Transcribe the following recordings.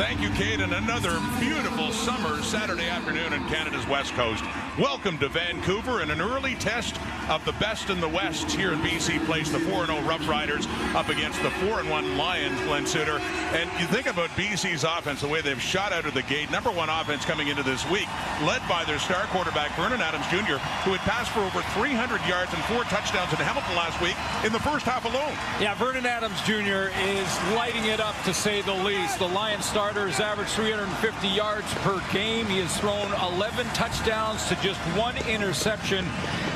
Thank you, Kate, and another beautiful summer Saturday afternoon in Canada's West Coast. Welcome to Vancouver and an early test of the best in the West here in BC Place. The 4-0 Roughriders up against the 4-1 Lions, Glenn Sutter. And you think about BC's offense, the way they've shot out of the gate. Number one offense coming into this week, led by their star quarterback, Vernon Adams Jr., who had passed for over 300 yards and 4 touchdowns in Hamilton last week in the first half alone. Yeah, Vernon Adams Jr. is lighting it up, to say the least. The Lions starters average 350 yards per game. He has thrown 11 touchdowns to just 1 interception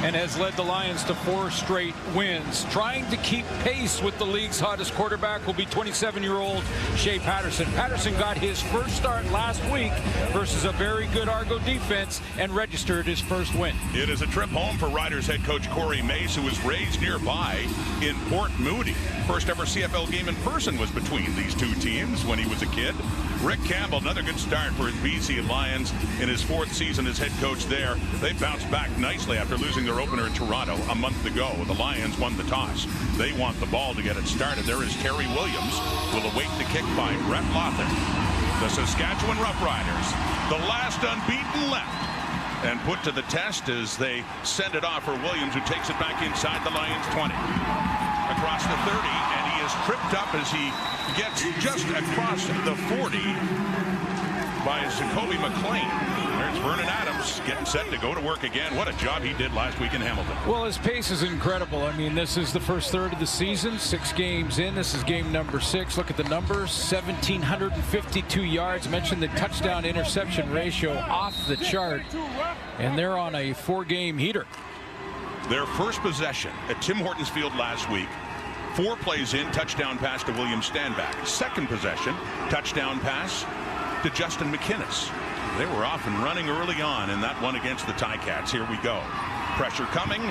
and has led the Lions to 4 straight wins. Trying to keep pace with the league's hottest quarterback will be 27-year-old Shea Patterson. Patterson got his first start last week versus a very good Argo defense and registered his first win. It is a trip home for Riders head coach Corey Mace, who was raised nearby in Port Moody. First ever CFL game in person was between these two teams when he was a kid. Rick Campbell, another good start for his BC Lions in his 4th season as head coach there. They bounced back nicely after losing their opener in Toronto a month ago. The Lions won the toss. They want the ball to get it started. There is Terry Williams, will await the kick by Brett Lother. The Saskatchewan Roughriders, the last unbeaten left, and put to the test as they send it off for Williams, who takes it back inside the Lions 20. Across the 30, and he is tripped up as he gets just across the 40 by Zacoby McLean. There's Vernon Adams getting set to go to work again. What a job he did last week in Hamilton. Well, his pace is incredible. I mean, this is the first third of the season, 6 games in. This is game number 6. Look at the numbers, 1,752 yards. Mentioned the touchdown interception ratio off the chart, and they're on a 4-game heater. Their first possession at Tim Hortons Field last week, 4 plays in, touchdown pass to William Stanback. Second possession, touchdown pass to Justin McInnes. They were off and running early on in that one against the Ticats. Here we go. Pressure coming,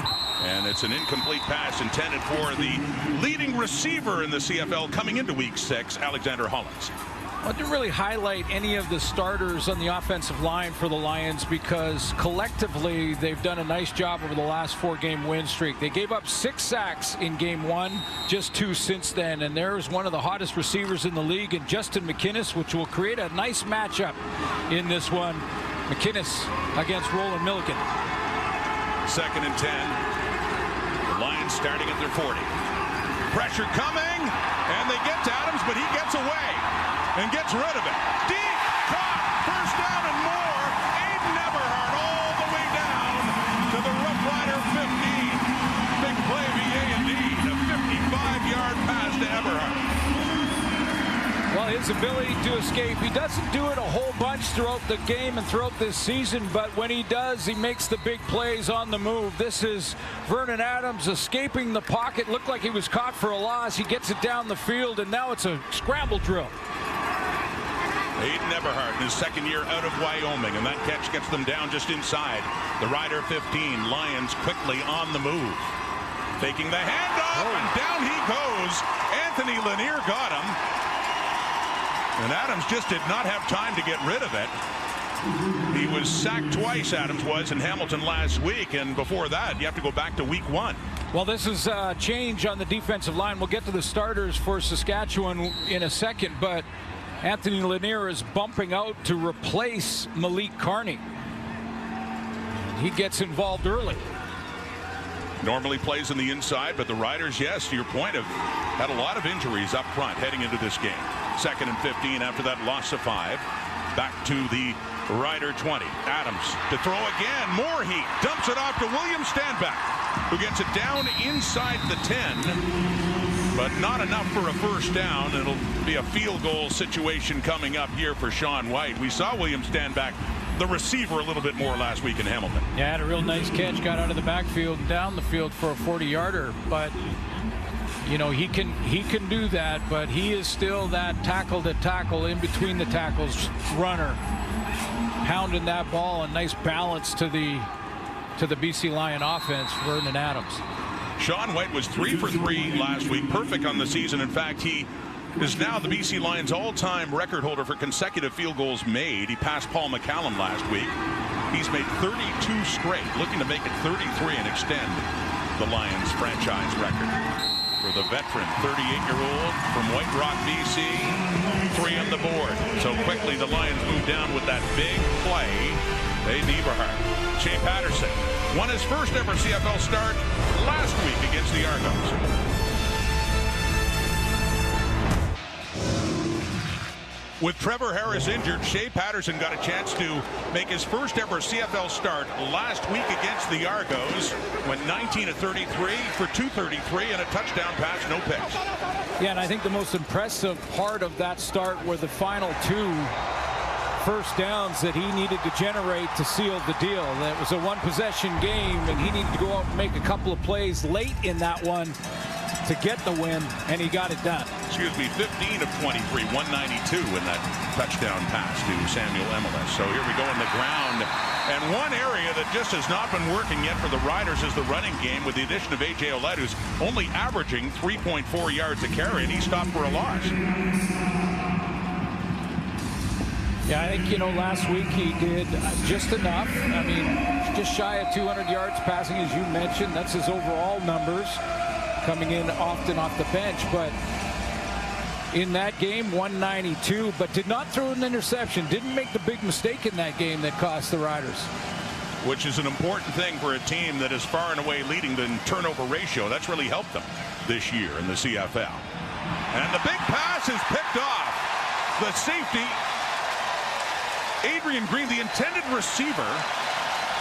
and it's an incomplete pass intended for the leading receiver in the CFL coming into week 6, Alexander Hollins. I want to really highlight any of the starters on the offensive line for the Lions, because collectively they've done a nice job over the last 4-game win streak. They gave up 6 sacks in game 1, just 2 since then, and there's one of the hottest receivers in the league in Justin McInnes, which will create a nice matchup in this one. McInnes against Roland Milliken. 2nd and 10. The Lions starting at their 40. Pressure coming, and they get to Adams, but he gets away and gets rid of it. Deep, caught, first down and more. Aiden Eberhardt all the way down to the Rough Rider 15. Big play VA indeed. A 55-yard pass to Eberhardt. Well, his ability to escape, he doesn't do it a whole bunch throughout the game and throughout this season, but when he does, he makes the big plays on the move. This is Vernon Adams escaping the pocket. Looked like he was caught for a loss. He gets it down the field, and now it's a scramble drill. Aiden Eberhardt in his 2nd year out of Wyoming, and that catch gets them down just inside the Rider 15. Lions quickly on the move, taking the handoff, and down he goes. Anthony Lanier got him, and Adams just did not have time to get rid of it. He was sacked twice, Adams was, in Hamilton last week, and before that you have to go back to week 1. Well, this is a change on the defensive line. We'll get to the starters for Saskatchewan in a second, but Anthony Lanier is bumping out to replace Malik Carney. He gets involved early. Normally plays in the inside, but the Riders, yes, to your point, have had a lot of injuries up front heading into this game. 2nd and 15 after that loss of 5. Back to the Rider 20. Adams to throw again. More heat. Dumps it off to William Stanback, who gets it down inside the 10. But not enough for a first down. It'll be a field goal situation coming up here for Sean White. We saw William Stanback, the receiver, a little bit more last week in Hamilton. Yeah, had a real nice catch, got out of the backfield and down the field for a 40-yarder. But you know, he can do that, but he is still that tackle to tackle, in between the tackles runner, pounding that ball, and nice balance to the BC Lion offense, Vernon Adams. Sean White was 3 for 3 last week, perfect on the season. In fact, he is now the BC Lions all-time record holder for consecutive field goals made. He passed Paul McCallum last week. He's made 32 straight, looking to make it 33 and extend the Lions franchise record. for the veteran 38-year-old from White Rock, BC. 3 on the board. So quickly the Lions move down with that big play. Dave Eberhardt. Shea Patterson won his first ever CFL start last week against the Argos. With Trevor Harris injured, Shea Patterson got a chance to make his first ever CFL start last week against the Argos. Went 19 of 33 for 233 and a touchdown pass, no picks. Yeah, and I think the most impressive part of that start were the final 2 first downs that he needed to generate to seal the deal. That was a one-possession game, and he needed to go out and make a couple of plays late in that one to get the win, and he got it done. Excuse me, 15 of 23, 192 in that touchdown pass to Samuel Emelis. So here we go in the ground. And one area that just has not been working yet for the Riders is the running game, with the addition of A.J. Ouellette, who's only averaging 3.4 yards a carry, and he stopped for a loss. Yeah, I think, last week he did just enough. I mean, just shy of 200 yards passing, as you mentioned. That's his overall numbers, coming in often off the bench. But in that game, 192, but did not throw an interception. Didn't make the big mistake in that game that cost the Riders. Which is an important thing for a team that is far and away leading the turnover ratio. That's really helped them this year in the CFL. And the big pass is picked off. The safety, Adrian Green, the intended receiver,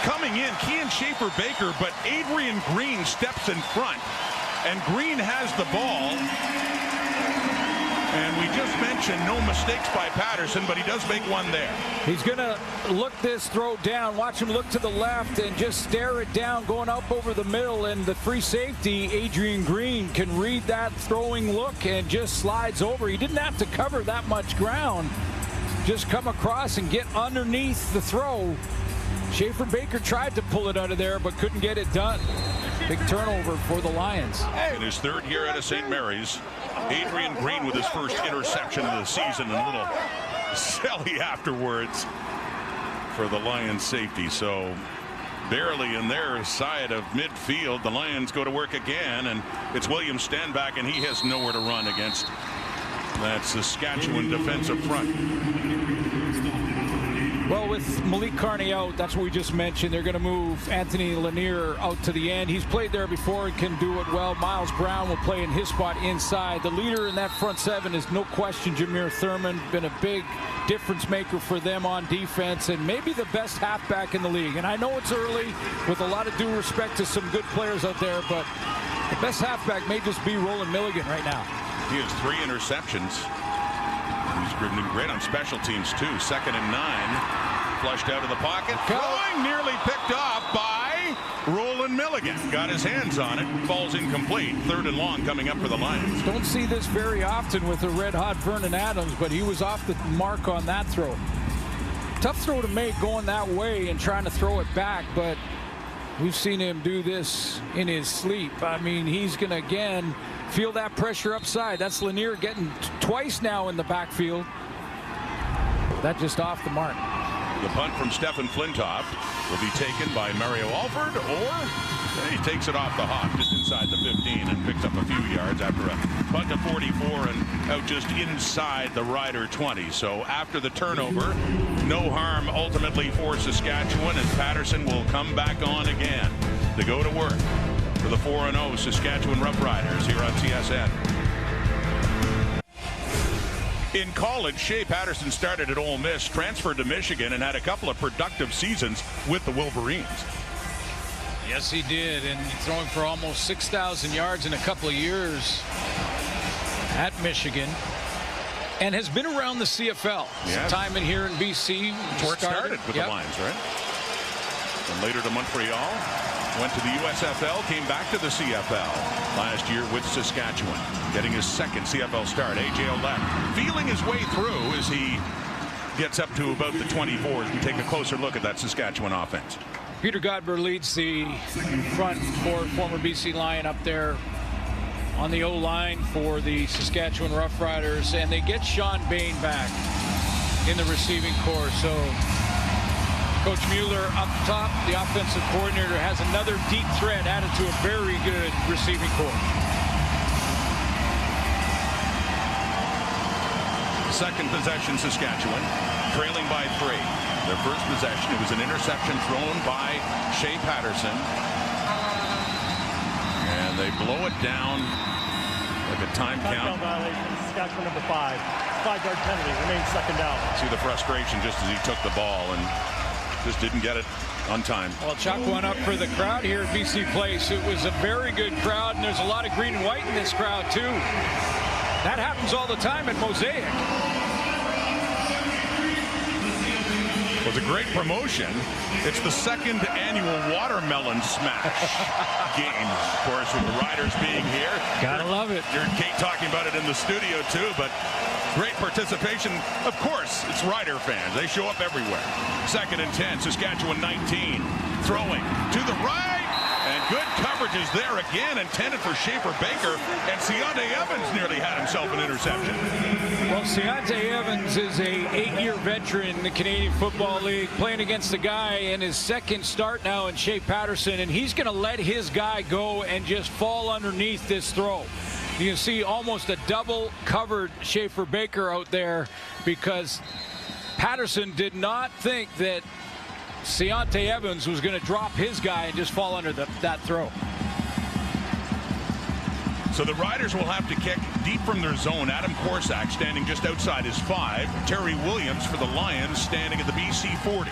coming in, Kean Schaefer-Baker, but Adrian Green steps in front, and Green has the ball. And we just mentioned no mistakes by Patterson, but he does make one there. He's going to look this throw down, watch him look to the left and just stare it down, going up over the middle, and the free safety, Adrian Green, can read that throwing look and just slides over. He didn't have to cover that much ground. Just come across and get underneath the throw. Schaefer-Baker tried to pull it out of there, but couldn't get it done. Big turnover for the Lions. In his 3rd year out of St. Mary's, Adrian Green with his first interception of the season, and a little silly afterwards for the Lions safety. So barely in their side of midfield, the Lions go to work again, and it's William Stanback, and he has nowhere to run against that Saskatchewan defensive front. Well, with Malik Carney out, that's what we just mentioned. They're going to move Anthony Lanier out to the end. He's played there before and can do it well. Miles Brown will play in his spot inside. The leader in that front 7 is no question Jameer Thurman. Been a big difference maker for them on defense, and maybe the best halfback in the league. And I know it's early, with a lot of due respect to some good players out there, but the best halfback may just be Roland Milligan right now. He has 3 interceptions. He's been great on special teams too. 2nd and 9. Flushed out of the pocket. Throwing, nearly picked off by Roland Milligan. Got his hands on it. Falls incomplete. 3rd and long coming up for the Lions. Don't see this very often with the red-hot Vernon Adams, but he was off the mark on that throw. Tough throw to make going that way and trying to throw it back, but we've seen him do this in his sleep. I mean, he's going to, again, feel that pressure upside. That's Lanier getting twice now in the backfield. That just off the mark. The punt from Stephen Flintoff will be taken by Mario Alford, or he takes it off the hop just inside the 15 and picks up a few yards after a punt of 44 and out just inside the Rider 20. So after the turnover, no harm ultimately for Saskatchewan, and Patterson will come back on again to go to work for the 4-0 Saskatchewan Roughriders here on TSN. In college, Shea Patterson started at Ole Miss, transferred to Michigan, and had a couple of productive seasons with the Wolverines. Yes, he did, and throwing for almost 6,000 yards in a couple of years at Michigan, and has been around the CFL. Yeah. Some time in here in BC. That's where it started with the Lions, right? And later to Montreal. Went to the USFL, came back to the CFL last year with Saskatchewan, getting his 2nd CFL start. A.J. Ouellette feeling his way through as he gets up to about the 24s. We take a closer look at that Saskatchewan offense. Peter Godber leads the front for former BC Lion up there on the O-line for the Saskatchewan Roughriders, and they get Sean Bain back in the receiving corps. So Coach Mueller up top, the offensive coordinator, has another deep threat added to a very good receiving corps. Second possession, Saskatchewan, trailing by 3. Their first possession, it was an interception thrown by Shea Patterson. And they blow it down like a time count. Violation, Saskatchewan number 5. 5-yard penalty, remains second down. See the frustration just as he took the ball and just didn't get it on time. Well, chalk one up for the crowd here at BC Place. It was a very good crowd, and there's a lot of green and white in this crowd, too. That happens all the time at Mosaic. It was a great promotion. It's the second annual Watermelon Smash game, of course, with the Riders being here. Gotta love it. You heard Kate talking about it in the studio, too, but great participation. Of course, it's Rider fans. They show up everywhere. 2nd and 10, Saskatchewan 19. Throwing to the right. And good coverage is there again, intended for Schaefer Baker. And Ciante Evans nearly had himself an interception. Well, Ciante Evans is a 8-year veteran in the Canadian Football League, playing against a guy in his second start now in Shea Patterson, and he's going to let his guy go and just fall underneath this throw. You can see almost a double covered Schaefer Baker out there because Patterson did not think that Ciante Evans was going to drop his guy and just fall under that throw. So the Riders will have to kick deep from their zone. Adam Korsak standing just outside his 5. Terry Williams for the Lions standing at the BC 40.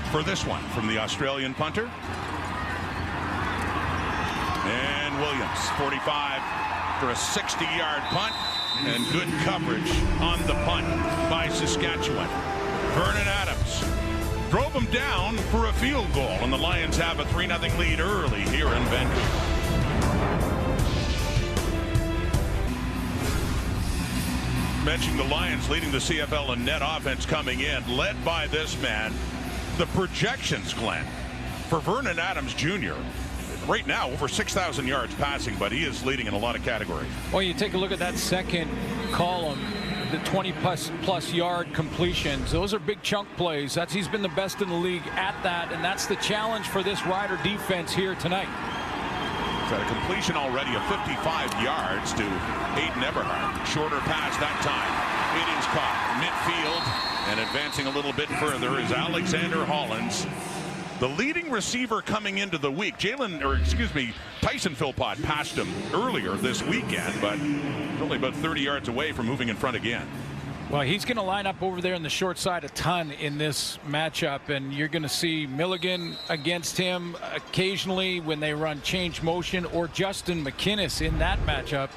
For this one from the Australian punter. And Williams, 45 for a 60-yard punt. And good coverage on the punt by Saskatchewan. Vernon Adams drove him down for a field goal, and the Lions have a 3-0 lead early here in Vancouver. Mentioning the Lions leading the CFL in net offense coming in, led by this man. The projections, Glenn, for Vernon Adams Jr. right now over 6,000 yards passing, but he is leading in a lot of categories. Well, you take a look at that second column, the 20-plus yard completions. Those are big chunk plays. He's been the best in the league at that, and that's the challenge for this Rider defense here tonight. He's got a completion already of 55 yards to Hayden Eberhardt. Shorter pass that time. It is caught midfield, and advancing a little bit further is Alexander Hollins. The leading receiver coming into the week, Tyson Philpott passed him earlier this weekend, but only about 30 yards away from moving in front again. Well, he's going to line up over there on the short side a ton in this matchup, and you're going to see Milligan against him occasionally when they run change motion, or Justin McInnes in that matchup.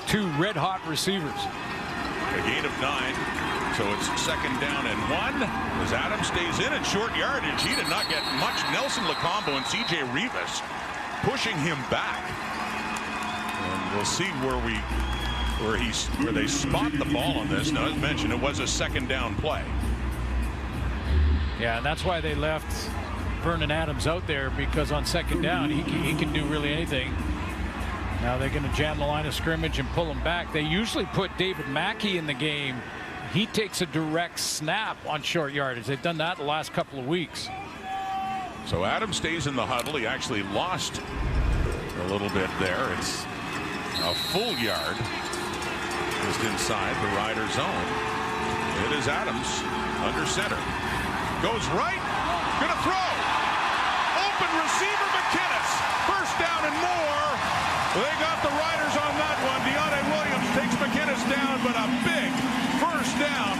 Two red-hot receivers. A gain of 9. So it's 2nd down and 1 as Adams stays in short yardage. He did not get much. Nelson Lacombo and CJ Rivas pushing him back. And we'll see where they spot the ball on this. Now, as mentioned, it was a 2nd down play. Yeah, and that's why they left Vernon Adams out there, because on 2nd down he can do really anything. Now they're going to jam the line of scrimmage and pull him back. They usually put David Mackey in the game. He takes a direct snap on short yardage. They've done that the last couple of weeks. So Adams stays in the huddle. He actually lost a little bit there. It's a full yard just inside the Rider zone. It is Adams under center. Goes right. Gonna throw. Open receiver McInnes. 1st down and more. They got the Riders on that one. Deontay Williams takes McInnes down, but a big 1st down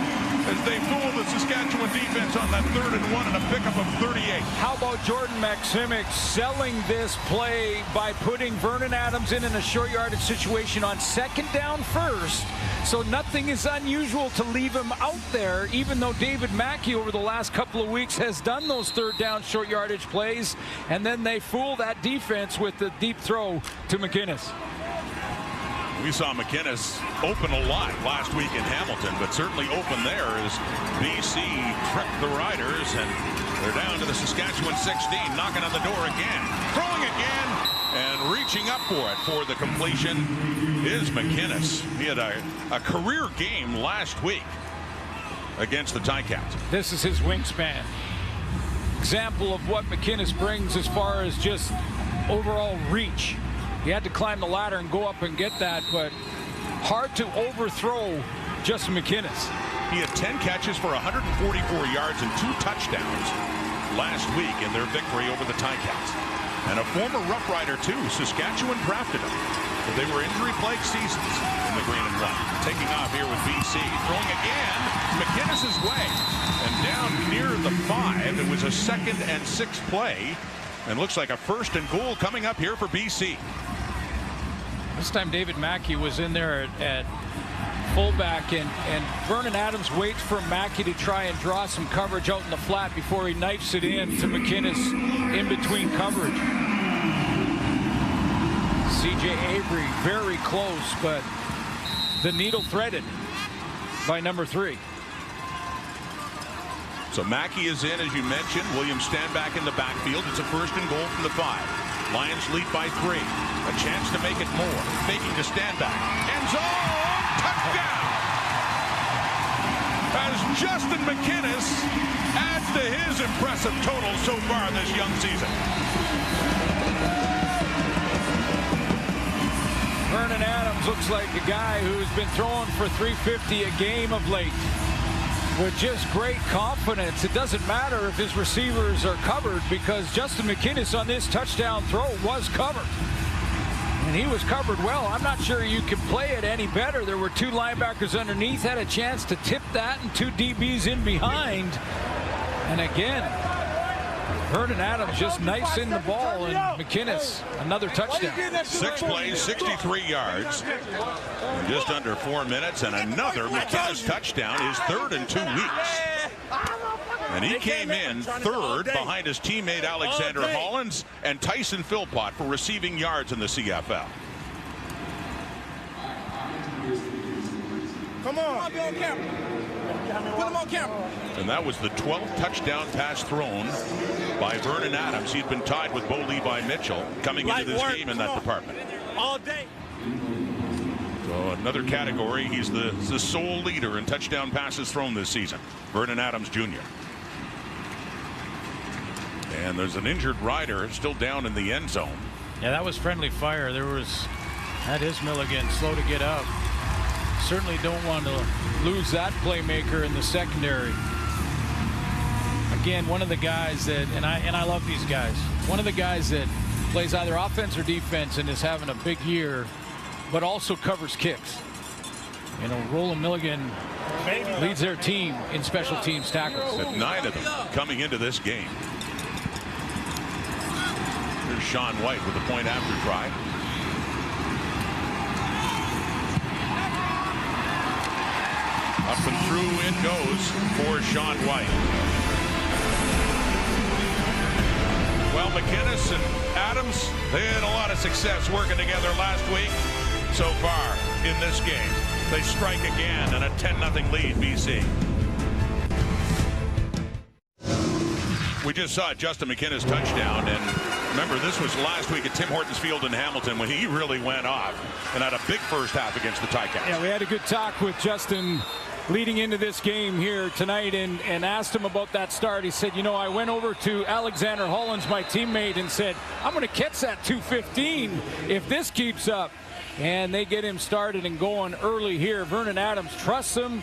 as they fool the Saskatchewan defense on that 3rd and 1 and a pickup of 38. How about Jordan Maximic selling this play by putting Vernon Adams in a short yardage situation on 2nd down first? So nothing is unusual to leave him out there, even though David Mackey over the last couple of weeks has done those 3rd down short yardage plays, and then they fool that defense with the deep throw to McInnes. We saw McInnes open a lot last week in Hamilton, but certainly open there as BC tricked the Riders, and they're down to the Saskatchewan 16, knocking on the door again, throwing again, and reaching up for it for the completion is McInnes. He had a career game last week against the Ticats. This is his wingspan. Example of what McInnes brings as far as just overall reach. He had to climb the ladder and go up and get that, but hard to overthrow Justin McInnis. He had 10 catches for 144 yards and 2 touchdowns last week in their victory over the Ticats. And a former Rough Rider, too. Saskatchewan drafted him. But they were injury-plagued seasons in the green and white. Taking off here with BC. Throwing again McInnis's way. And down near the 5. It was a 2nd and 6 play. And looks like a 1st and goal coming up here for BC. This time David Mackey was in there at fullback, and Vernon Adams waits for Mackey to try and draw some coverage out in the flat before he knifes it in to McInnis in between coverage. C.J. Avery very close, but the needle threaded by number 3. So Mackey is in, as you mentioned. Williams stand back in the backfield. It's a 1st and goal from the 5. Lions lead by 3. A chance to make it more. Faking to stand back. End zone. Touchdown. As Justin McInnis adds to his impressive total so far this young season. Vernon Adams looks like a guy who's been throwing for 350 a game of late with just great confidence. It doesn't matter if his receivers are covered, because Justin McInnis on this touchdown throw was covered. And he was covered well. I'm not sure you can play it any better. There were 2 linebackers underneath, had a chance to tip that, and 2 DBs in behind. And again, Vernon Adams just knifes in the ball, and McInnis another touchdown. 6 plays, 63 yards in just under 4 minutes, and another McInnis touchdown, his 3rd in 2 weeks. And he came in 3rd behind his teammate Alexander Hollins and Tyson Philpott for receiving yards in the CFL. Come on, be on camera. Put him on camera. And that was the 12th touchdown pass thrown by Vernon Adams. He'd been tied with Bo Levi Mitchell coming into this game in that department. All day. So another category. He's the sole leader in touchdown passes thrown this season. Vernon Adams Jr. And there's an injured rider still down in the end zone. Yeah, that was friendly fire. That is Milligan, slow to get up. Certainly don't want to lose that playmaker in the secondary. Again, one of the guys that, and I love these guys, one of the guys that plays either offense or defense and is having a big year, but also covers kicks. You know, Roland Milligan leads their team in special teams tackles. At 9 of them coming into this game. Here's Sean White with a point after try. Up and through it goes for Sean White. Well, McInnis and Adams, they had a lot of success working together last week. So far in this game, they strike again and a 10-0 lead, BC. We just saw Justin McInnis touchdown, and remember, this was last week at Tim Hortons Field in Hamilton when he really went off and had a big first half against the Ticats. Yeah, we had a good talk with Justin leading into this game here tonight, and asked him about that start. He said, you know, I went over to Alexander Hollins, my teammate, and said, I'm going to catch that 215 if this keeps up. And they get him started and going early here. Vernon Adams trusts him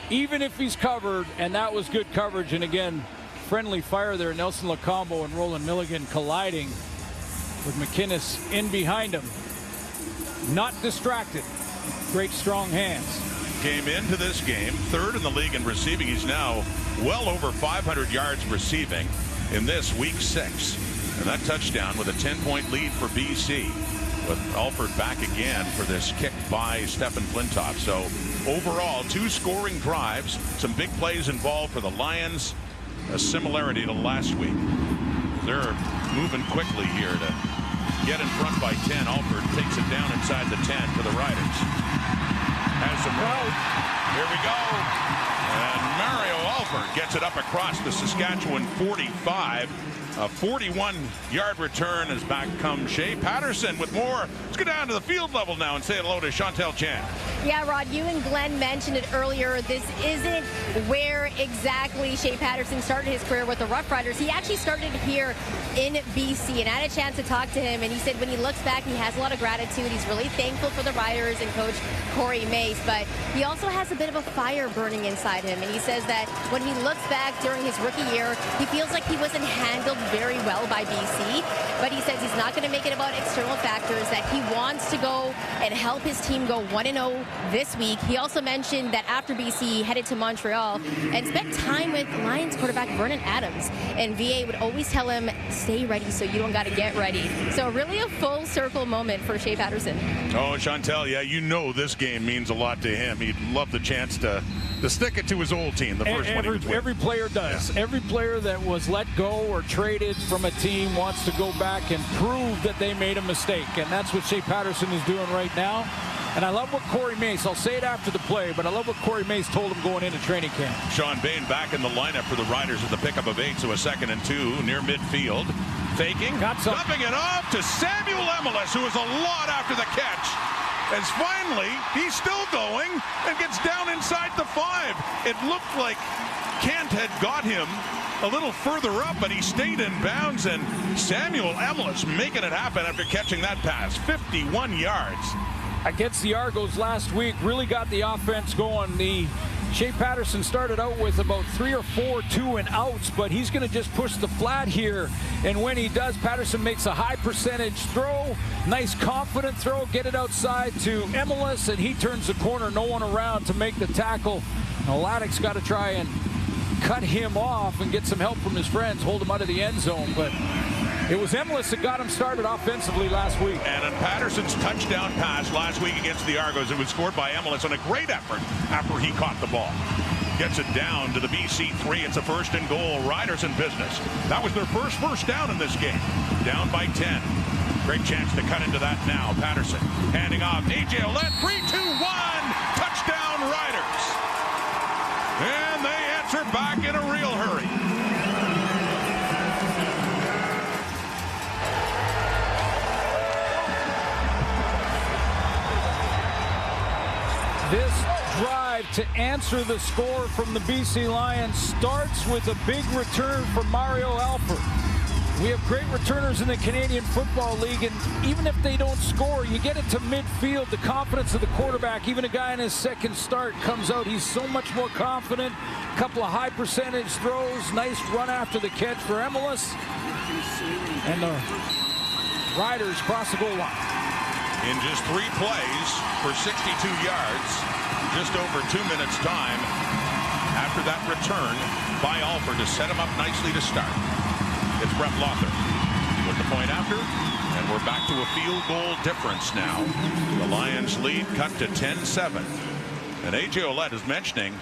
even if he's covered, and that was good coverage. And again, friendly fire there. Nelson Lacombo and Roland Milligan colliding with McInnis in behind him. Not distracted. Great strong hands. Came into this game 3rd in the league in receiving. He's now well over 500 yards receiving in this week 6. And that touchdown with a 10-point lead for BC. With Alford back again for this kick by Stephen Flintoff. So overall, 2 scoring drives, some big plays involved for the Lions. A similarity to last week. They're moving quickly here to get in front by 10. Alford takes it down inside the 10 for the Riders. Has some room. Here we go. And Mario Alford gets it up across the Saskatchewan 45. A 41-yard return as back comes Shea Patterson with more. Let's go down to the field level now and say hello to Chantel Chan. Yeah, Rod, you and Glenn mentioned it earlier. This isn't where exactly Shea Patterson started his career with the Roughriders. He actually started here in BC, and I had a chance to talk to him, and he said when he looks back, he has a lot of gratitude. He's really thankful for the Riders and Coach Corey Mace, but he also has a bit of a fire burning inside him, and he says that when he looks back during his rookie year, he feels like he wasn't handled very well by BC, but he says he's not going to make it about external factors, that he wants to go and help his team go 1-0 this week. He also mentioned that after BC, he headed to Montreal and spent time with Lions quarterback Vernon Adams, and VA would always tell him, stay ready so you don't got to get ready. So really a full circle moment for Shea Patterson. Oh, Chantel, yeah, you know this game means a lot to him. He'd love the chance to stick it to his old team, the first one he was with. Every player does. Yeah. Every player that was let go or traded from a team wants to go back and prove that they made a mistake, and that's what Shea Patterson is doing right now. And I love what Corey Mace, I'll say it after the play, but I love what Corey Mace told him going into training camp. Sean Bain back in the lineup for the Riders at the pickup of 8, so a 2nd and 2 near midfield. Faking, dumping it off to Samuel Emelis, who is a lot after the catch. As finally, he's still going and gets down inside the 5. It looked like Kent had got him a little further up, but he stayed in bounds, and Samuel Emelis making it happen after catching that pass. 51 yards. Against the Argos last week, really got the offense going. Shea Patterson started out with about 3 or 4 2-and-outs, but he's going to just push the flat here. And when he does, Patterson makes a high percentage throw, nice confident throw, get it outside to Emelis, and he turns the corner, no one around to make the tackle. Now Laddick's got to try and cut him off and get some help from his friends, hold him out of the end zone, but it was Emelis that got him started offensively last week. And in Patterson's touchdown pass last week against the Argos, it was scored by Emelis on a great effort after he caught the ball. Gets it down to the BC 3. It's a 1st and goal. Riders in business. That was their first down in this game. Down by 10. Great chance to cut into that now. Patterson handing off. A.J. Ouellette. 3-2-1. Touchdown Riders. And they answer back in a real hurry. This drive to answer the score from the BC Lions starts with a big return from Mario Alford. We have great returners in the Canadian Football League, and even if they don't score, you get it to midfield, the confidence of the quarterback. Even a guy in his 2nd start comes out, he's so much more confident. A couple of high percentage throws, nice run after the catch for Emelis. And the Riders cross the goal line. In just 3 plays for 62 yards, just over 2 minutes time after that return by Alford to set him up nicely to start. It's Brett Lother with the point after, and we're back to a field goal difference now. The Lions lead cut to 10-7. And A.J. Ouellette is mentioning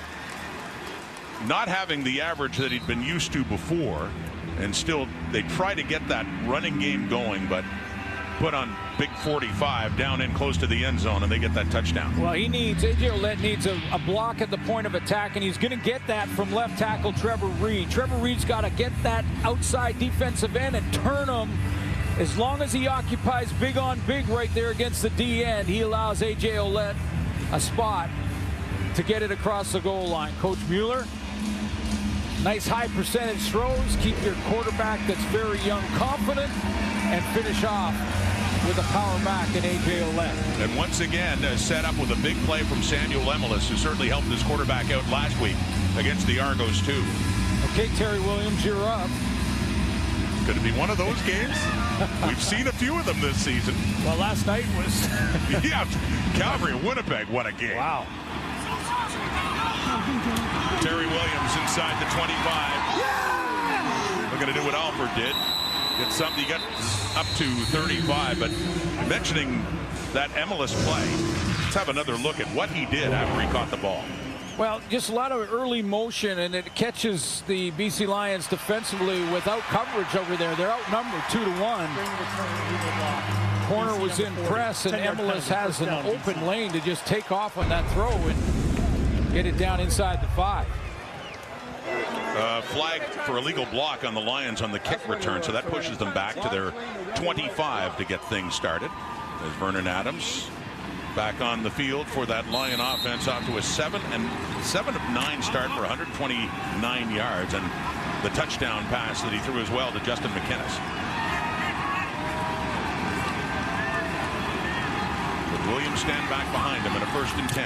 not having the average that he'd been used to before, and still they try to get that running game going, but put on big 45 down in close to the end zone, and they get that touchdown. Well, A.J. Ouellette needs a block at the point of attack, and he's going to get that from left tackle Trevor Reed. Trevor Reed's got to get that outside defensive end and turn him. As long as he occupies big on big right there against the D end, he allows A.J. Ouellette a spot to get it across the goal line. Coach Mueller, nice high percentage throws. Keep your quarterback that's very young confident, and finish off with a power back in A.J. Ouellette. And once again, set up with a big play from Samuel Emelis, who certainly helped his quarterback out last week against the Argos too. Okay, Terry Williams, you're up. Could it be one of those games? We've seen a few of them this season. Well, last night was... Yeah, Calgary and Winnipeg, what a game. Wow. Terry Williams inside the 25. We're going to do what Alford did. Get something, you got up to 35, but mentioning that Emelis play, let's have another look at what he did after he caught the ball. Well, just a lot of early motion, and it catches the BC Lions defensively without coverage over there. They're outnumbered 2-1. Corner was in press, and Emelis has an open lane to just take off on that throw and get it down inside the 5. Flag for illegal block on the Lions on the kick return, so that pushes them back to their 25 to get things started. There's Vernon Adams back on the field for that Lion offense, off to a 7 of 9 start for 129 yards, and the touchdown pass that he threw as well to Justin McInnes. With Williams stand back behind him in a 1st and 10.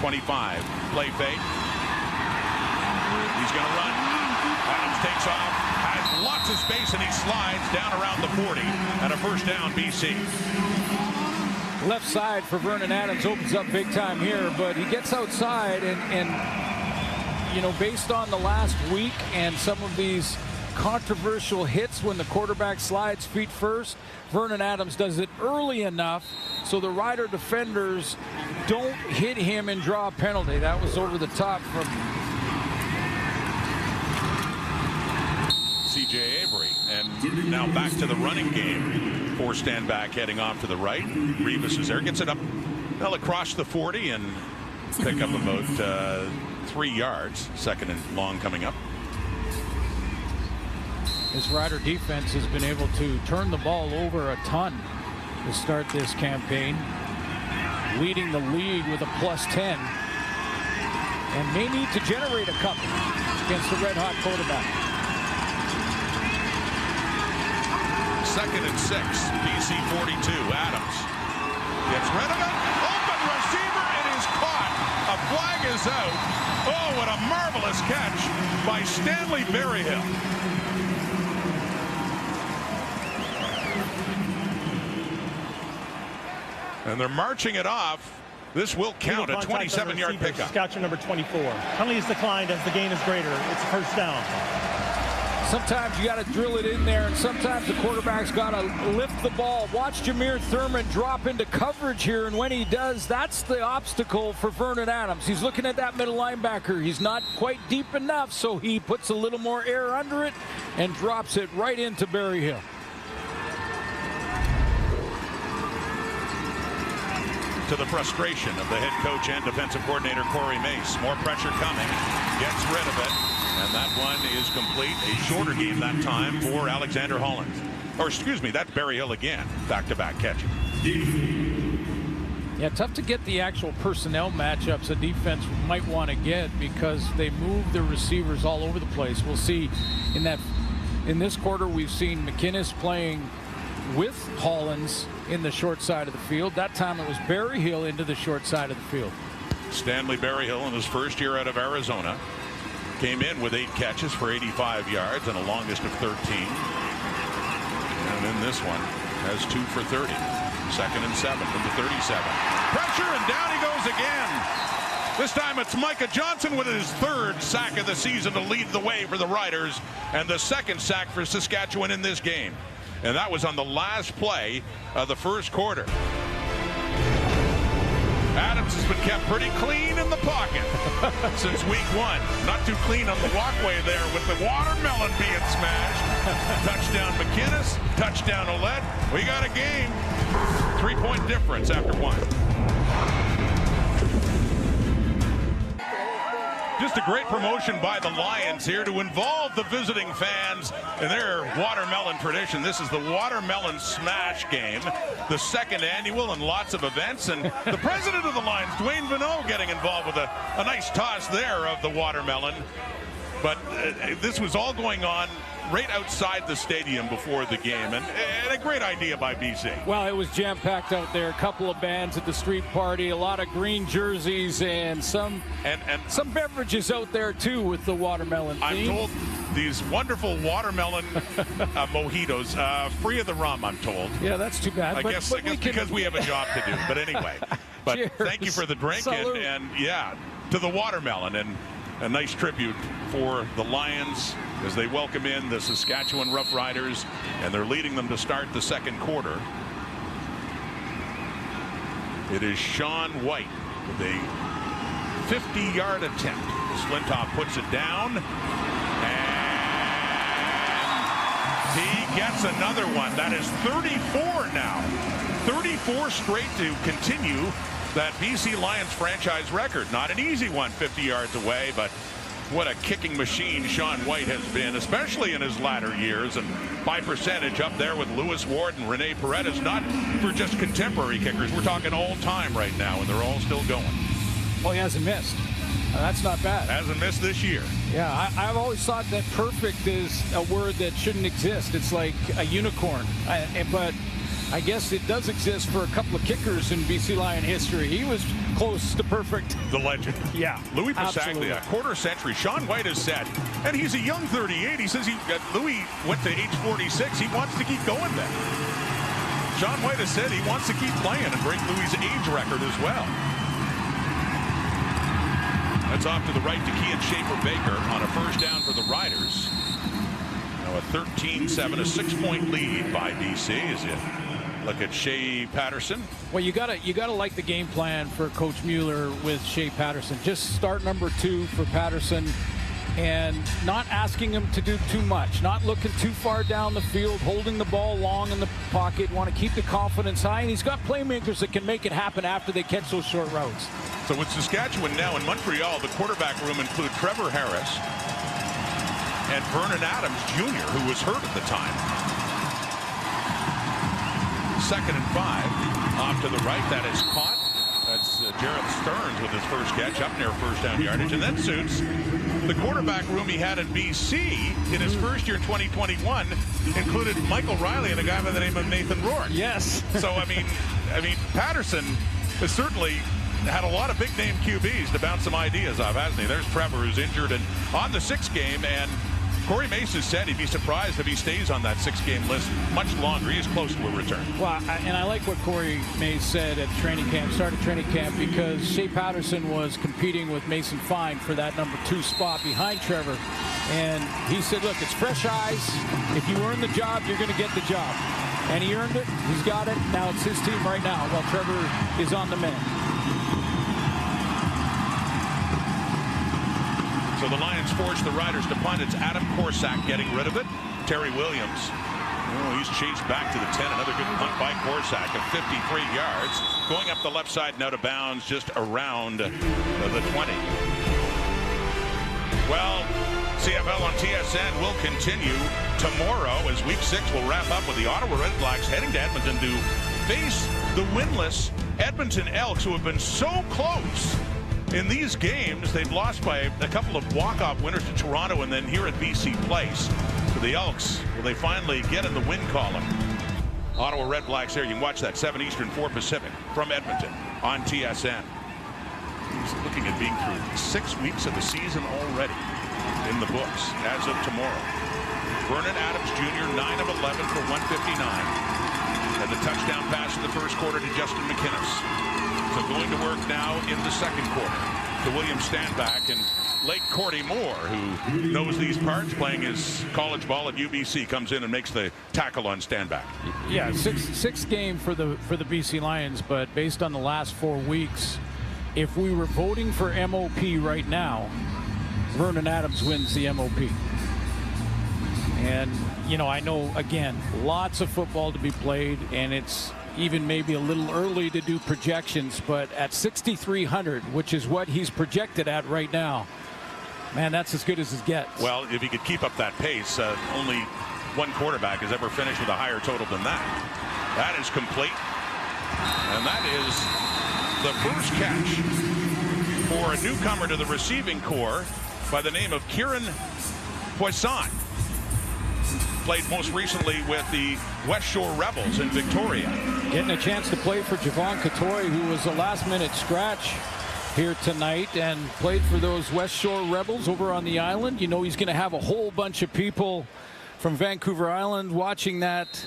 25. Play fake. He's going to run. Adams takes off, has lots of space, and he slides down around the 40, and a 1st down, BC. Left side for Vernon Adams opens up big time here, but he gets outside, and you know, based on the last week and some of these controversial hits when the quarterback slides feet first, Vernon Adams does it early enough so the Rider defenders don't hit him and draw a penalty. That was over the top from C.J. Avery. And now back to the running game for Stanback, heading off to the right. Revis is there, gets it up, well, across the 40, and pick up about 3 yards. 2nd and long coming up. This Rider defense has been able to turn the ball over a ton to start this campaign, leading the league with a +10, and may need to generate a couple against the red-hot quarterback. 2nd and 6, BC 42. Adams gets rid of it. Open receiver, it is caught. A flag is out. Oh, what a marvelous catch by Stanley Berryhill. And they're marching it off. This will count, a 27-yard pickup. Saskatchewan number 24. Penalty is declined as the gain is greater. It's a 1st down. Sometimes you got to drill it in there, and sometimes the quarterback's got to lift the ball. Watch Jameer Thurman drop into coverage here, and when he does, that's the obstacle for Vernon Adams. He's looking at that middle linebacker. He's not quite deep enough, so he puts a little more air under it and drops it right into Berryhill. To the frustration of the head coach and defensive coordinator Corey Mace. More pressure coming. Gets rid of it. And that one is complete. A shorter game that time for Alexander Holland. Or excuse me, that's Berryhill again. Back-to-back catching. Yeah, tough to get the actual personnel matchups a defense might want to get because they move their receivers all over the place. We'll see in this quarter we've seen McInnes playing with Hollins in the short side of the field. That time it was Berryhill into the short side of the field. Stanley Berryhill in his 1st year out of Arizona came in with 8 catches for 85 yards and a longest of 13. And in this one has 2 for 30. 2nd and 7 from the 37. Pressure, and down he goes again. This time it's Micah Johnson with his 3rd sack of the season to lead the way for the Riders, and the 2nd sack for Saskatchewan in this game. And that was on the last play of the 1st quarter. Adams has been kept pretty clean in the pocket since week 1. Not too clean on the walkway there with the watermelon being smashed. Touchdown McInnes, touchdown Ouellette. We got a game. 3-point difference after 1. Just a great promotion by the Lions here to involve the visiting fans in their watermelon tradition. This is the Watermelon Smash game, the 2nd annual, and lots of events. And the president of the Lions, Dwayne Vanneau, getting involved with a nice toss there of the watermelon. But this was all going on right outside the stadium before the game, and a great idea by BC. Well, it was jam-packed out there. A couple of bands at the street party, a lot of green jerseys, and some beverages out there too with the watermelon theme. I'm told these wonderful watermelon mojitos, free of the rum, I'm told. Yeah, that's too bad. I guess because we have a job to do. But anyway, thank you for the drink, and yeah, to the watermelon, and a nice tribute for the Lions as they welcome in the Saskatchewan Roughriders, and they're leading them to start the 2nd quarter. It is Sean White with a 50-yard attempt. Flintoff puts it down, and he gets another one. That is 34 now. 34 straight to continue that BC Lions franchise record. Not an easy one, 50 yards away, but what a kicking machine Sean White has been, especially in his latter years, and by percentage up there with Lewis Ward and Rene Paredes, not for just contemporary kickers. We're talking all time right now, and they're all still going. Well, he hasn't missed. That's not bad. Hasn't missed this year. Yeah, I've always thought that perfect is a word that shouldn't exist. It's like a unicorn. But I guess it does exist for a couple of kickers in BC Lion history. He was close to perfect. The legend. Yeah. Louis absolutely. Pasaglia, quarter century. Sean White has said, and he's a young 38. He says Louis went to age 46. He wants to keep going then. Sean White has said he wants to keep playing and break Louis' age record as well. That's off to the right to Kean Schaefer-Baker on a first down for the Riders. Now a 13-7, a 6-point lead by BC as you look at Shea Patterson. Well, you gotta like the game plan for Coach Mueller with Shea Patterson. Just start number 2 for Patterson and not asking him to do too much, not looking too far down the field, holding the ball long in the pocket, want to keep the confidence high, and he's got playmakers that can make it happen after they catch those short routes. So with Saskatchewan now in Montreal, the quarterback room include Trevor Harris and Vernon Adams Jr., who was hurt at the time. 2nd and 5. Off to the right. That is caught. That's Jared Stearns with his first catch up near first down yardage. And that suits the quarterback room he had in BC in his first year in 2021 included Michael Riley and a guy by the name of Nathan Rourke. Yes. So, I mean, Patterson has certainly had a lot of big-name QBs to bounce some ideas off, hasn't he? There's Trevor, who's injured and on the 6th game, and Corey Mason said he'd be surprised if he stays on that 6-game list much longer. He is close to a return. Well, and I like what Corey Mays said at training camp, started training camp, because Shea Patterson was competing with Mason Fine for that number 2 spot behind Trevor. And he said, look, it's fresh eyes. If you earn the job, you're going to get the job. And he earned it. He's got it. Now it's his team right now while Trevor is on the mend. So the Lions force the Riders to punt. It's Adam Korsak getting rid of it. Terry Williams, he's chased back to the 10. Another good punt by Korsak of 53 yards. Going up the left side and out of bounds just around the 20. Well, CFL on TSN will continue tomorrow as Week 6 will wrap up with the Ottawa Redblacks heading to Edmonton to face the winless Edmonton Elks, who have been so close in these games. They've lost by a couple of walk-off winners to Toronto and then here at BC Place. For the Elks, will they finally get in the win column? Ottawa Redblacks there. You can watch that 7 Eastern, 4 Pacific from Edmonton on TSN. He's looking at being through 6 weeks of the season already in the books as of tomorrow. Vernon Adams Jr., 9 of 11 for 159. And the touchdown pass in the first quarter to Justin McInnes. So going to work now in the second quarter to William Stanback, and Lake Cordy Moore, who knows these parts, playing his college ball at UBC, comes in and makes the tackle on Stanback. Yeah, sixth game for the BC Lions, but based on the last 4 weeks, if we were voting for MOP right now, Vernon Adams wins the MOP. And, I know, again, lots of football to be played, and it's even maybe a little early to do projections, but at 6,300, which is what he's projected at right now, man, that's as good as it gets. Well, if he could keep up that pace, only one quarterback has ever finished with a higher total than that. That is complete. And that is the first catch for a newcomer to the receiving corps by the name of Kieran Poisson. Played most recently with the West Shore Rebels in Victoria. Getting a chance to play for Javon Katoy, who was a last-minute scratch here tonight and played for those West Shore Rebels over on the island. He's going to have a whole bunch of people from Vancouver Island watching that,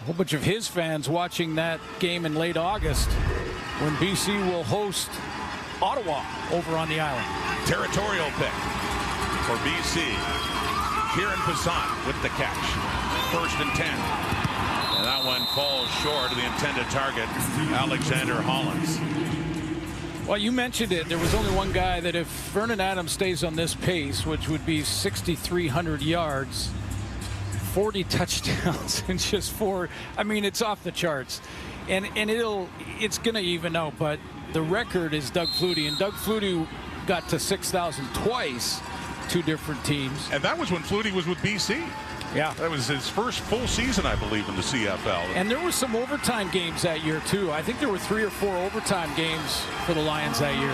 a whole bunch of his fans watching that game in late August when BC will host Ottawa over on the island. Territorial pick for BC. Kieran Poisson with the catch. 1st and 10. And that one falls short of the intended target, Alexander Hollins. Well, you mentioned it. There was only one guy that if Vernon Adams stays on this pace, which would be 6,300 yards, 40 touchdowns, and just 4. I mean, it's off the charts. And it's going to even out, but the record is Doug Flutie. And Doug Flutie got to 6,000 twice, two different teams. And that was when Flutie was with BC. Yeah. That was his first full season, I believe, in the CFL. And there were some overtime games that year, too. I think there were 3 or 4 overtime games for the Lions that year.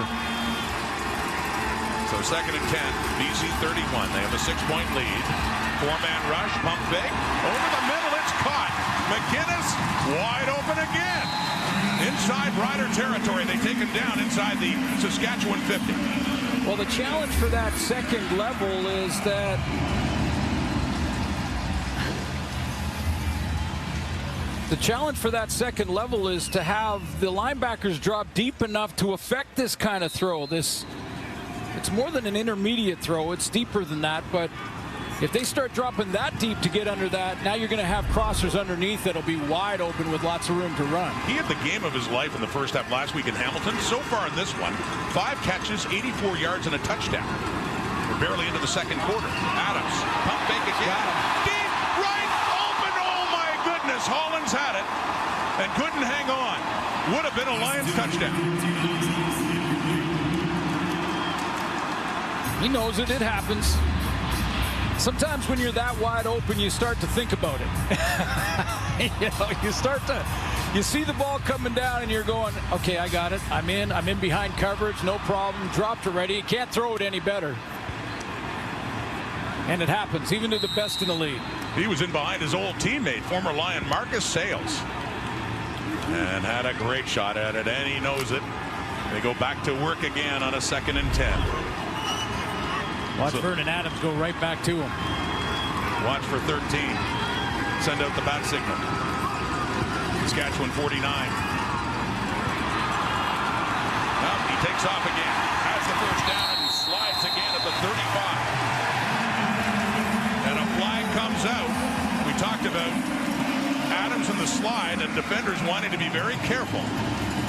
So 2nd and 10, BC 31. They have a 6-point lead. 4-man rush, pump fake. Over the middle, it's caught. McGinnis wide open again. Inside Rider territory. They take him down inside the Saskatchewan 50. Well, the challenge for that second level is that to have the linebackers drop deep enough to affect this kind of throw. It's more than an intermediate throw. It's deeper than that. But if they start dropping that deep to get under that, now you're going to have crossers underneath that'll be wide open with lots of room to run. He had the game of his life in the first half last week in Hamilton. So far in this one, 5 catches, 84 yards, and a touchdown. We're barely into the second quarter. Adams, pump fake again. Deep right, open. Oh my goodness, Hollins had it and couldn't hang on. Would have been a Lions touchdown. He knows it. It happens. Sometimes when you're that wide open, you start to think about it. You see the ball coming down and you're going, okay, I got it. I'm in behind coverage, no problem. Dropped already. You can't throw it any better. And it happens, even to the best in the league. He was in behind his old teammate, former Lion Marcus Sales. And had a great shot at it, and he knows it. They go back to work again on a 2nd and 10. Watch Vernon Adams go right back to him. Watch for 13. Send out the bat signal. Saskatchewan 49. He takes off again. Has the first down and slides again at the 35. And a flag comes out. We talked about Adams in the slide and defenders wanting to be very careful.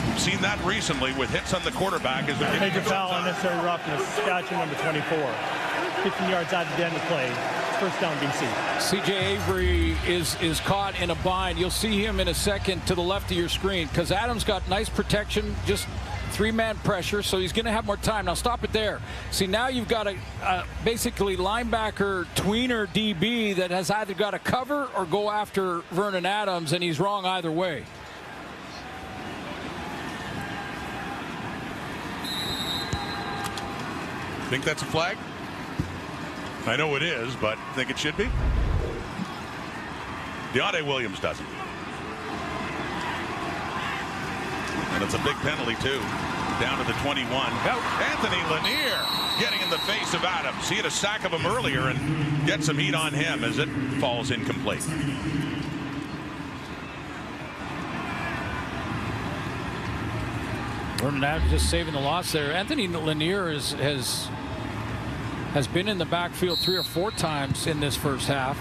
We've seen that recently with hits on the quarterback as they're getting major foul, unnecessary roughness. Saskatchewan number 24. 15 yards out of the end of play. First down, BC. C.J. Avery is caught in a bind. You'll see him in a second to the left of your screen because Adams got nice protection, just 3-man pressure, so he's going to have more time. Now stop it there. See, now you've got a basically linebacker tweener DB that has either got to cover or go after Vernon Adams, and he's wrong either way. Think that's a flag? I know it is, but think it should be? Deontay Williams doesn't. And it's a big penalty, too. Down to the 21. Anthony Lanier getting in the face of Adams. He had a sack of him earlier and gets some heat on him as it falls incomplete. Vernon Adams just saving the loss there. Anthony Lanier has been in the backfield 3 or 4 times in this first half.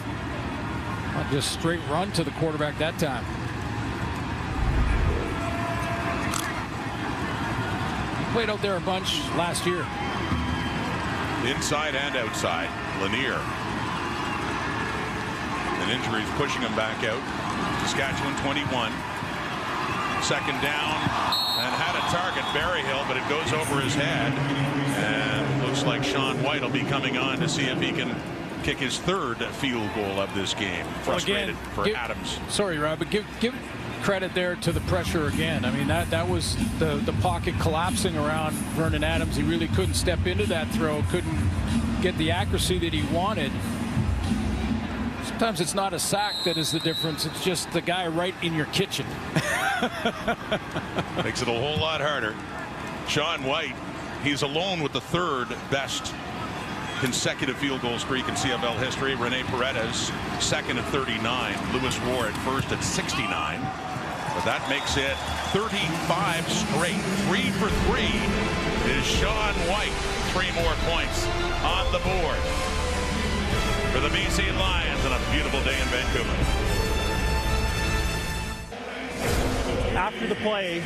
Not just straight run to the quarterback that time. He played out there a bunch last year. Inside and outside. Lanier. An injury is pushing him back out. Saskatchewan 21. 2nd down. And had a target, Berryhill, but it goes over his head. And looks like Sean White will be coming on to see if he can kick his 3rd field goal of this game. Frustrated for Adams. Sorry, Rob, but give credit there to the pressure again. I mean, that was the pocket collapsing around Vernon Adams. He really couldn't step into that throw, couldn't get the accuracy that he wanted. Sometimes it's not a sack that is the difference. It's just the guy right in your kitchen. Makes it a whole lot harder. Sean White, he's alone with the 3rd best consecutive field goal streak in CFL history. Rene Paredes, 2nd at 39. Lewis Ward first at 69. But that makes it 35 straight. 3 for 3 is Sean White. 3 more points on the board for the BC Lions on a beautiful day in Vancouver. After the play,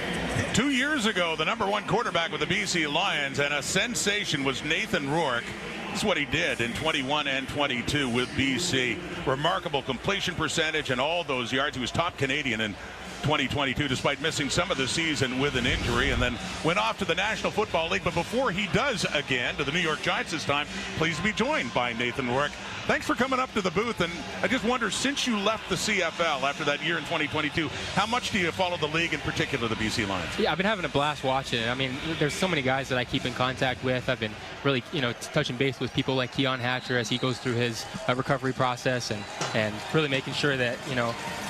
2 years ago, the #1 quarterback with the BC Lions and a sensation was Nathan Rourke. This is what he did in 21 and 22 with BC. Remarkable completion percentage and all those yards. He was top Canadian in 2022, despite missing some of the season with an injury, and then went off to the National Football League. But before he does again to the New York Giants this time, pleased to be joined by Nathan Rourke. Thanks for coming up to the booth. And I just wonder, since you left the CFL after that year in 2022, how much do you follow the league, in particular the BC Lions? Yeah, I've been having a blast watching it. I mean, there's so many guys that I keep in contact with. I've been really, touching base with people like Keon Hatcher as he goes through his recovery process, and really making sure that,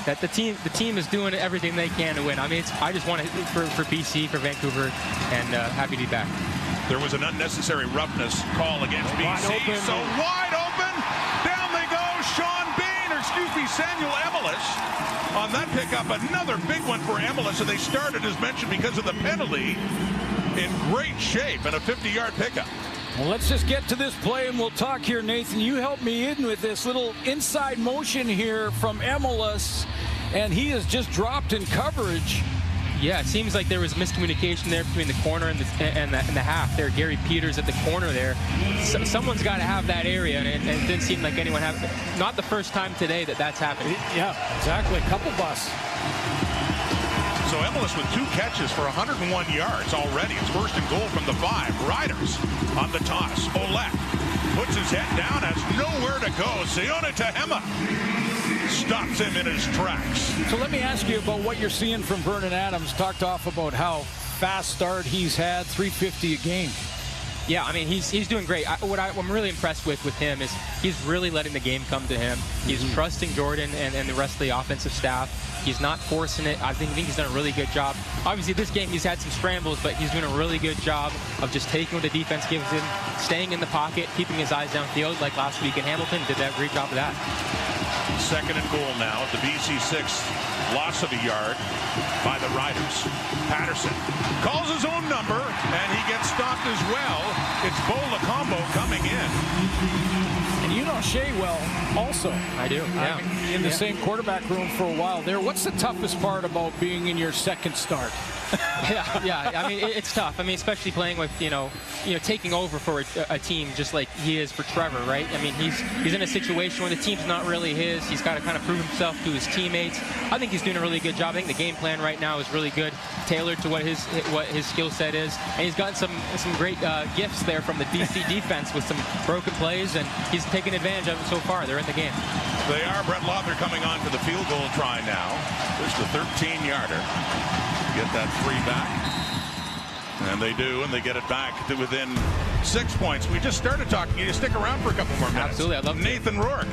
that the team is doing everything they can to win. I mean, I just want it for BC, for Vancouver, and happy to be back. There was an unnecessary roughness call against BC. So wide open. Down they go. Samuel Emelis on that pickup. Another big one for Emelis. And they started, as mentioned, because of the penalty, in great shape, and a 50-yard pickup. Well, let's just get to this play and we'll talk here, Nathan. You helped me in with this little inside motion here from Emelis, and he is just dropped in coverage. Yeah, it seems like there was miscommunication there between the corner and the half there. Gary Peters at the corner there. Someone's got to have that area, and it didn't seem like anyone had. Not the first time today that's happened. Yeah, exactly. A couple busts. So Emelis with 2 catches for 101 yards already. It's first and goal from the 5. Riders on the toss. Olek puts his head down, has nowhere to go. Sione Tehema stops him in his tracks. So let me ask you about what you're seeing from Vernon Adams. Talked off about how fast start he's had, 350 a game. Yeah, I mean, he's doing great. What I'm really impressed with him is he's really letting the game come to him. He's trusting Jordan and the rest of the offensive staff. He's not forcing it. I think he's done a really good job. Obviously, this game he's had some scrambles, but he's doing a really good job of just taking what the defense gives him, staying in the pocket, keeping his eyes downfield like last week in Hamilton. Did that great job of that. Second and goal now at the BC 6. Loss of a yard by the Riders. Patterson calls his own number, and he gets stopped as well. It's Bo Lacombo coming in. And you know Shea well also. I do, yeah. In the same quarterback room for a while there. What's the toughest part about being in your second start? Yeah. I mean, it's tough. I mean, especially playing with, taking over for a team just like he is for Trevor, right? I mean, he's in a situation where the team's not really his. He's got to kind of prove himself to his teammates. I think he's doing a really good job. I think the game plan right now is really good, tailored to what his skill set is. And he's gotten some great gifts there from the BC defense with some broken plays, and he's taken advantage of it so far. They're in the game. They are. Brett Lawther coming on for the field goal try now. There's the 13-yarder. Get that 3 back. And they do, and they get it back to within 6 points. We just started talking. You stick around for a couple more minutes. Absolutely. I love Nathan Rourke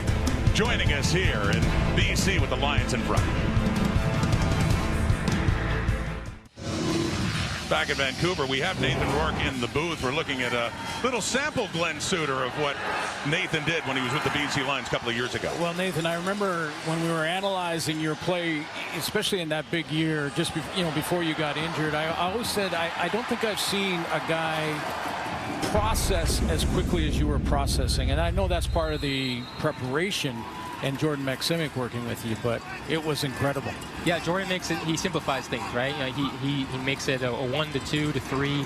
joining us here in BC with the Lions in front. Back in Vancouver, we have Nathan Rourke in the booth. We're looking at a little sample Glenn Suter of what Nathan did when he was with the BC Lions a couple of years ago. Well, Nathan, I remember when we were analyzing your play, especially in that big year, just before you got injured, I always said I don't think I've seen a guy process as quickly as you were processing. And I know that's part of the preparation and Jordan Maksimic working with you, but it was incredible. Yeah, Jordan he simplifies things, right? He makes it a 1 to 2 to 3,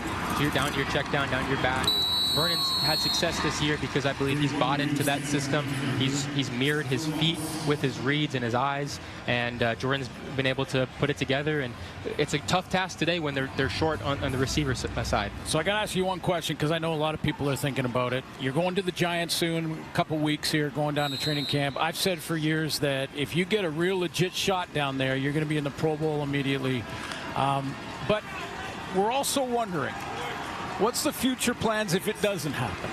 down to your check down to your back. Vernon's had success this year because I believe he's bought into that system. He's mirrored his feet with his reads and his eyes, and Jordan's been able to put it together. And it's a tough task today when they're short on the receiver side. So I got to ask you one question, because I know a lot of people are thinking about it. You're going to the Giants soon, a couple weeks here, going down to training camp. I've said for years that if you get a real legit shot down there, you're going to be in the Pro Bowl immediately. But we're also wondering, what's the future plans if it doesn't happen?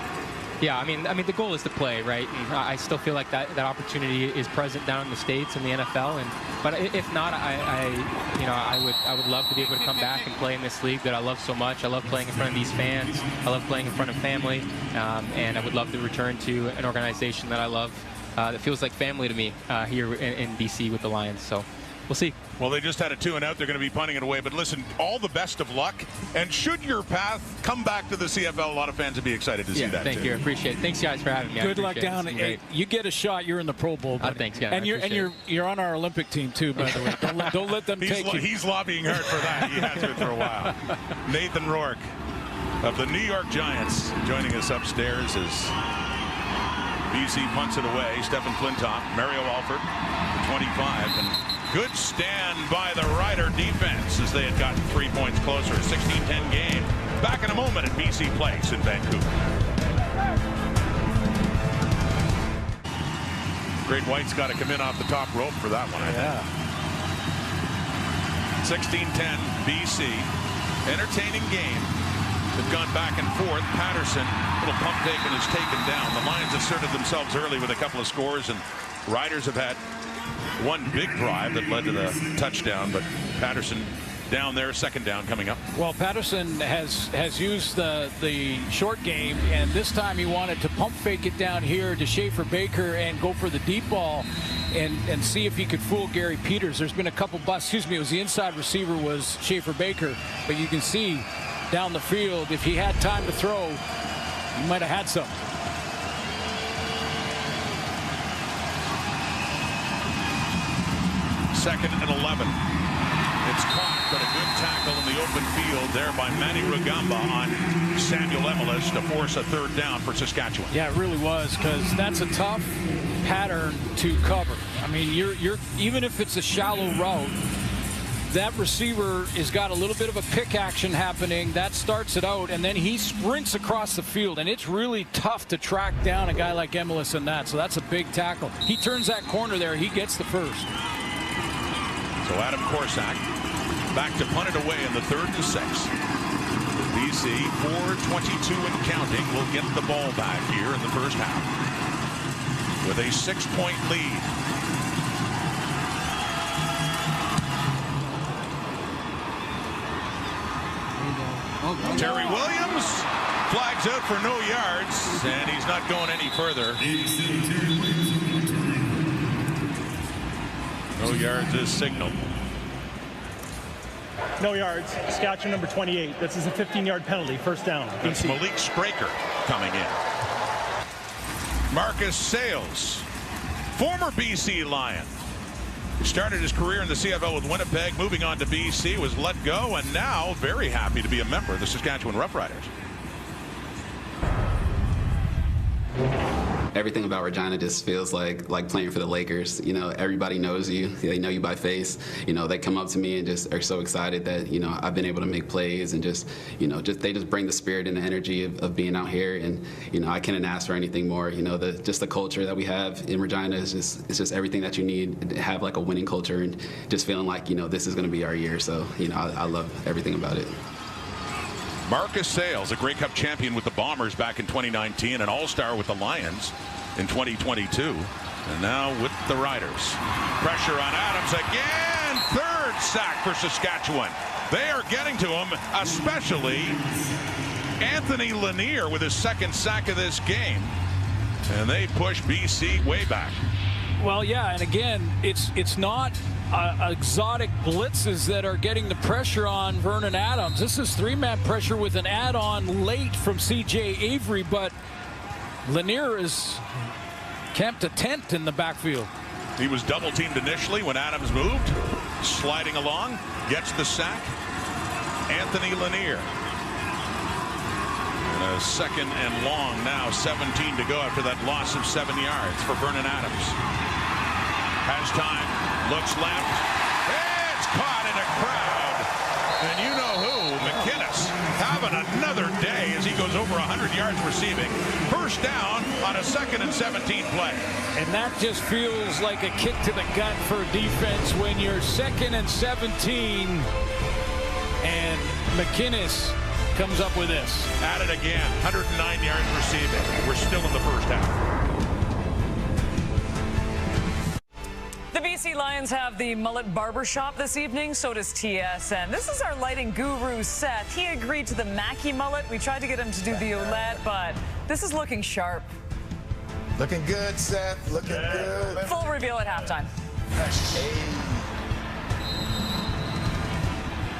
Yeah, I mean, the goal is to play, right? And I still feel like that opportunity is present down in the States in the NFL. But if not, I would love to be able to come back and play in this league that I love so much. I love playing in front of these fans. I love playing in front of family, and I would love to return to an organization that I love, that feels like family to me here in BC with the Lions. So we'll see. Well, they just had a 2 and out. They're going to be punting it away. But listen, all the best of luck. And should your path come back to the CFL, a lot of fans would be excited to see that. Thank you. I appreciate it. Thanks, guys, for having me. Good luck down. You get a shot. You're in the Pro Bowl. Thanks, yeah. And you're on our Olympic team too, by the way. Don't let them take you. He's lobbying hard for that. He has been for a while. Nathan Rourke of the New York Giants joining us upstairs as BC punts it away. Stephen Flintoff, Mario Alford, 25, and Good stand by the Rider defense as they had gotten 3 points closer. 16-10 game. Back in a moment at BC Place in Vancouver. Great White's got to come in off the top rope for that one, I think. 16-10 BC. Entertaining game. They've gone back and forth. Patterson, little pump fake and is taken down. The Lions asserted themselves early with a couple of scores, and Riders have had one big drive that led to the touchdown, but Patterson down there, second down coming up. Well, Patterson has used the short game, and this time he wanted to pump fake it down here to Schaefer Baker and go for the deep ball and see if he could fool Gary Peters. There's been a couple busts. Excuse me, it was the inside receiver was Schaefer Baker, but you can see down the field, if he had time to throw, he might have had some. Second and 11. It's caught, but a good tackle in the open field there by Manny Rugamba on Samuel Emelis to force a third down for Saskatchewan. Yeah, it really was, because that's a tough pattern to cover. I mean, you're even if it's a shallow route, that receiver has got a little bit of a pick action happening. That starts it out, and then he sprints across the field, and it's really tough to track down a guy like Emelis in that. So that's a big tackle. He turns that corner there. He gets the first. So Adam Korsak back to punt it away in the 3rd and 6. BC 4:22 and counting will get the ball back here in the first half with a 6-point lead. Terry Williams flags out for no yards, and he's not going any further. No yards is signaled. No yards. Saskatchewan number 28. This is a 15-yard penalty. First down. It's Malik Straker coming in. Marcus Sayles, former BC Lion. He started his career in the CFL with Winnipeg, moving on to BC, was let go, and now very happy to be a member of the Saskatchewan Roughriders. Everything about Regina just feels like playing for the Lakers. You know, everybody knows you. They know you by face. You know, they come up to me and just are so excited that, you know, I've been able to make plays and just, you know, they just bring the spirit and the energy of being out here. And, you know, I couldn't ask for anything more. You know, just the culture that we have in Regina is just everything that you need to have like a winning culture and just feeling like, you know, this is going to be our year. So, you know, I love everything about it. Marcus Sayles, a Grey Cup champion with the Bombers back in 2019, an All-Star with the Lions in 2022, and now with the Riders. Pressure on Adams again. 3rd sack for Saskatchewan. They are getting to him, especially Anthony Lanier with his 2nd sack of this game, and they push BC way back. Well, yeah, and again, it's not exotic blitzes that are getting the pressure on Vernon Adams. This is 3-man pressure with an add-on late from C.J. Avery, but Lanier is camped a tent in the backfield. He was double-teamed initially when Adams moved, sliding along, gets the sack. Anthony Lanier. And a 2nd and long now, 17 to go after that loss of 7 yards for Vernon Adams. Has time, looks left. It's caught in a crowd. And you know who, McInnes, having another day as he goes over 100 yards receiving. First down on a 2nd and 17 play. And that just feels like a kick to the gut for defense when you're 2nd and 17 and McInnes comes up with this. At it again, 109 yards receiving. We're still in the first half. The BC Lions have the mullet barbershop this evening, so does TSN. This is our lighting guru, Seth. He agreed to the Mackie mullet. We tried to get him to do the Olette, but this is looking sharp. Looking good, Seth. Looking good. Full reveal at halftime.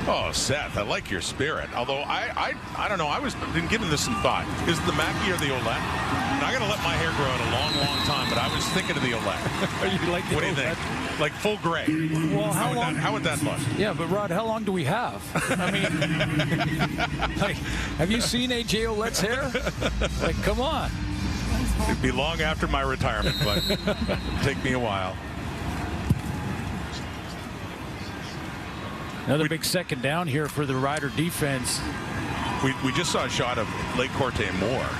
Oh, Seth, I like your spirit. Although I don't know, I was been giving this some thought. Is it the Mackie or the Olette? Now, I got to let my hair grow out a long, long time, but I was thinking of the Olette. You like the what do you think? Like full gray. Well, how would that look? Yeah, but Rod, how long do we have? I mean, like, have you seen AJ Olette's hair? Like, come on. It'd be long after my retirement, but it'd take me a while. Another big second down here for the Rider defense. We just saw a shot of Lake Corte Moore,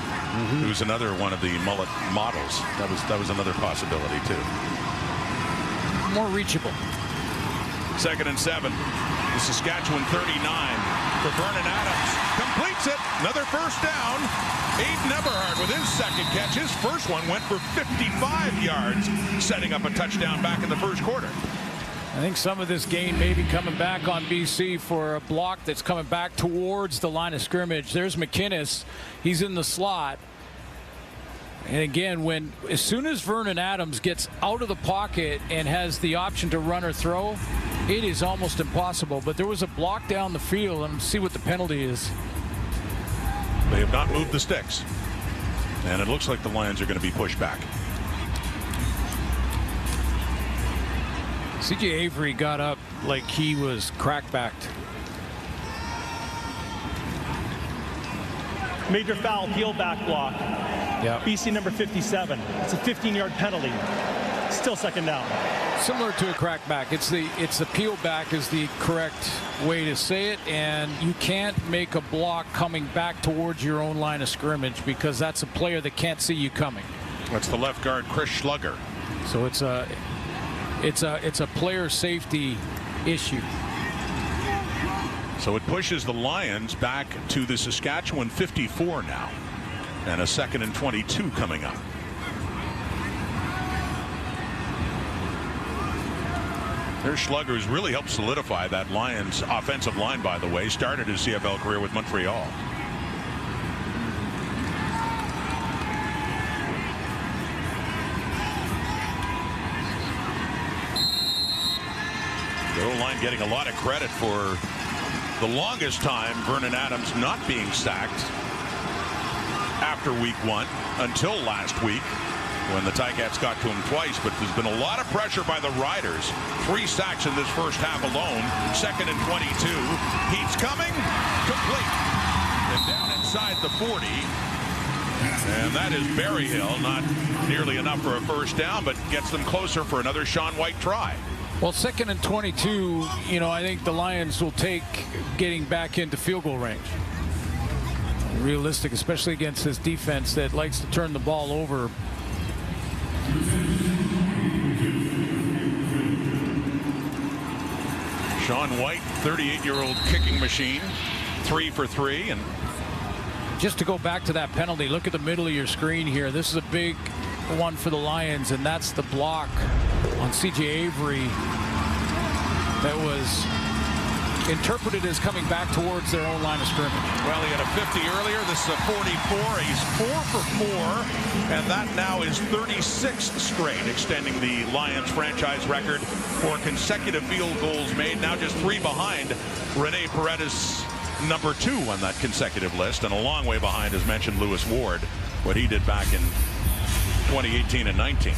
who's another one of the mullet models. That was another possibility too. More reachable. 2nd and 7. The Saskatchewan 39 for Vernon Adams. Completes it. Another first down. Aiden Eberhard with his second catch. His first one went for 55 yards, setting up a touchdown back in the first quarter. I think some of this game may be coming back on BC for a block that's coming back towards the line of scrimmage. There's McInnes. He's in the slot. And again, as soon as Vernon Adams gets out of the pocket and has the option to run or throw, it is almost impossible. But there was a block down the field, and see what the penalty is. They have not moved the sticks. And it looks like the Lions are going to be pushed back. CJ Avery got up like he was crackbacked. Major foul, peel back block. Yeah. BC number 57. It's a 15-yard penalty. Still second down. Similar to a crackback. It's the peel back is the correct way to say it, and you can't make a block coming back towards your own line of scrimmage because that's a player that can't see you coming. That's the left guard, Chris Schlugger. So it's a player safety issue. So it pushes the Lions back to the Saskatchewan 54 now, and a 2nd and 22 coming up. There's Schlugger, who's really helped solidify that Lions offensive line, by the way. Started his CFL career with Montreal. The O-line getting a lot of credit for the longest time Vernon Adams not being sacked after week 1 until last week when the Ticats got to him twice. But there's been a lot of pressure by the Riders. 3 sacks in this first half alone. 2nd and 22. Heat's coming. Complete. And down inside the 40. And that is Berryhill. Not nearly enough for a first down, but gets them closer for another Sean White try. Well, 2nd and 22, I think the Lions will take getting back into field goal range. Realistic, especially against this defense that likes to turn the ball over. Sean White, 38-year-old kicking machine, 3 for 3. And just to go back to that penalty, look at the middle of your screen here. This is a big one for the Lions, and that's the block on CJ Avery that was interpreted as coming back towards their own line of scrimmage. Well, he had a 50 earlier. This is a 44. He's 4 for 4, and that now is 36th straight, extending the Lions franchise record for consecutive field goals made. Now just 3 behind Rene Paredes, number 2 on that consecutive list, and a long way behind, as mentioned, Lewis Ward, what he did back in 2018 and 19.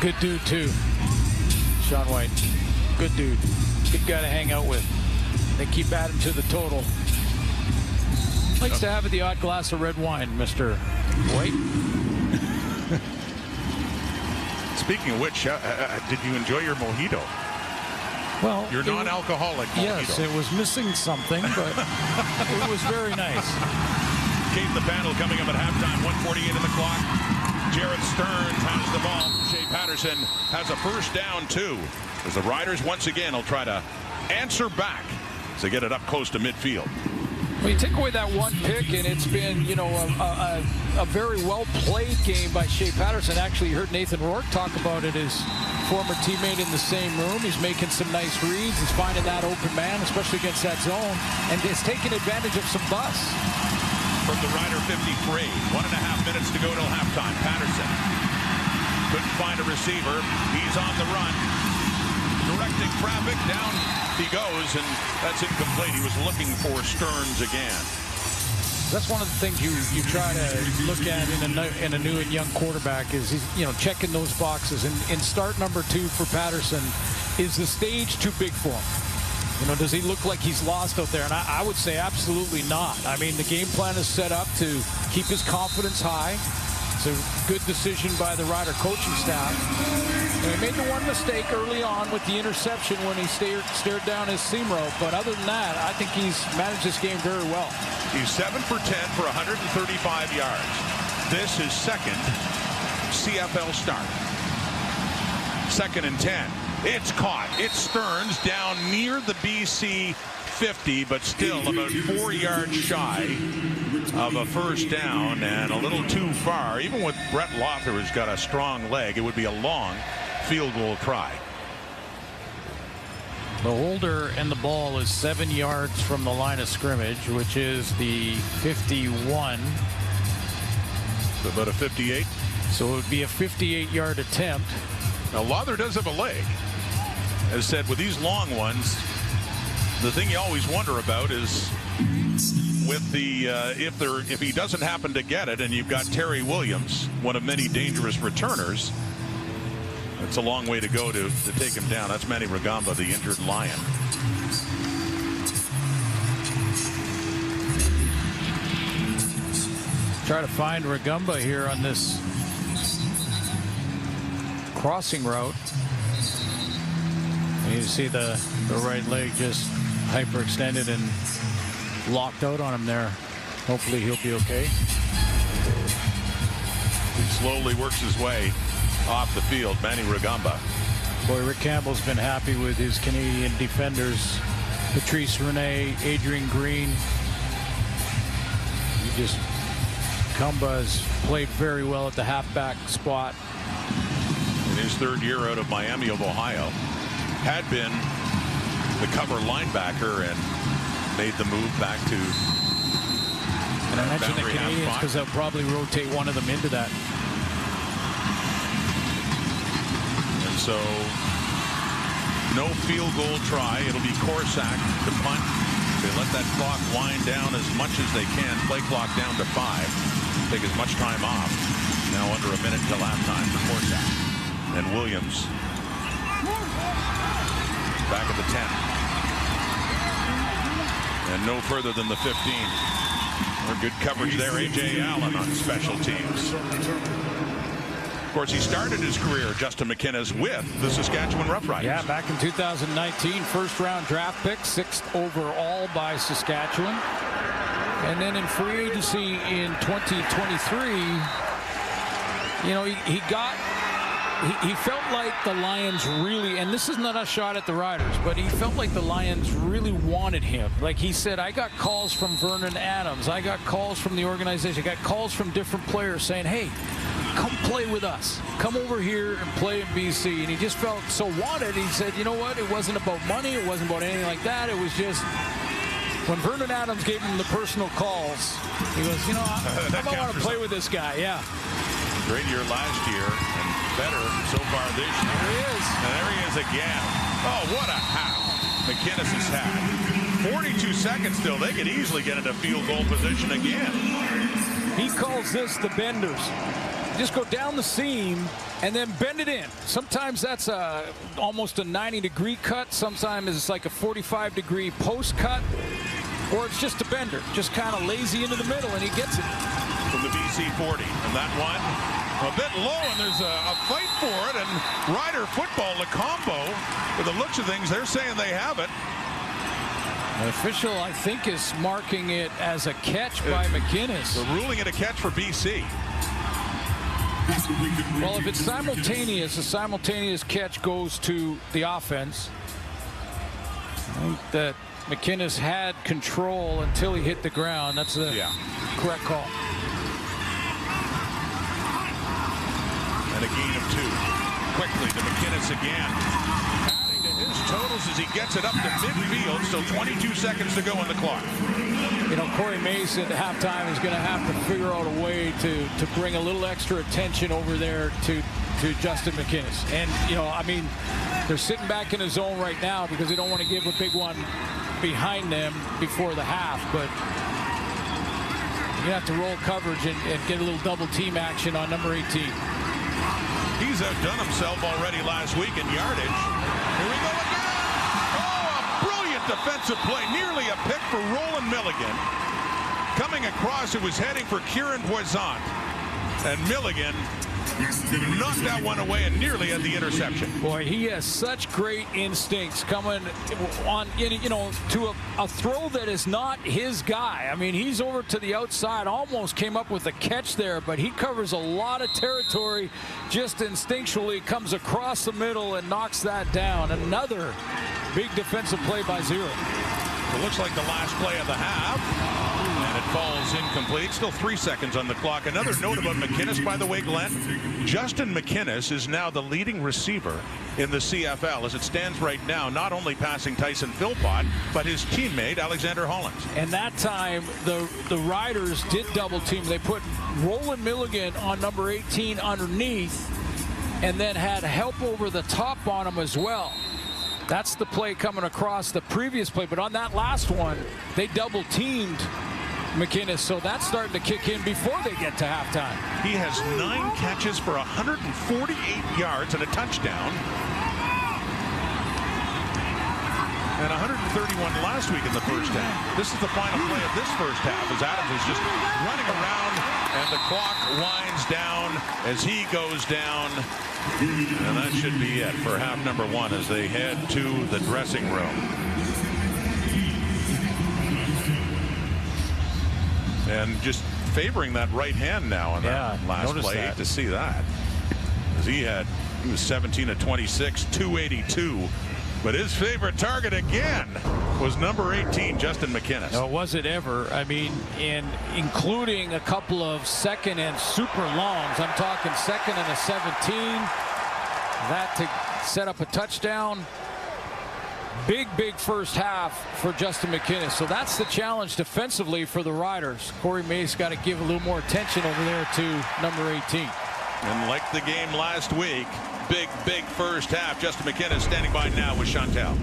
Good dude too, Sean White. Good dude. Good guy to hang out with. They keep adding to the total. Likes to have the odd glass of red wine, Mr. White. Speaking of which, did you enjoy your mojito? Well, your non-alcoholic mojito. Yes, it was missing something, but it was very nice. Kate and the panel coming up at halftime. 1:48 in the clock. Jared Stearns has the ball. Shea Patterson has a first down, too, as the Riders once again will try to answer back to get it up close to midfield. Well, you take away that one pick, and it's been, a very well-played game by Shea Patterson. Actually, you heard Nathan Rourke talk about it, his former teammate in the same room. He's making some nice reads. He's finding that open man, especially against that zone, and is taking advantage of some busts. From the Rider 53, 1.5 minutes to go till halftime. Patterson couldn't find a receiver. He's on the run. Directing traffic. Down he goes, and that's incomplete. He was looking for Stearns again. That's one of the things you try to look at in a new and young quarterback is he's, checking those boxes. And in start number 2 for Patterson, is the stage too big for him? Does he look like he's lost out there? And I would say absolutely not. I mean, the game plan is set up to keep his confidence high. It's a good decision by the Rider coaching staff. He made the one mistake early on with the interception when he stared down his seam rope. But other than that, I think he's managed this game very well. He's 7 for 10 for 135 yards. This is second CFL start. 2nd and 10. It's caught. It's Stearns down near the BC 50, but still about 4 yards shy of a first down and a little too far. Even with Brett Lother, who's got a strong leg, it would be a long field goal try. The holder and the ball is 7 yards from the line of scrimmage, which is the 51. So about a 58. So it would be a 58-yard attempt. Now Lother does have a leg. As said, with these long ones, the thing you always wonder about is with the if he doesn't happen to get it, and you've got Terry Williams, one of many dangerous returners. It's a long way to go to take him down. That's Manny Rugamba, the injured Lion. Try to find Rugamba here on this crossing route. You see the right leg just hyperextended and locked out on him there. Hopefully he'll be okay. He slowly works his way off the field. Manny Rugamba. Boy, Rick Campbell's been happy with his Canadian defenders. Patrice Rene, Adrian Green. Rugamba has played very well at the halfback spot. In his 3rd year out of Miami of Ohio. Had been the cover linebacker and made the move back to. And I mentioned the Canadians because they'll probably rotate one of them into that. And so no field goal try. It'll be Korsak to punt. They let that clock wind down as much as they can. Play clock down to 5. Take as much time off. Now under a minute till halftime for Korsak. And Williams back at the 10. And no further than the 15. Or good coverage there, A.J. Allen on special teams. Of course, he started his career, Justin McInnes, with the Saskatchewan Roughriders. Yeah, back in 2019, first-round draft pick, 6th overall by Saskatchewan. And then in free agency in 2023, you know, he felt like the Lions really, and this is not a shot at the Riders, but he felt like the Lions really wanted him. Like he said, I got calls from Vernon Adams. I got calls from the organization. I got calls from different players saying, hey, come play with us. Come over here and play in BC. And he just felt so wanted. He said, you know what? It wasn't about money. It wasn't about anything like that. It was just when Vernon Adams gave him the personal calls, he goes, you know, I want to play with this guy. Yeah. Great year last year and better so far this year. There he is. And there he is again. Oh, what a howl McInnes has had. 42 seconds still. They could easily get into field goal position again. He calls this the benders. Just go down the seam and then bend it in. Sometimes that's almost a 90-degree cut. Sometimes it's like a 45-degree post cut. Or it's just a bender. Just kind of lazy into the middle, and he gets it. From the BC 40. And that one a bit low, and there's a fight for it. And Rider football, the combo, with the looks of things, they're saying they have it. The official, I think, is marking it as a catch by McInnes. They're ruling it a catch for BC. Well, if it's simultaneous, a simultaneous catch goes to the offense. I think that McInnes had control until he hit the ground. That's the correct call. And a gain of 2. Quickly to McInnes again. Adding to his totals as he gets it up to midfield. Still 22 seconds to go on the clock. You know, Corey Mace at halftime is going to have to figure out a way to bring a little extra attention over there to Justin McInnes. And, you know, I mean, they're sitting back in the zone right now because they don't want to give a big one behind them before the half. But you have to roll coverage and get a little double team action on number 18. He's outdone himself already last week in yardage. Here we go again. Oh, a brilliant defensive play. Nearly a pick for Roland Milligan. Coming across, it was heading for Kieran Poisson. And Milligan knocked that one away and nearly had the interception. Boy, he has such great instincts coming on, to a throw that is not his guy. I mean, he's over to the outside, almost came up with a catch there, but he covers a lot of territory just instinctually, comes across the middle and knocks that down. Another big defensive play by Zero. It looks like the last play of the half, and it falls incomplete. Still 3 seconds on the clock. Another note about McInnes, by the way, Glenn. Justin McInnes is now the leading receiver in the CFL as it stands right now, not only passing Tyson Philpott, but his teammate, Alexander Hollins. And that time, the Riders did double team. They put Roland Milligan on number 18 underneath and then had help over the top on him as well. That's the play coming across the previous play, but on that last one, they double teamed McInnes, so that's starting to kick in before they get to halftime. He has 9 catches for 148 yards and a touchdown, and 131 last week in the first half. This is the final play of this first half as Adams is just running around and the clock winds down as he goes down. And that should be it for half number 1 as they head to the dressing room. And just favoring that right hand now on that last play. Hate to see that. As he was 17 of 26, 282. But his favorite target again was number 18, Justin McInnes. No, was it ever? I mean, including a couple of second and super longs. I'm talking second and a 17. That to set up a touchdown. Big first half for Justin McInnes. So that's the challenge defensively for the Riders. Corey May's got to give a little more attention over there to number 18. And like the game last week, big first half. Justin McInnes standing by now with Chantel.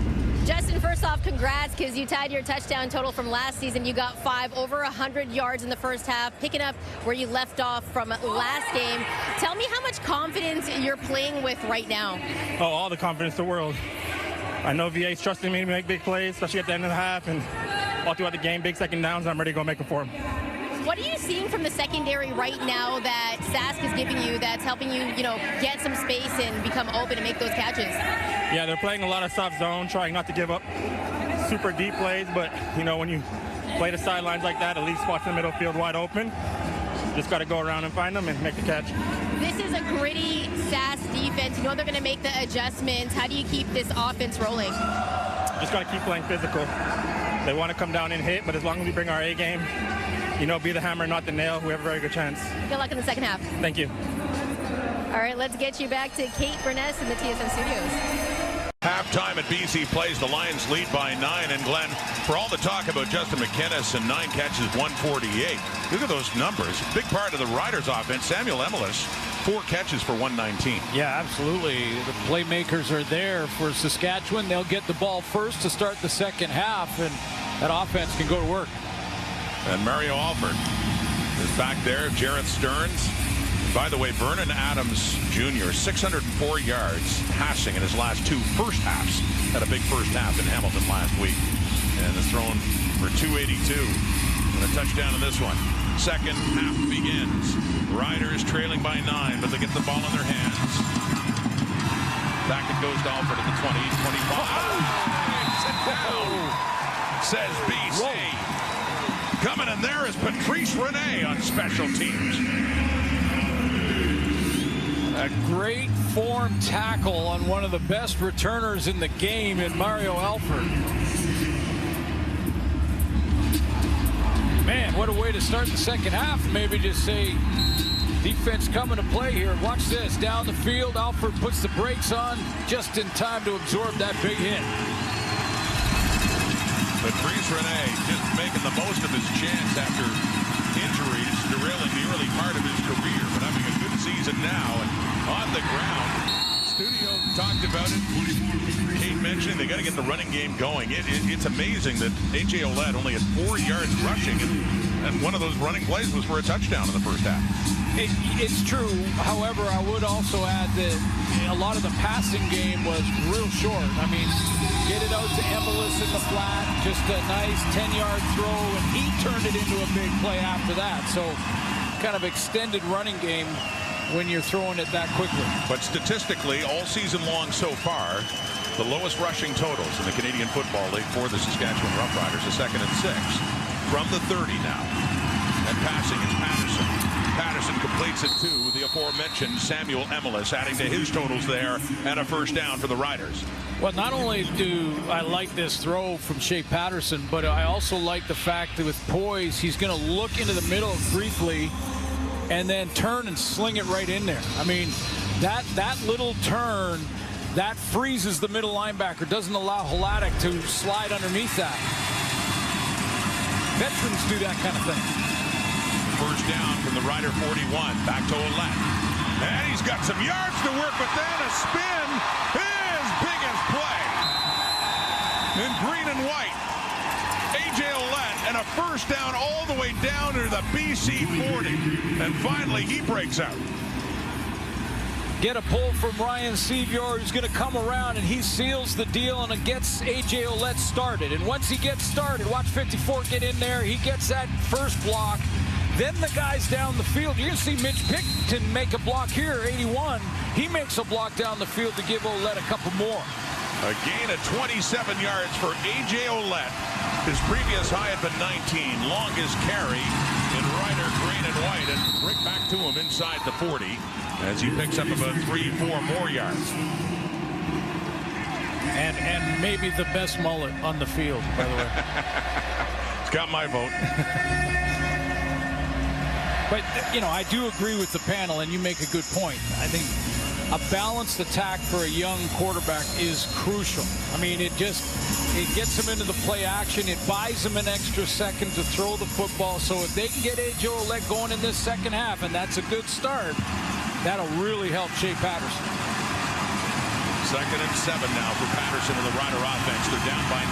Justin, first off, congrats, because you tied your touchdown total from last season. You got 5, over 100 yards in the first half, picking up where you left off from last game. Tell me how much confidence you're playing with right now. Oh, all the confidence in the world. I know VA's trusting me to make big plays, especially at the end of the half, and all throughout the game, big second downs, I'm ready to go make them for them. What are you seeing from the secondary right now that Sask is giving you that's helping you, get some space and become open and make those catches? Yeah, they're playing a lot of soft zone, trying not to give up super deep plays, but, when you play the sidelines like that, at least spots in the middle field wide open. Just got to go around and find them and make the catch. This is a gritty Sask defense. You know they're going to make the adjustments. How do you keep this offense rolling? Just got to keep playing physical. They want to come down and hit, but as long as we bring our A game, be the hammer, not the nail, we have a very good chance. Good luck in the second half. Thank you. All right, let's get you back to Kate Burness in the TSN studios. Halftime at BC Place, the Lions lead by 9. And Glenn, for all the talk about Justin McInnes and 9 catches, 148, look at those numbers. Big part of the Riders offense. Samuel Emelis, 4 catches for 119. Yeah, absolutely. The playmakers are there for Saskatchewan. They'll get the ball first to start the second half, and that offense can go to work. And Mario Alford is back there. Jarrett Stearns. By the way, Vernon Adams Jr., 604 yards passing in his last 2 first halves. Had a big first half in Hamilton last week. And is thrown for 282. And a touchdown in this one. Second half begins. Riders trailing by 9, but they get the ball in their hands. Back it goes to Alford at the 20, 25. Sit down, says BC. Whoa. Coming in there is Patrice Rene on special teams. A great form tackle on one of the best returners in the game in Mario Alford. Man, what a way to start the second half. Maybe just say defense coming to play here. Watch this. Down the field, Alford puts the brakes on just in time to absorb that big hit. Patrice Rene just making the most of his chance after injuries derailing the early part of his career, but having a good season now and on the ground. Studio talked about it. Kate mentioned they got to get the running game going. It's amazing that A.J. Ouellette only had 4 yards rushing, and one of those running plays was for a touchdown in the first half. It's true. However, I would also add that a lot of the passing game was real short. I mean, get it out to Emelis in the flat, just a nice 10-yard throw, and he turned it into a big play after that. So kind of extended running game when you're throwing it that quickly. But statistically, all season long so far, the lowest rushing totals in the Canadian Football League for the Saskatchewan Roughriders, a 2nd and 6 from the 30 now. And passing is Patterson. Patterson completes it to the aforementioned Samuel Emelis, adding to his totals there, and a first down for the Riders. Well, not only do I like this throw from Shea Patterson, but I also like the fact that with poise, he's going to look into the middle briefly and then turn and sling it right in there. I mean, that little turn, that freezes the middle linebacker, doesn't allow Hladik to slide underneath that. Veterans do that kind of thing. First down from the Rider 41, back to Ouellette. And he's got some yards to work with, then a spin, his biggest play. In green and white, A.J. Ouellette, and a first down all the way down to the BC 40. And finally, he breaks out. Get a pull from Ryan Sevior, who's going to come around, and he seals the deal and it gets A.J. Ouellette started. And once he gets started, watch 54 get in there. He gets that first block. Then the guys down the field. You're going to see Mitch Picton make a block here, 81. He makes a block down the field to give Ouellette a couple more. A gain of 27 yards for A.J. Ouellette. His previous high had been 19. Longest carry in Rider green and white. And right back to him inside the 40 as he picks up about 3-4 more yards. And maybe the best mullet on the field, by the way. It's got my vote. But, you know, I do agree with the panel, and you make a good point. I think a balanced attack for a young quarterback is crucial. I mean, it gets him into the play action. It buys him an extra second to throw the football. So if they can get A.J. Ouellette going in this second half, and that's a good start, that'll really help Shea Patterson. 2nd and 7 now for Patterson and the Rider offense. They're down by 9.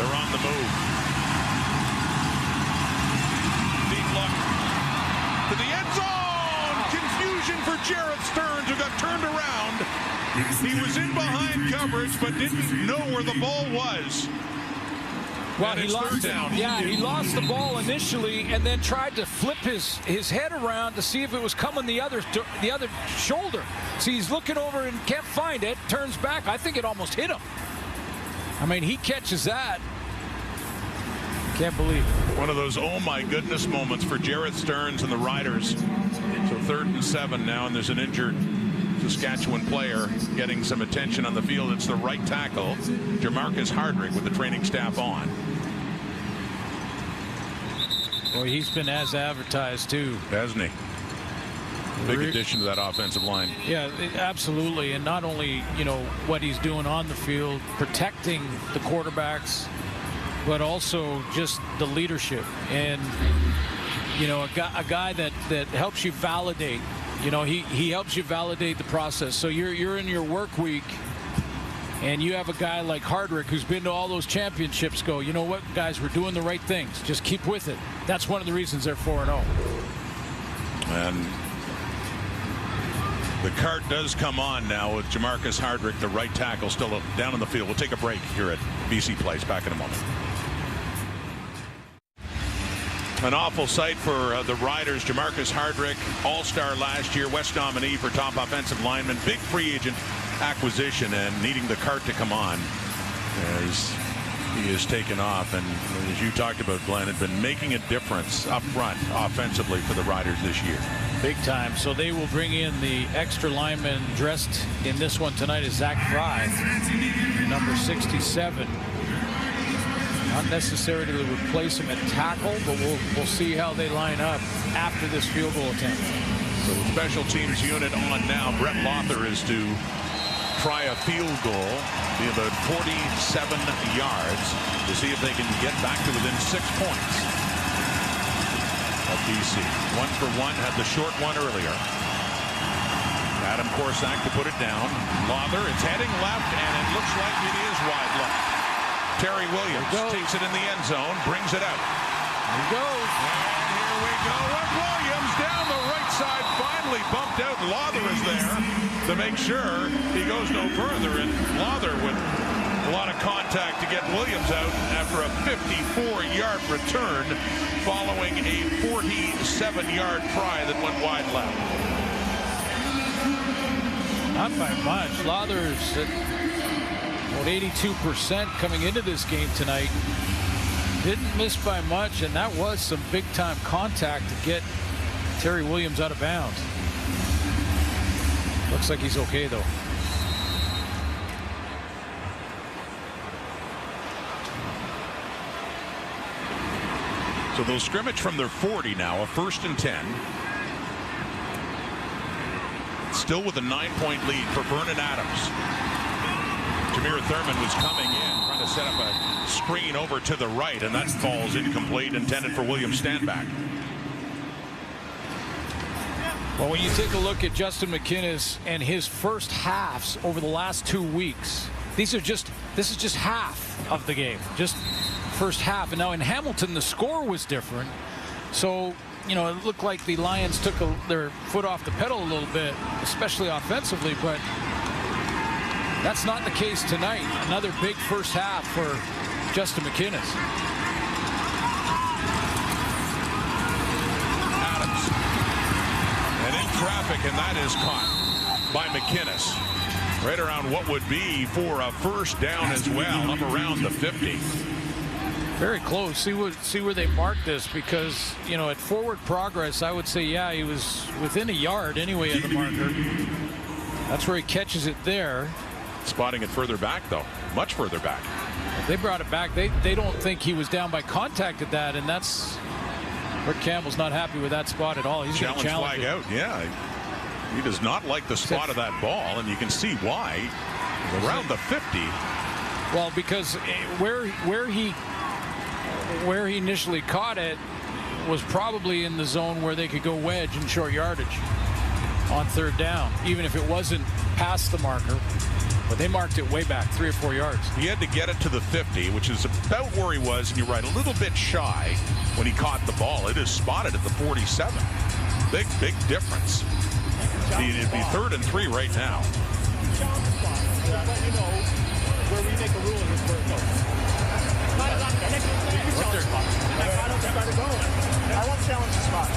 They're on the move. Deep look to the end zone. Confusion for Jared Stearns, who got turned around. He was in behind coverage, but didn't know where the ball was. Well, he lost the ball initially, and then tried to flip his head around to see if it was coming the other shoulder. See, he's looking over and can't find it. Turns back. I think it almost hit him. I mean, he catches that. Can't believe it. One of those oh my goodness moments for Jared Stearns and the Riders. So 3rd and 7 now, and there's an injured Saskatchewan player getting some attention on the field. It's the right tackle, Jamarcus Hardrick, with the training staff on. Well, he's been as advertised too, hasn't he? Big addition to that offensive line. Yeah, absolutely. And not only, you know, what he's doing on the field, protecting the quarterbacks, but also just the leadership. And, you know, a guy that helps you validate. You know, he helps you validate the process. So you're in your work week, and you have a guy like Hardrick who's been to all those championships. Go, you know what, guys, we're doing the right things. Just keep with it. That's one of the reasons they're 4-0. And the cart does come on now with Jamarcus Hardrick, the right tackle, still down on the field. We'll take a break here at BC Place. Back in a moment. An awful sight for the Riders. Jamarcus Hardrick, all-star last year, West nominee for top offensive lineman, big free agent acquisition, and needing the cart to come on as he is taken off. And as you talked about, Glenn, had been making a difference up front offensively for the Riders this year. Big time. So they will bring in the extra lineman dressed in this one tonight is Zach Fry, number 67. Not necessary to replace him at tackle, but we'll see how they line up after this field goal attempt. So the special teams unit on now. Brett Lother is to try a field goal, be about 47 yards, to see if they can get back to within 6 points of BC. 1-for-1, had the short one earlier. Adam Korsak to put it down. Lother, it's heading left, and it looks like it is wide left. Terry Williams takes it in the end zone, brings it out. Here he goes. And here we go with Williams down the right side, finally bumped out. Lother is there to make sure he goes no further, and Lother with a lot of contact to get Williams out after a 54-yard return following a 47-yard try that went wide left. Not by much. Lauther's at about 82% coming into this game tonight. Didn't miss by much, and that was some big-time contact to get Terry Williams out of bounds. Looks like he's okay, though. So they'll scrimmage from their 40 now, a 1st and 10. Still with a 9-point lead for Vernon Adams. Jameer Thurman was coming in, trying to set up a screen over to the right, and that falls incomplete, intended for William Stanback. Well, when you take a look at Justin McInnes and his first halves over the last 2 weeks, this is just half of the game, just first half. And now in Hamilton, the score was different. So, you know, it looked like the Lions took their foot off the pedal a little bit, especially offensively, but that's not the case tonight. Another big first half for Justin McInnes. Adams. And in traffic, and that is caught by McInnes. Right around what would be for a first down as well, up around the 50. Very close. See where they marked this, because, you know, at forward progress, I would say, yeah, he was within a yard anyway of the marker. That's where he catches it there. Spotting it further back, though, much further back. They brought it back. They don't think he was down by contact at that, and that's Rick Campbell's not happy with that spot at all. He's going to challenge flag out. Yeah, he does not like the spot of that ball, and you can see why. Around the 50. Well, because where he initially caught it was probably in the zone where they could go wedge in short yardage on 3rd down, even if it wasn't past the marker. But they marked it way back, 3 or 4 yards. He had to get it to the 50, which is about where he was, and you're right, a little bit shy when he caught the ball. It is spotted at the 47. Big difference. It'd be 3rd and 3 right now. Where we make a ruling is where it goes. I won't challenge the spot.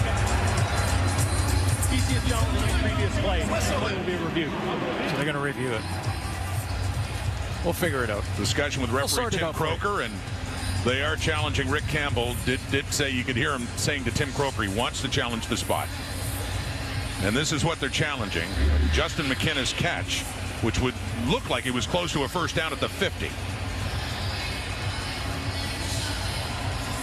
Easiest challenge in the previous play. It will be reviewed. So they're going to review it. We'll figure it out. Discussion with referee Tim Croker, and they are challenging Rick Campbell. Did say, you could hear him saying to Tim Croker he wants to challenge the spot. And this is what they're challenging. Justin McInnes' catch, which would look like it was close to a first down at the 50.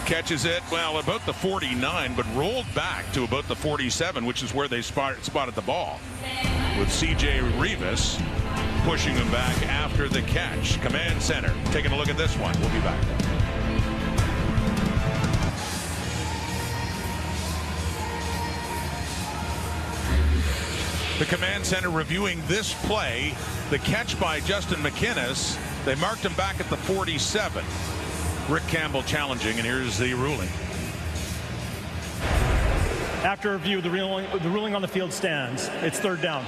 Catches it, well, about the 49, but rolled back to about the 47, which is where they spotted the ball, with C.J. Rivas pushing him back after the catch. Command center taking a look at this one. We'll be back. The command center reviewing this play, the catch by Justin McInnes. They marked him back at the 47. Rick Campbell challenging, and here's the ruling. After review, the ruling on the field stands. It's 3rd down.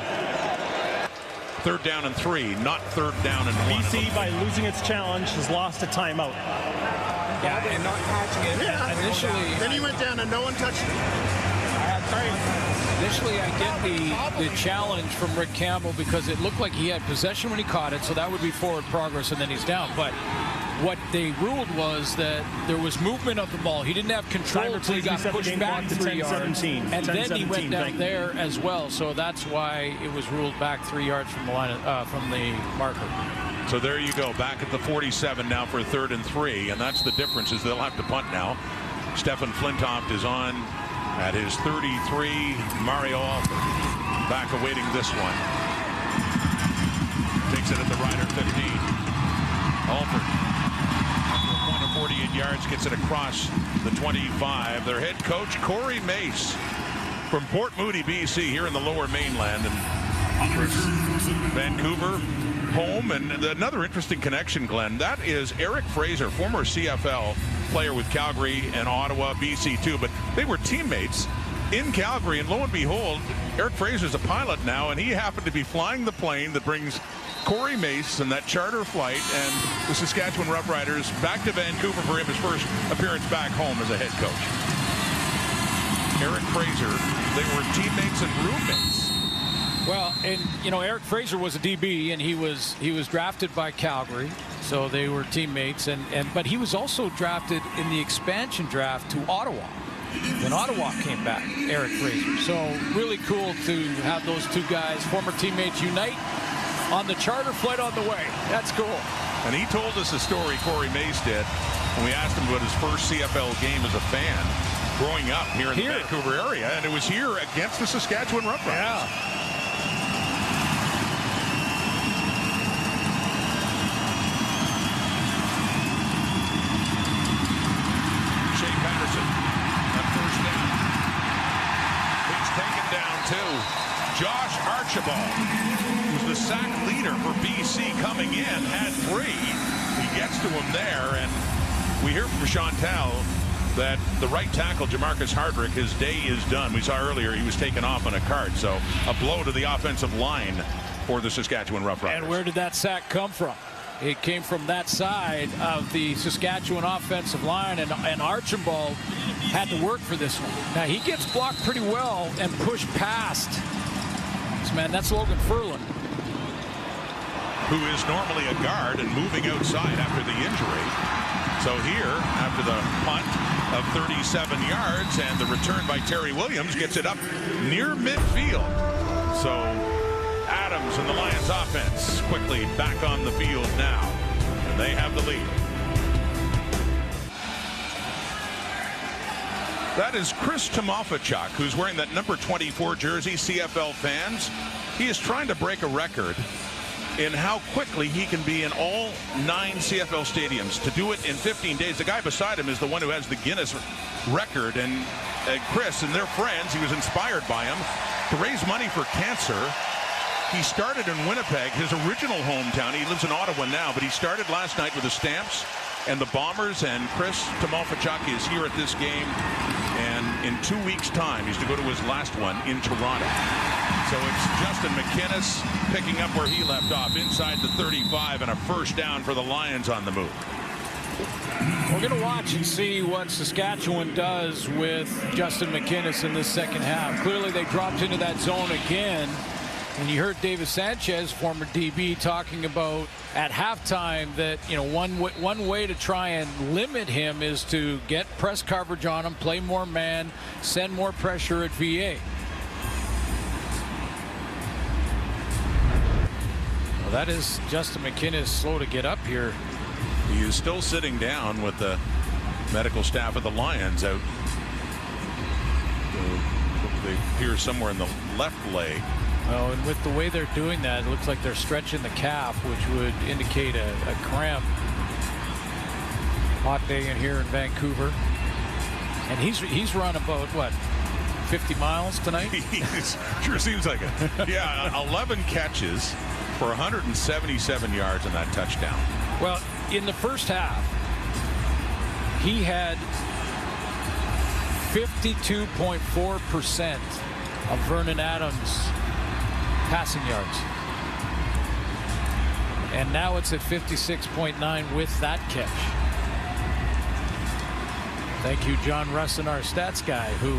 3rd down and 3, not 3rd down and 1. BC, by losing its challenge, has lost a timeout. Yeah, and not catching it. Yeah. Initially, Then he went down and no one touched it. Initially, I get the challenge from Rick Campbell because it looked like he had possession when he caught it, so that would be forward progress, and then he's down. But what they ruled was that there was movement of the ball. He didn't have control until he got pushed back 3 yards, and then he went down there as well. So that's why it was ruled back 3 yards from the line from the marker. So there you go, back at the 47 now for 3rd and 3, and that's the difference, is they'll have to punt now. Stefan Flintoft is on at his 33. Mario Alford back awaiting this one. Takes it at the Rider 15. Alford, after a 48 yards, gets it across the 25. Their head coach, Corey Mace, from Port Moody, BC, here in the Lower Mainland, and Vancouver home. And another interesting connection, Glenn, that is Eric Fraser, former CFL player with Calgary and Ottawa, BC too, but they were teammates in Calgary, and lo and behold, Eric Fraser's a pilot now, and he happened to be flying the plane that brings Corey Mace and that charter flight and the Saskatchewan Roughriders back to Vancouver for him, his first appearance back home as a head coach. Eric Fraser, they were teammates and roommates Well, and you know, Eric Fraser was a DB, and he was drafted by Calgary, so they were teammates. But he was also drafted in the expansion draft to Ottawa when Ottawa came back. Eric Fraser. So really cool to have those two guys, former teammates, unite on the charter flight on the way. That's cool. And he told us a story, Corey Mace did, when we asked him about his first CFL game as a fan growing up here in the Vancouver area, and it was here against the Saskatchewan Roughriders. Yeah. Josh Archibald, who's the sack leader for BC coming in, had 3. He gets to him there, and we hear from Chantal that the right tackle, Jamarcus Hardrick, his day is done. We saw earlier he was taken off on a cart, so a blow to the offensive line for the Saskatchewan Roughriders. And where did that sack come from? It came from that side of the Saskatchewan offensive line, and Archibald had to work for this one. Now, he gets blocked pretty well and pushed past. Man, that's Logan Furlan, who is normally a guard and moving outside after the injury. So here, after the punt of 37 yards and the return by Terry Williams, gets it up near midfield. So Adams and the Lions offense quickly back on the field now, and they have the lead. That is Chris Tomofachuk, who's wearing that number 24 jersey. CFL fans, he is trying to break a record in how quickly he can be in all 9 CFL stadiums. To do it in 15 days. The guy beside him is the one who has the Guinness record, and Chris and their friends, he was inspired by him to raise money for cancer. He started in Winnipeg, his original hometown. He lives in Ottawa now, but he started last night with the Stamps and the Bombers, and Chris Tomofachuk is here at this game. And in 2 weeks' time, he's to go to his last one in Toronto. So it's Justin McInnes picking up where he left off inside the 35, and a first down for the Lions on the move. We're going to watch and see what Saskatchewan does with Justin McInnes in this second half. Clearly, they dropped into that zone again. And you heard David Sanchez, former DB, talking about at halftime that, you know, one way to try and limit him is to get press coverage on him, play more man, send more pressure at VA. Well, that is Justin McInnes slow to get up here. He is still sitting down with the medical staff of the Lions out. They appear somewhere in the left leg. Oh, and with the way they're doing that, it looks like they're stretching the calf, which would indicate a cramp. Hot day in here in Vancouver. And he's run about, what, 50 miles tonight? Sure seems like it. Yeah, 11 catches for 177 yards and that touchdown. Well, in the first half, he had 52.4% of Vernon Adams' passing yards. And now it's at 56.9 with that catch. Thank you, John Russin, our stats guy, who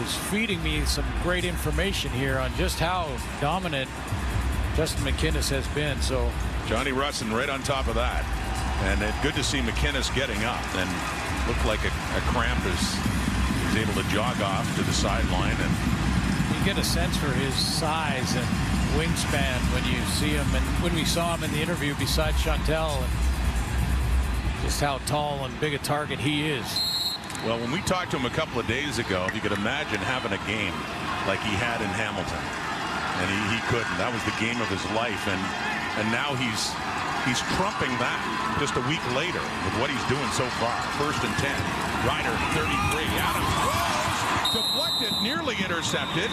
is feeding me some great information here on just how dominant Justin McInnes has been. So Johnny Russin right on top of that. And good to see McInnes getting up, and looked like a cramp is able to jog off to the sideline. And you get a sense for his size and wingspan when you see him, and when we saw him in the interview beside Chantal, and just how tall and big a target he is. Well, when we talked to him a couple of days ago, if you could imagine having a game like he had in Hamilton, and he couldn't. That was the game of his life, and now he's trumping that just a week later with what he's doing so far. 1st and 10. Ryder 33. Adams throws, deflected, nearly intercepted.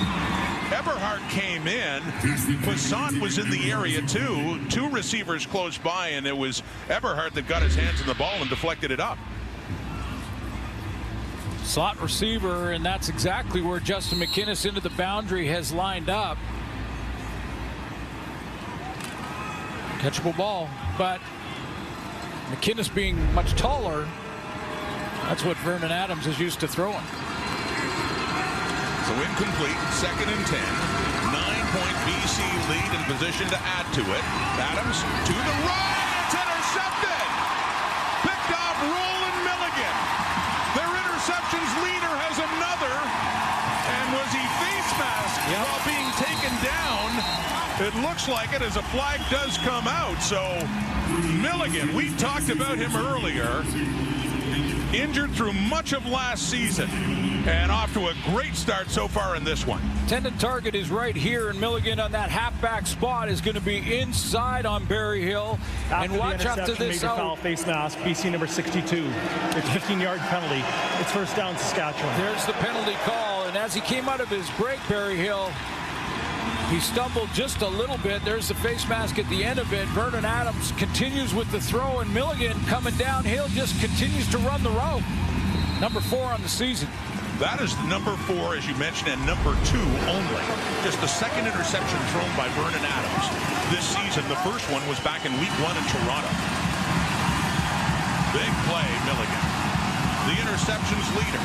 Eberhardt came in. Poisson was in the area too. 2 receivers close by, and it was Eberhardt that got his hands on the ball and deflected it up. Slot receiver, and that's exactly where Justin McInnes into the boundary has lined up. Catchable ball, but McInnes being much taller, that's what Vernon Adams is used to throwing. So incomplete, 2nd and 10. 9-point BC lead in position to add to it. Adams to the right. It's intercepted. Picked off Roland Milligan. Their interceptions leader has another. And was he face masked while being taken down? It looks like it, as a flag does come out. So Milligan, we talked about him earlier, injured through much of last season and off to a great start so far in this one. Intended target is right here, and Milligan on that halfback spot is going to be inside on Berryhill. And watch after this major foul, face mask, BC number 62. It's a 15-yard penalty. It's first down, Saskatchewan. There's the penalty call, and as he came out of his break, Berryhill, he stumbled just a little bit. There's the face mask at the end of it. Vernon Adams continues with the throw, and Milligan coming downhill just continues to run the route. Number 4 on the season. That is number 4, as you mentioned, and number 2 only. Just the second interception thrown by Vernon Adams this season. The first one was back in week 1 in Toronto. Big play, Milligan. The interceptions leader.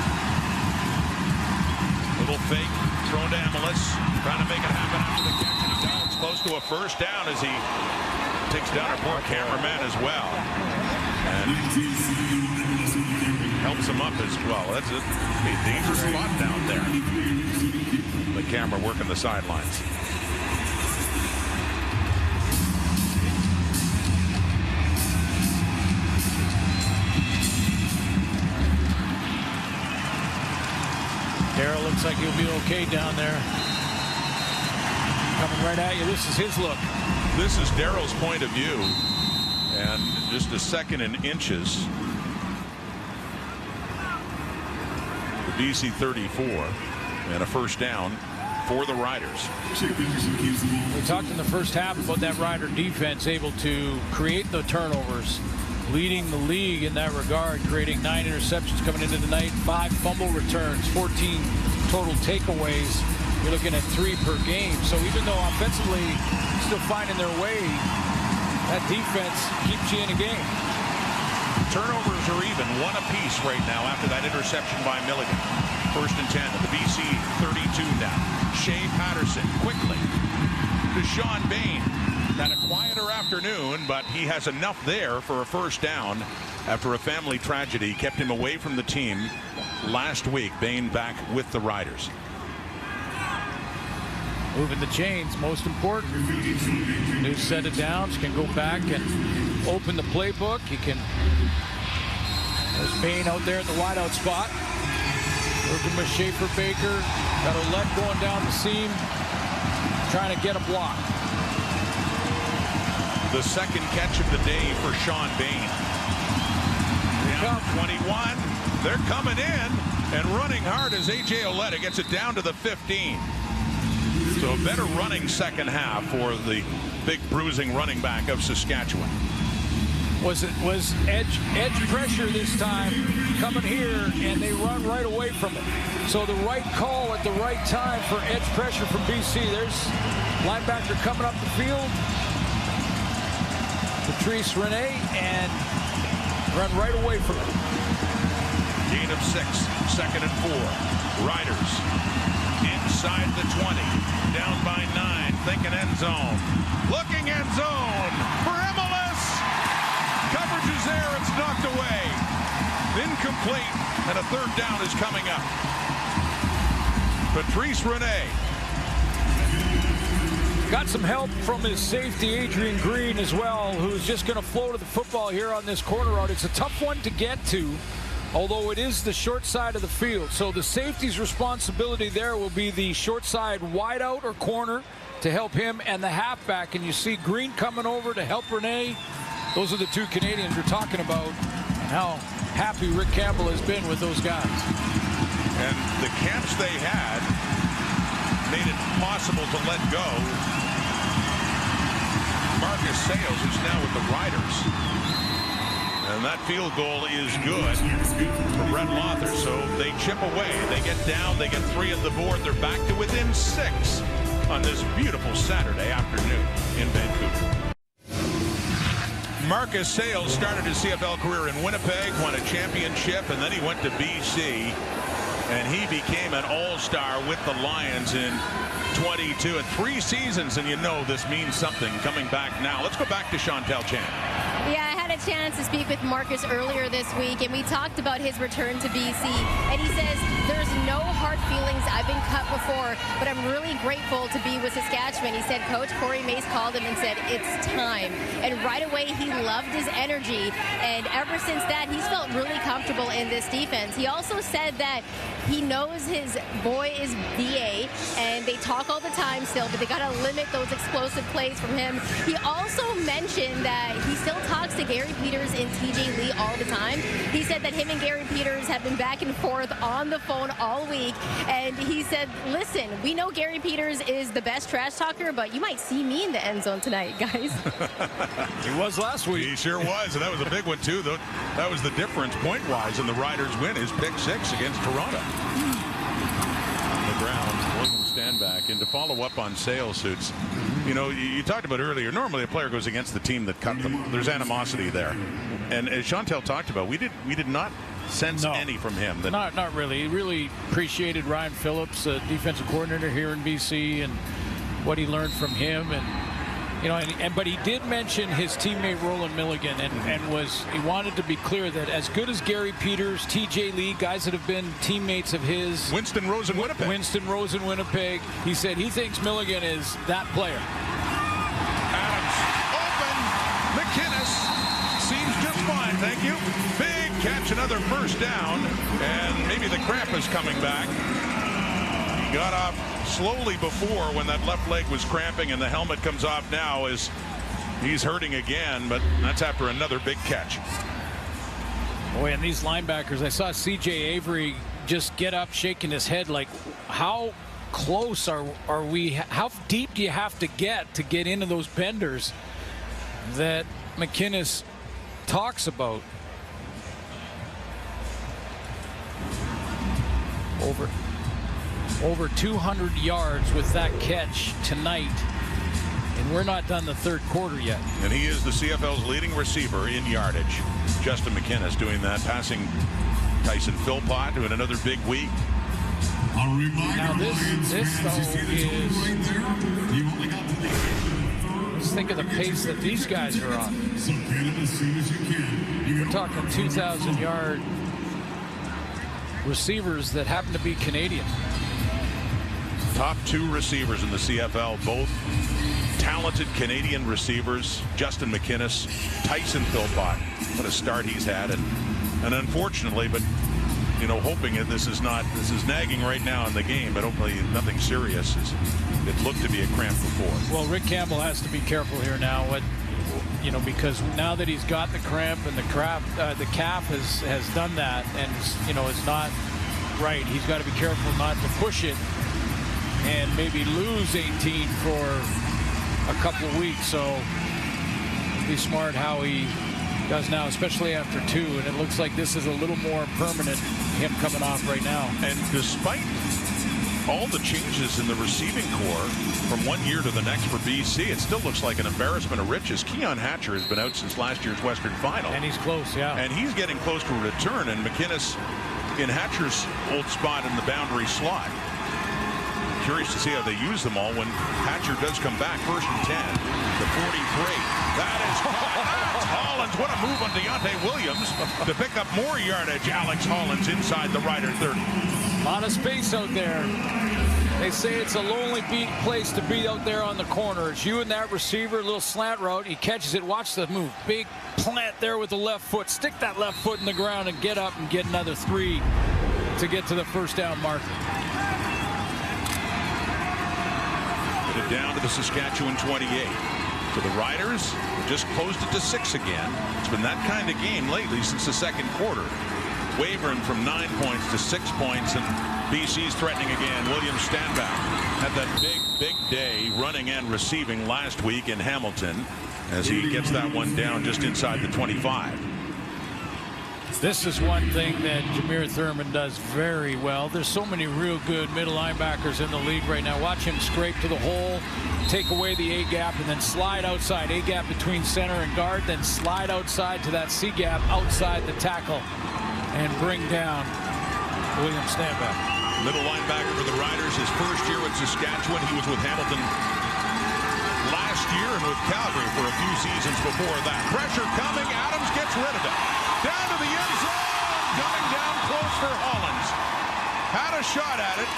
Little fake thrown to Emilus. Trying to make it happen after the catch, and he does. Close to a first down as he takes down our poor cameraman as well. And helps him up as well. That's a dangerous spot down there. The camera working the sidelines. Darryl looks like he'll be okay down there. Coming right at you. This is his look. This is Darryl's point of view. And just a second in inches. The BC 34 and a first down for the Riders. We talked in the first half about that Rider defense able to create the turnovers, leading the league in that regard, creating 9 interceptions coming into the night, 5 fumble returns, 14 total takeaways. You're looking at 3 per game. So even though offensively still finding their way, that defense keeps you in a game. Turnovers are even, 1 apiece right now after that interception by Milligan. First and 10 at the BC 32 now. Shea Patterson quickly to Sean Bain. Had a quieter afternoon, but he has enough there for a first down after a family tragedy kept him away from the team last week. Bain back with the Riders. Moving the chains, most important. New set of downs, can go back and open the playbook. He can. There's Bain out there at the wideout spot. Working with Schaefer Baker. Got a let going down the seam. Trying to get a block. The second catch of the day for Sean Bain. Down 21. They're coming in and running hard as A.J. Oleta gets it down to the 15. So a better running second half for the big bruising running back of Saskatchewan. Was edge pressure this time coming here, and they run right away from it. So the right call at the right time for edge pressure from BC. There's linebacker coming up the field. Patrice Rene, and run right away from it. Gain of 6, second and 4. Riders inside the 20, down by 9, thinking end zone. Looking end zone for Emilus. Coverage is there, it's knocked away. Incomplete, and a third down is coming up. Patrice Rene. Got some help from his safety, Adrian Green, as well, who's just going to flow to the football here on this corner route. It's a tough one to get to, although it is the short side of the field. So the safety's responsibility there will be the short side wideout or corner to help him, and the halfback. And you see Green coming over to help Rene. Those are the 2 Canadians we're talking about, and how happy Rick Campbell has been with those guys. And the camps they had made it possible to let go Marcus Sayles, who's now with the Riders. And that field goal is good for Brett Lother. So they chip away. They get down. They get 3 on the board. They're back to within 6 on this beautiful Saturday afternoon in Vancouver. Marcus Sayles started his CFL career in Winnipeg, won a championship, and then he went to BC. And he became an all-star with the Lions in 22 and 3 seasons, and you know this means something coming back now. Let's go back to Chantel Chan. Yeah, I had a chance to speak with Marcus earlier this week, and we talked about his return to BC. And he says, there's no hard feelings. I've been cut before, but I'm really grateful to be with Saskatchewan. He said Coach Corey Mace called him and said, it's time. And right away, he loved his energy. And ever since that, he's felt really comfortable in this defense. He also said that he knows his boy is BA, and they talk all the time still, but they got to limit those explosive plays from him. He also mentioned that he still talks to Gary Peters and TJ Lee all the time. He said that him and Gary Peters have been back and forth on the phone all week, and he said, listen, we know Gary Peters is the best trash talker, but you might see me in the end zone tonight, guys. He was last week. He sure was, and that was a big one too. That was the difference point-wise in the Riders' win, is pick 6 against Toronto. On the ground, William Stanback. And to follow up on sales suits, you know, you talked about earlier, normally a player goes against the team that cut them. There's animosity there. And as Chantel talked about, we did not sense any from him. Not really. He really appreciated Ryan Phillips, defensive coordinator here in BC, and what he learned from him. And you know, but he did mention his teammate Roland Milligan, and he wanted to be clear that as good as Gary Peters, TJ Lee, guys that have been teammates of his, Winston Rose in Winnipeg. He said he thinks Milligan is that player. Adams open. McInnes seems just fine, thank you. Big catch, another first down, and maybe the cramp is coming back. He got off slowly before when that left leg was cramping, and the helmet comes off now as he's hurting again, but that's after another big catch. Boy, and these linebackers, I saw CJ Avery just get up shaking his head like, how close are we? How deep do you have to get into those benders that McInnes talks about? Over 200 yards with that catch tonight, and we're not done the third quarter yet. And he is the CFL's leading receiver in yardage. Justin McInnes doing that, passing Tyson Philpott doing another big week. Now this though is, let's think of the pace that these guys are on. We're talking 2,000-yard receivers that happen to be Canadian. Top 2 receivers in the CFL, both talented Canadian receivers. Justin McInnes, Tyson Philpott. What a start he's had, and unfortunately, but you know, hoping that this is nagging right now in the game, but hopefully nothing serious. It looked to be a cramp before. Well, Rick Campbell has to be careful here now. Because now that he's got the cramp and the calf has done that, and it's not right. He's got to be careful not to push it and maybe lose 18 for a couple of weeks. So be smart how he does now, especially after 2. And it looks like this is a little more permanent, him coming off right now. And despite all the changes in the receiving corps from one year to the next for BC, it still looks like an embarrassment of riches. Keon Hatcher has been out since last year's Western Final. And he's close, yeah. And he's getting close to a return, and McInnes in Hatcher's old spot in the boundary slot. Curious to see how they use them all when Hatcher does come back. 1st and 10. The 43. That is Alex Hollins. What a move on Deontay Williams to pick up more yardage. Alex Hollins inside the Rider 30. A lot of space out there. They say it's a lonely place to be out there on the corner. It's you and that receiver, a little slant route. He catches it. Watch the move. Big plant there with the left foot. Stick that left foot in the ground and get up and get another 3 to get to the first down marker. Get it down to the Saskatchewan 28. So the Riders just closed it to 6 again. It's been that kind of game lately since the second quarter. Wavering from 9 points to 6 points, and BC's threatening again. William Stanback had that big day running and receiving last week in Hamilton as he gets that one down just inside the 25. This is one thing that Jameer Thurman does very well. There's so many real good middle linebackers in the league right now. Watch him scrape to the hole, take away the A-gap, and then slide outside. A-gap between center and guard, then slide outside to that C-gap outside the tackle and bring down William, stand back. Middle linebacker for the Riders. His first year with Saskatchewan. He was with Hamilton last year and with Calgary for a few seasons before that. Pressure coming. Adams gets rid of it. Down to the end zone. Coming down close for Hollins. Had a shot at it.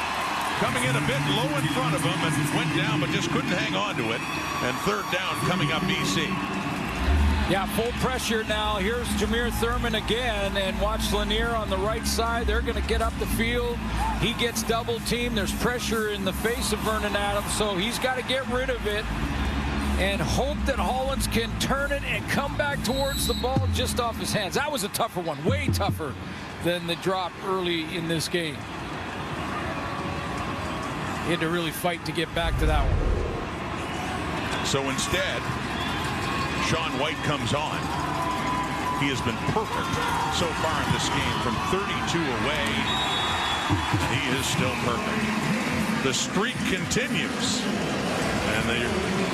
Coming in a bit low in front of him and went down but just couldn't hang on to it. And third down coming up BC. Yeah, full pressure now. Here's Jameer Thurman again, and watch Lanier on the right side. They're going to get up the field. He gets double teamed. There's pressure in the face of Vernon Adams, so he's got to get rid of it and hope that Hollins can turn it and come back towards the ball just off his hands. That was a tougher one, way tougher than the drop early in this game. He had to really fight to get back to that one. So instead, Sean White comes on. He has been perfect so far in this game from 32 away. He is still perfect. The streak continues. And they're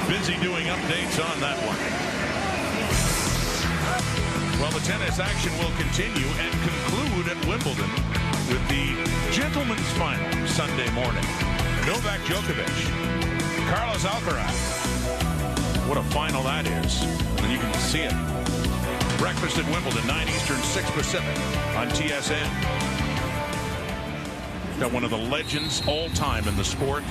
busy doing updates on that one. Well, the tennis action will continue and conclude at Wimbledon with the gentlemen's final Sunday morning. Novak Djokovic, Carlos Alcaraz. What a final that is. And you can see it. Breakfast at Wimbledon, 9 Eastern, 6 Pacific on TSN. Got one of the legends all time in the sport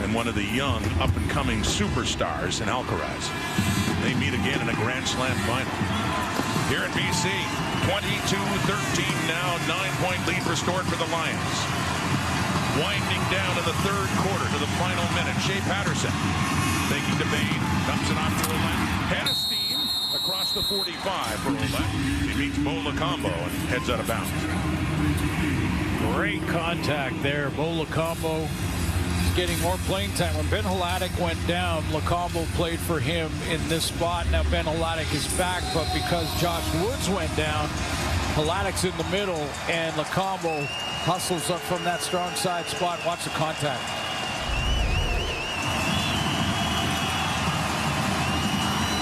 and one of the young up-and-coming superstars in Alcaraz. They meet again in a Grand Slam final. Here in BC, 22-13 now, 9-point lead restored for the Lions. Winding down in the third quarter to the final minute. Shea Patterson taking to Bain, dumps it off to Ouellette. Head of steam across the 45 for Ouellette. He beats Bo Lacombo and heads out of bounds. Great contact there. Bo Lacombo is getting more playing time. When Ben Hladek went down, Lacombo played for him in this spot. Now Ben Hladek is back, but because Josh Woods went down, Hladek's in the middle, and Lacombo hustles up from that strong side spot. Watch the contact.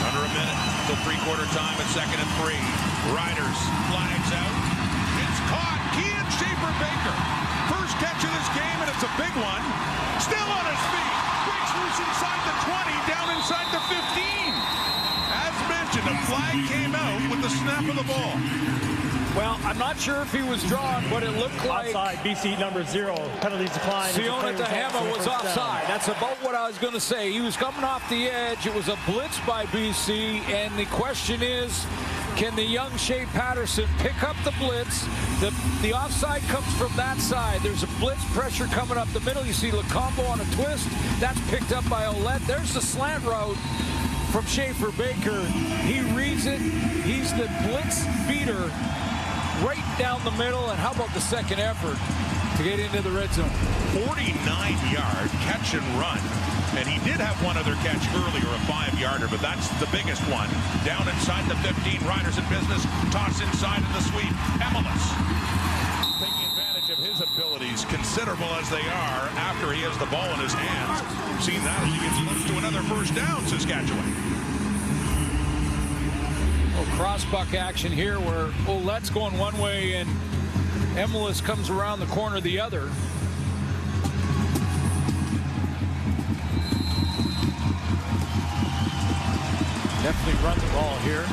Under a minute till three-quarter time at 2nd and 3. Riders flags out. It's caught. Kian Schaefer-Baker. First catch of this game, and it's a big one. Still on his feet. Breaks loose inside the 20, down inside the 15. As mentioned, a flag came out with the snap of the ball. Well, I'm not sure if he was drawn, but it looked like outside. BC number 0. Penalties declined. Siona Tahema was offside. That's about what I was going to say. He was coming off the edge. It was a blitz by BC, and the question is, can the young Shea Patterson pick up the blitz? The offside comes from that side. There's a blitz pressure coming up the middle. You see Lacombo on a twist. That's picked up by Ouellette. There's the slant route from Schaefer-Baker. He reads it. He's the blitz beater right down the middle. And how about the second effort to get into the red zone? 49-yard catch and run. And he did have one other catch earlier, a 5-yarder, but that's the biggest one. Down inside the 15, Riders in business. Toss inside in the sweep. Emelis taking advantage of his abilities, considerable as they are, after he has the ball in his hands. We've seen that as he gets close to another first down, Saskatchewan. Cross-buck action here where Ouellette's going one way and Emelis comes around the corner the other. Definitely run the ball here.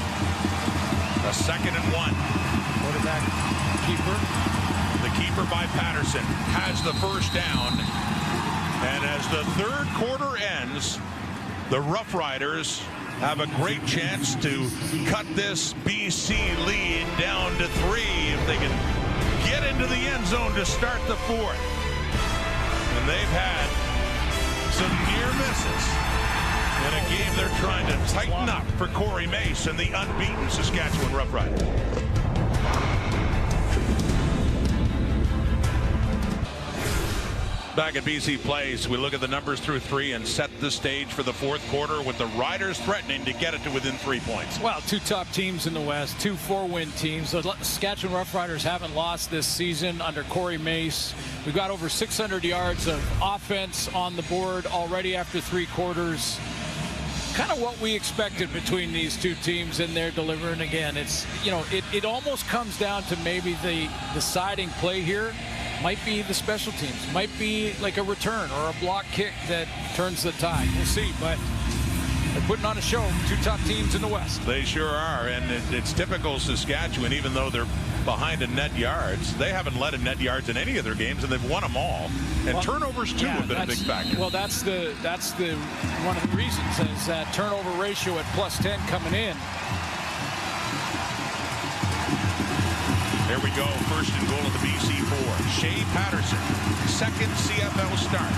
A 2nd and 1. Quarterback keeper. The keeper by Patterson has the first down. And as the third quarter ends, the Roughriders have a great chance to cut this BC lead down to 3 if they can get into the end zone to start the 4th. And they've had some near misses in a game they're trying to tighten up for Corey Mace and the unbeaten Saskatchewan Roughriders. Back at BC Place, we look at the numbers through 3 and set the stage for the 4th quarter with the Riders threatening to get it to within 3 points. Well, 2 top teams in the West, 2 4-win teams. The Saskatchewan Roughriders haven't lost this season under Corey Mace. We've got over 600 yards of offense on the board already after 3 quarters. Kind of what we expected between these 2 teams, and they're delivering again. It's, you know, it almost comes down to maybe the deciding play here. Might be the special teams. Might be like a return or a block kick that turns the tide. We'll see, but they're putting on a show. Two top teams in the West. They sure are, and it's typical Saskatchewan, even though they're behind in net yards. They haven't led in net yards in any of their games, and they've won them all. And turnovers, too, have been a big factor. Well, that's the one of the reasons is that turnover ratio at +10 coming in. There we go. First and goal at the BC 4. Shea Patterson, second CFL start.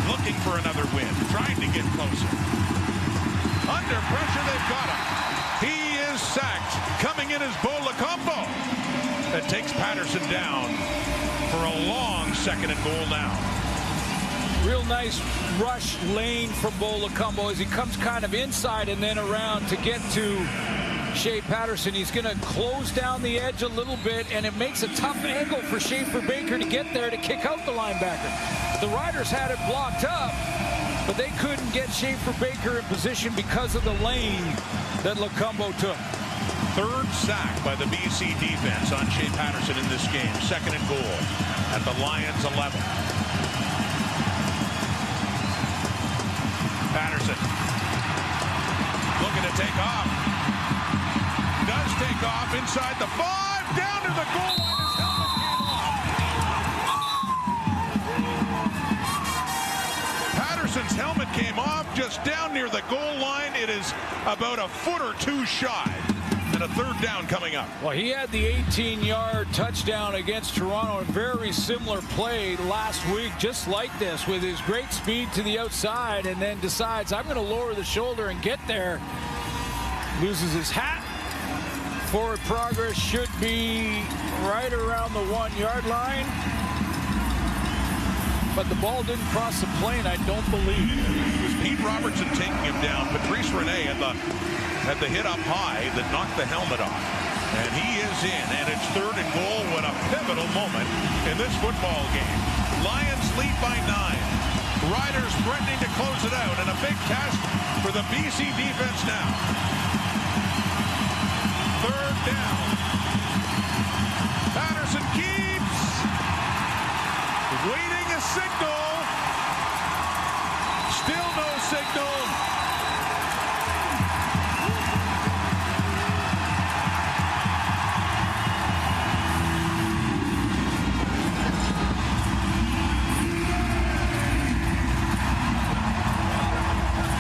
Looking for another win. Trying to get closer. Under pressure, they've got him. He is sacked. Coming in is Bo Lacombo. That takes Patterson down for a long second and goal now. Real nice rush lane from Bo Lacombo as he comes kind of inside and then around to get to Shea Patterson. He's going to close down the edge a little bit, and it makes a tough angle for Schaefer Baker to get there to kick out the linebacker. The Riders had it blocked up, but they couldn't get Schaefer Baker in position because of the lane that Lacombo took. Third sack by the BC defense on Shea Patterson in this game. Second and goal at the Lions 11. Patterson looking to take off. Does take off inside the 5, down to the goal line. His helmet came off. Patterson's helmet came off just down near the goal line. It is about a foot or two shy. And a third down coming up. Well, he had the 18-yard touchdown against Toronto. A very similar play last week, just like this, with his great speed to the outside, and then decides, I'm going to lower the shoulder and get there. Loses his hat. Forward progress should be right around the 1-yard line. But the ball didn't cross the plane, I don't believe. It was Pete Robertson taking him down. Patrice Rene had the hit up high that knocked the helmet off. And he is in, and it's third and goal. What a pivotal moment in this football game. Lions lead by 9. Riders threatening to close it out, and a big test for the BC defense now. Third down. Patterson keeps waiting a signal. Still no signal.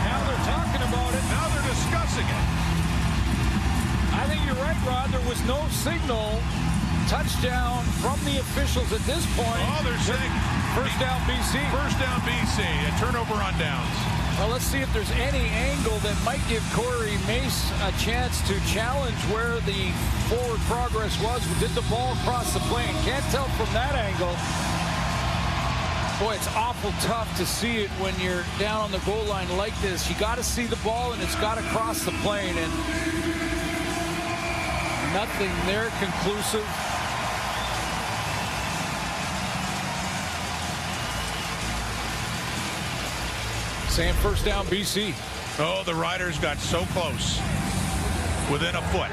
Now they're talking about it. Now they're discussing it. I think you're right, Rod. There was no signal. Touchdown from the officials at this point. Oh, they're saying first down BC. First down BC. A turnover on downs. Well, let's see if there's any angle that might give Corey Mace a chance to challenge where the forward progress was. Did the ball cross the plane? Can't tell from that angle. Boy, it's awful tough to see it when you're down on the goal line like this. You got to see the ball, and it's got to cross the plane, and nothing there conclusive. Saying first down BC. Oh, the Riders got so close. Within a foot.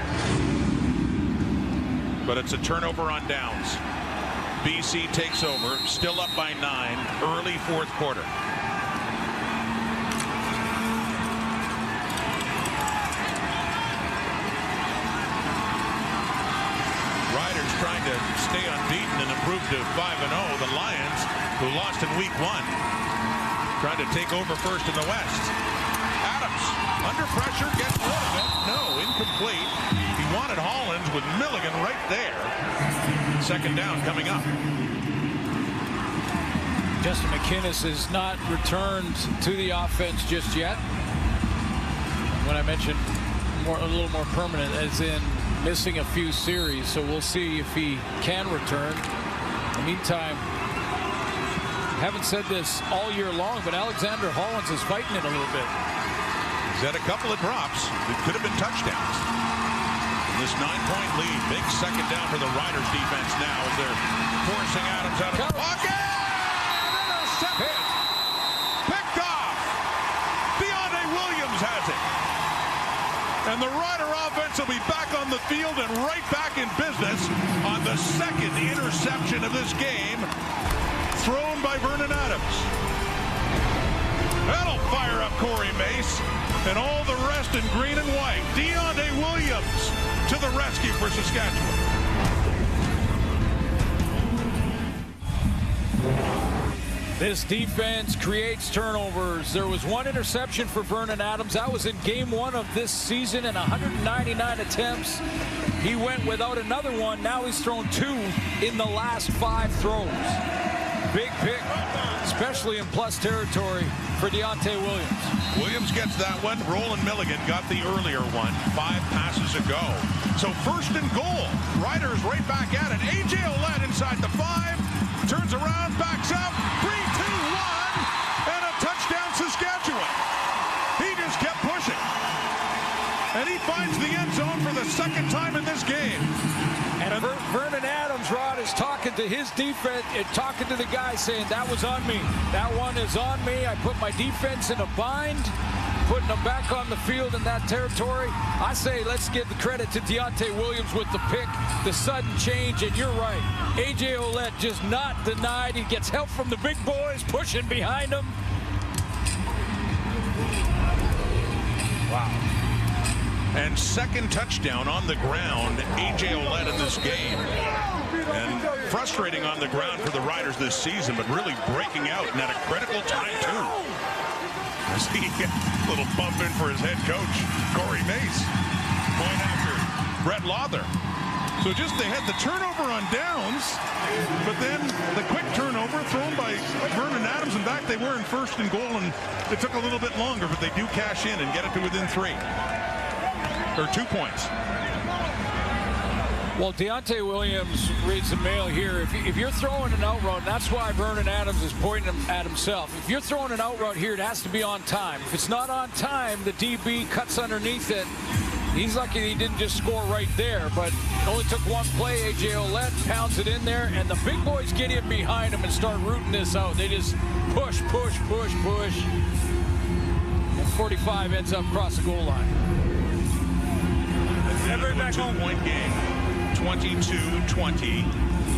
But it's a turnover on downs. BC takes over. Still up by 9. Early fourth quarter. Riders trying to stay unbeaten and improve to 5-0. The Lions, who lost in week 1. Trying to take over first in the West. Adams, under pressure, gets rid of it. No, incomplete. He wanted Hollins with Milligan right there. Second down coming up. Justin McInnes has not returned to the offense just yet. When I mentioned a little more permanent, as in missing a few series, so we'll see if he can return. In the meantime, haven't said this all year long, but Alexander Hollins is fighting it a little bit. He's had a couple of drops that could have been touchdowns. This 9-point lead, big second down for the Riders defense now as they're forcing Adams out of the pocket. Intercepted. Picked off. Deonte Williams has it. And the Rider offense will be back on the field and right back in business on the second interception of this game, thrown by Vernon Adams. That'll fire up Corey Mace and all the rest in green and white. Deontay Williams to the rescue for Saskatchewan. This defense creates turnovers. There was one interception for Vernon Adams. That was in game 1 of this season in 199 attempts. He went without another one. Now he's thrown 2 in the last 5 throws. Big pick, especially in plus territory for Deontay Williams. Williams gets that one. Roland Milligan got the earlier one 5 passes ago. So first and goal. Riders right back at it. A.J. Ouellette inside the 5. Turns around, backs up. 3, 2, 1. And a touchdown Saskatchewan. He just kept pushing. And he finds the end zone for the second time in this game. And Vernon Adams, Rod, is talking to his defense, talking to the guy saying, that was on me. That one is on me. I put my defense in a bind, putting them back on the field in that territory. I say let's give the credit to Deontay Williams with the pick, the sudden change, and you're right. A.J. Ouellette just not denied. He gets help from the big boys pushing behind him. Wow. And second touchdown on the ground, A.J. Ouellette in this game. And frustrating on the ground for the Riders this season, but really breaking out and at a critical time, too. As he gets a little bump in for his head coach, Corey Mace. Point after Brett Lawther. So just they had the turnover on downs, but then the quick turnover thrown by Vernon Adams, and back they were in first and goal, and it took a little bit longer, but they do cash in and get it to within 3. Or 2 points. Well, Deontay Williams reads the mail here. If you're throwing an out route, that's why Vernon Adams is pointing at himself. If you're throwing an out route here, it has to be on time. If it's not on time, the DB cuts underneath it. He's lucky he didn't just score right there, but it only took one play. A.J. Ouellette pounds it in there, and the big boys get in behind him and start rooting this out. They just push, push, push, push. And 45 ends up across the goal line. Another 2-point game. 22-20.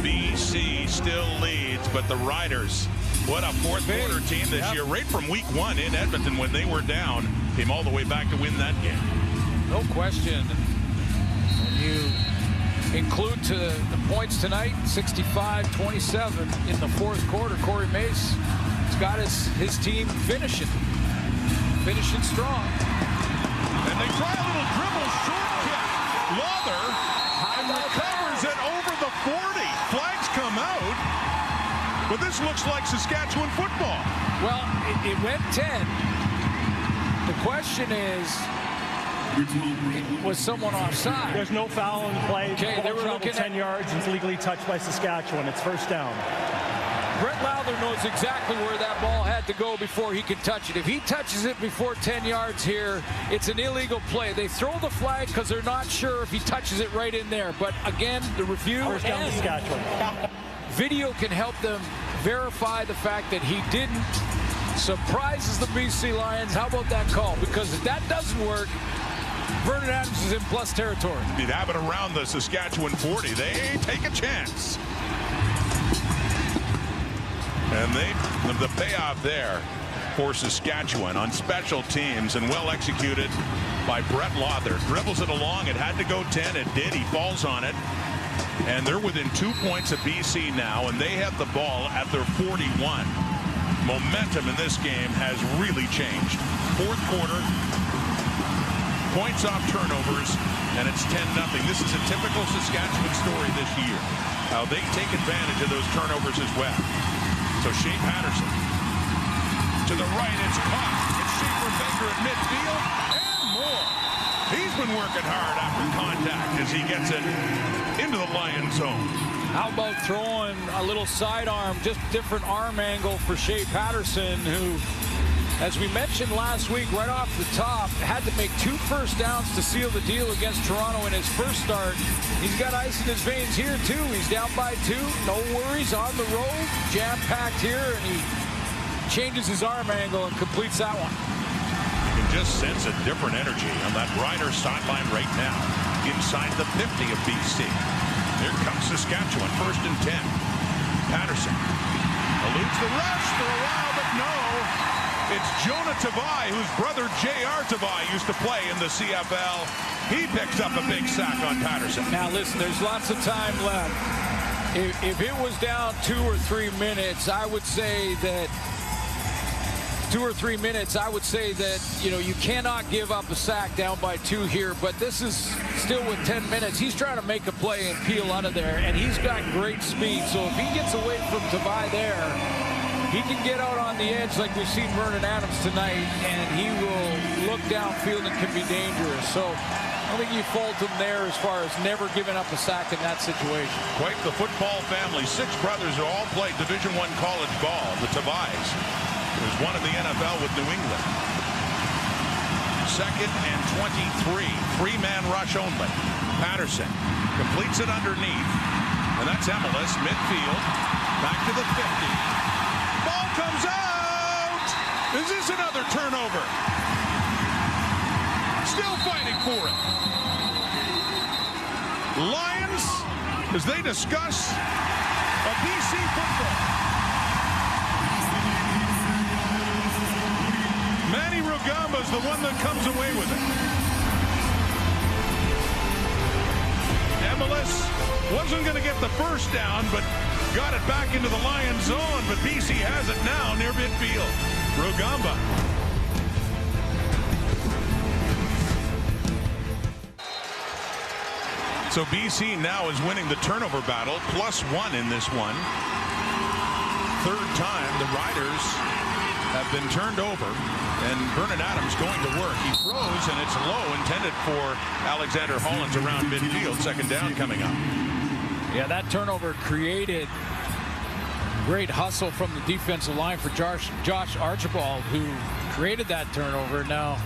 BC still leads, but the Riders, what a fourth quarter team this year. Right from week 1 in Edmonton when they were down, came all the way back to win that game. No question. When you include to the points tonight, 65-27 in the fourth quarter, Corey Mace has got his team finishing strong. And they try a little dribble short kick. Lawther recovers it over the 40. Flags come out. But this looks like Saskatchewan football. Well, it went 10. The question is, was someone offside? There's no foul in the play. Okay, they were looking 10 yards. It's legally touched by Saskatchewan. It's first down. Brett Lawther knows exactly where that ball had to go before he could touch it. If he touches it before 10 yards here, it's an illegal play. They throw the flag because they're not sure if he touches it right in there. But again, the review First down Saskatchewan. Video can help them verify the fact that he didn't. Surprises the BC Lions. How about that call? Because if that doesn't work, Vernon Adams is in plus territory. He'd have it around the Saskatchewan 40. They take a chance. And the payoff there for Saskatchewan on special teams and well executed by Brett Lawther. Dribbles it along. It had to go 10. It did. He falls on it. And they're within 2 points of BC now, and they have the ball at their 41. Momentum in this game has really changed. Fourth quarter, points off turnovers, and it's 10-0. This is a typical Saskatchewan story this year. How they take advantage of those turnovers as well. So Shea Patterson to the right, it's caught. It's Schaefer Baker at midfield and more. He's been working hard after contact as he gets it into the Lions zone. How about throwing a little sidearm, just different arm angle for Shea Patterson, who, as we mentioned last week, right off the top, had to make 2 first downs to seal the deal against Toronto in his first start. He's got ice in his veins here, too. He's down by 2. No worries on the road. Jam-packed here, and he changes his arm angle and completes that one. You can just sense a different energy on that Rider sideline right now, inside the 50 of BC. Here comes Saskatchewan, 1st and 10. Patterson eludes the rush for a while, but no. It's Jonah Tavai, whose brother J.R. Tavai used to play in the CFL. He picks up a big sack on Patterson. Now listen, there's lots of time left. If it was down 2 or 3 minutes, I would say that 2 or 3 minutes, I would say that, you know, you cannot give up a sack down by 2 here, but this is still with 10 minutes. He's trying to make a play and peel out of there, and he's got great speed. So if he gets away from Tavai there, he can get out on the edge like we've seen Vernon Adams tonight, and he will look downfield and can be dangerous. So I don't think you fault him there as far as never giving up a sack in that situation. Quite the football family. 6 brothers who all played Division I college ball, the Tavais. There's one in the NFL with New England. 2nd and 23. 3-man rush only. Patterson completes it underneath. And that's MLS midfield. Back to the 50. Ball comes out. Is this another turnover? Still fighting for it. Lions, as they discuss a BC football. Manny Rugamba is the one that comes away with it. MLS wasn't going to get the first down, but got it back into the Lions zone. But BC has it now near midfield. Rugamba. So BC now is winning the turnover battle, +1 in this one. 3rd time the Riders have been turned over, and Vernon Adams going to work. He throws, and it's low, intended for Alexander Hollins around midfield. 2nd down coming up. Yeah, that turnover created great hustle from the defensive line for Josh Archibald, who created that turnover. Now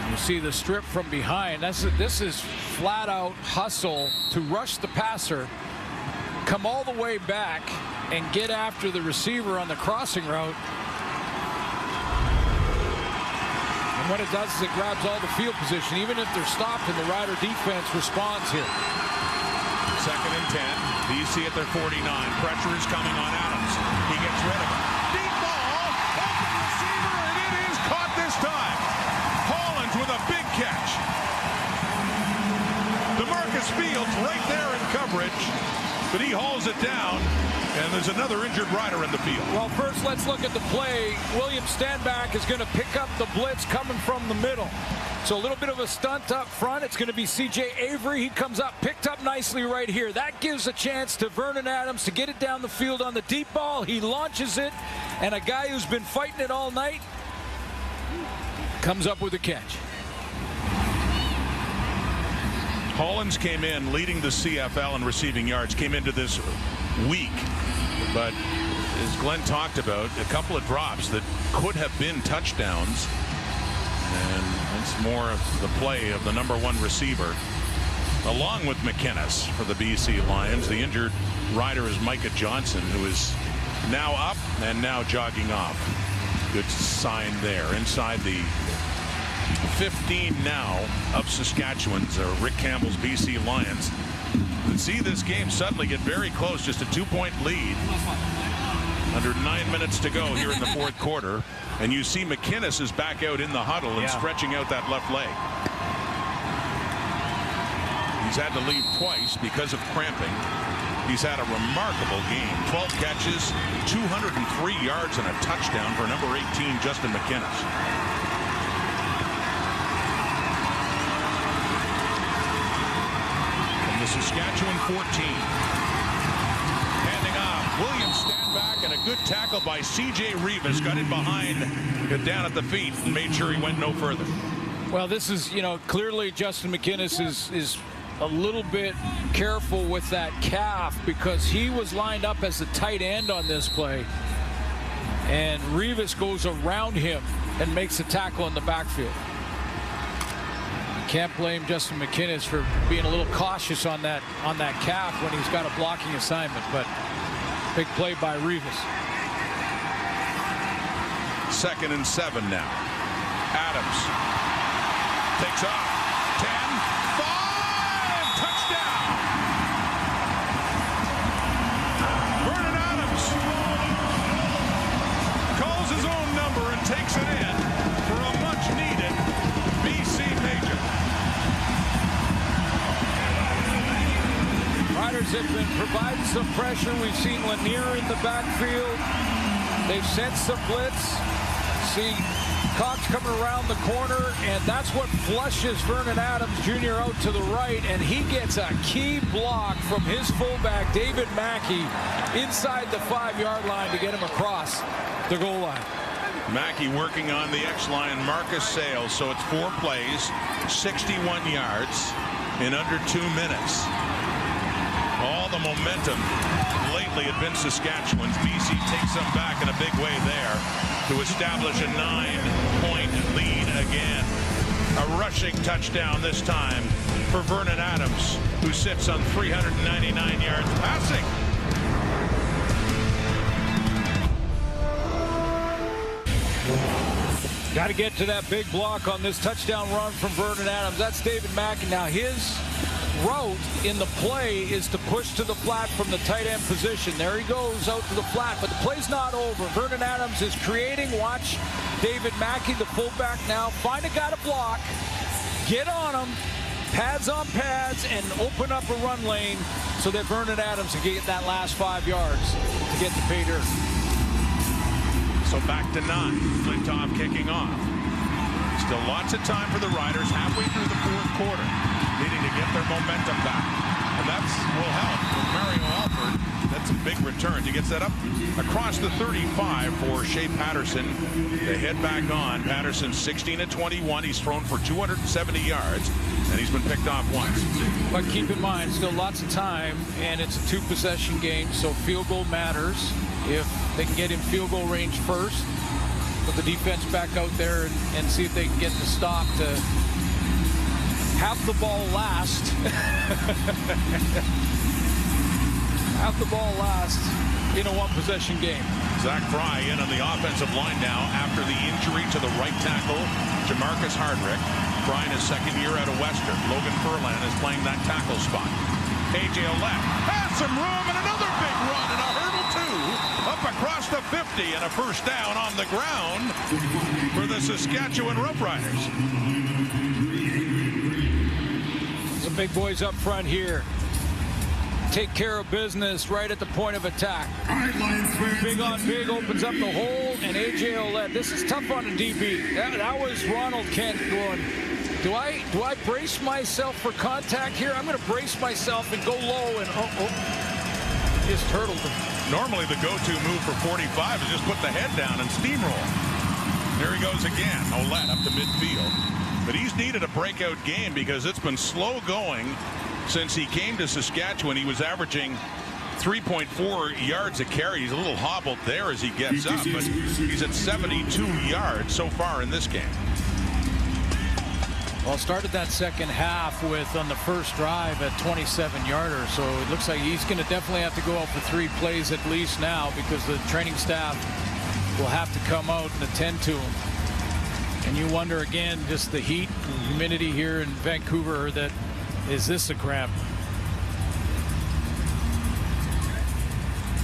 you see the strip from behind. This is flat out hustle to rush the passer, come all the way back, and get after the receiver on the crossing route. And what it does is it grabs all the field position, even if they're stopped, and the Rider defense responds here. 2nd and 10. BC at their 49. Pressure is coming on Adams. He gets rid of it. Deep ball. Open receiver, and it is caught this time. Hollins with a big catch. DeMarcus Fields right there in coverage, but he hauls it down. And there's another injured Rider in the field. Well, first let's look at the play. William Stanback is going to pick up the blitz coming from the middle. So a little bit of a stunt up front. It's going to be C.J. Avery. He comes up, picked up nicely right here. That gives a chance to Vernon Adams to get it down the field on the deep ball. He launches it, and a guy who's been fighting it all night comes up with a catch. Hollins came in leading the CFL in receiving yards, came into this week, but as Glenn talked about, a couple of drops that could have been touchdowns, and it's more of the play of the #1 receiver along with McInnes for the BC Lions. The injured Rider is Micah Johnson, who is now up and now jogging off. Good sign there inside the 15 now of Saskatchewan's Rick Campbell's BC Lions. And see this game suddenly get very close, just a 2-point lead. Under 9 minutes to go here in the 4th quarter. And you see McInnes is back out in the huddle and stretching out that left leg. He's had to leave twice because of cramping. He's had a remarkable game. 12 catches, 203 yards, and a touchdown for number 18, Justin McInnes. The Saskatchewan 14. Handing off. Williams stand back, and a good tackle by C.J. Rivas. Got in behind, got down at the feet, and made sure he went no further. Well, this is, you know, clearly Justin McInnes is a little bit careful with that calf, because he was lined up as a tight end on this play. And Rivas goes around him and makes a tackle in the backfield. Can't blame Justin McInnes for being a little cautious on that calf when he's got a blocking assignment, but big play by Rivas. 2nd and 7 now. Adams takes off. 10, 5, touchdown. Vernon Adams calls his own number and takes it in for a much-needed BC major. Riders have been providing some pressure. We've seen Lanier in the backfield. They've sent some blitz. See Cox coming around the corner, and that's what flushes Vernon Adams Jr. out to the right, and he gets a key block from his fullback, David Mackey, inside the 5-yard line to get him across the goal line. Mackey working on the X-line, Marcus Sales, so it's 4 plays, 61 yards in under 2 minutes. All the momentum lately had been Saskatchewan's. BC takes them back in a big way there to establish a 9-point lead again. A rushing touchdown this time for Vernon Adams, who sits on 399 yards passing. Got to get to that big block on this touchdown run from Vernon Adams. That's David Mackey. Now his route in the play is to push to the flat from the tight end position. There he goes out to the flat, but the play's not over. Vernon Adams is creating. Watch David Mackey, the fullback now. Find a guy to block. Get on him. Pads on pads and open up a run lane so that Vernon Adams can get that last 5 yards to get the pay dirt. So back to 9. Flintoff kicking off. Still lots of time for the Riders halfway through the 4th quarter, needing to get their momentum back. And that will help with Mario Alford. That's a big return. He gets that up across the 35 for Shea Patterson. They head back on. Patterson 16-21. He's thrown for 270 yards, and he's been picked off once. But keep in mind, still lots of time, and it's a 2-possession game, so field goal matters. If they can get in field goal range first, put the defense back out there and see if they can get the stop to have the ball last. Have the ball last in a 1-possession game. Zach Fry in on the offensive line now after the injury to the right tackle, Jamarcus Hardrick. Fry in his 2nd year out of Western. Logan Furlan is playing that tackle spot. AJ Ouellette has some room and another big run and a hurdle too. Up across the 50 and a first down on the ground for the Saskatchewan Roughriders. The big boys up front here take care of business right at the point of attack. Big on big opens up the hole, and AJ Ouellette. This is tough on the DB. That was Ronald Kent going, do I brace myself for contact here? I'm going to brace myself and go low, and just turtled him. Normally the go-to move for 45 is just put the head down and steamroll. There he goes again. Ouellette up to midfield. But he's needed a breakout game because it's been slow going since he came to Saskatchewan. He was averaging 3.4 yards a carry. He's a little hobbled there as he gets up, but he's at 72 yards so far in this game. Well, started that second half with, on the first drive, a 27-yarder. So it looks like he's going to definitely have to go out for 3 plays at least now, because the training staff will have to come out and attend to him. And you wonder again, just the heat and humidity here in Vancouver, that is this a cramp?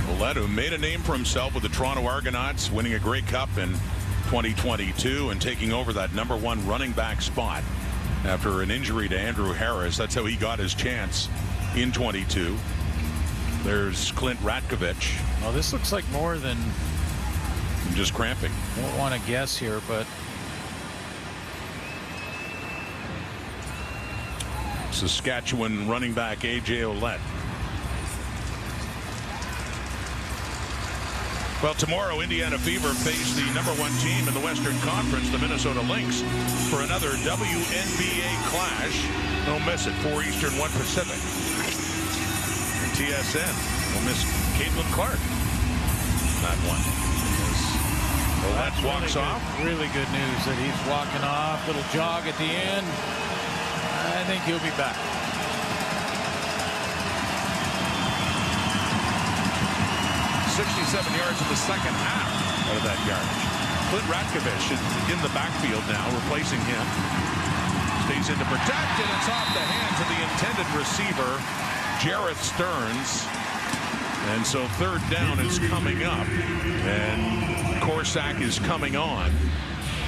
Ouellette, who made a name for himself with the Toronto Argonauts, winning a Grey Cup in 2022 and taking over that #1 running back spot after an injury to Andrew Harris. That's how he got his chance in 22. There's Clint Ratkovich. Well, this looks like more than just cramping. I don't want to guess here, but Saskatchewan running back AJ Ouellette. Well, tomorrow Indiana Fever face the #1 team in the Western Conference, the Minnesota Lynx, for another WNBA clash. Don't miss it. 4 Eastern, 1 Pacific. And TSN will miss Caitlin Clark. That one. Ouellette walks off. Really good news that he's walking off. Little jog at the end. I think he'll be back. 67 yards in the second half out of that yardage. Clint Ratkovich in the backfield now, replacing him. Stays in to protect, and it's off the hands of the intended receiver, Jarrett Stearns. And so third down is coming up, and Corsack is coming on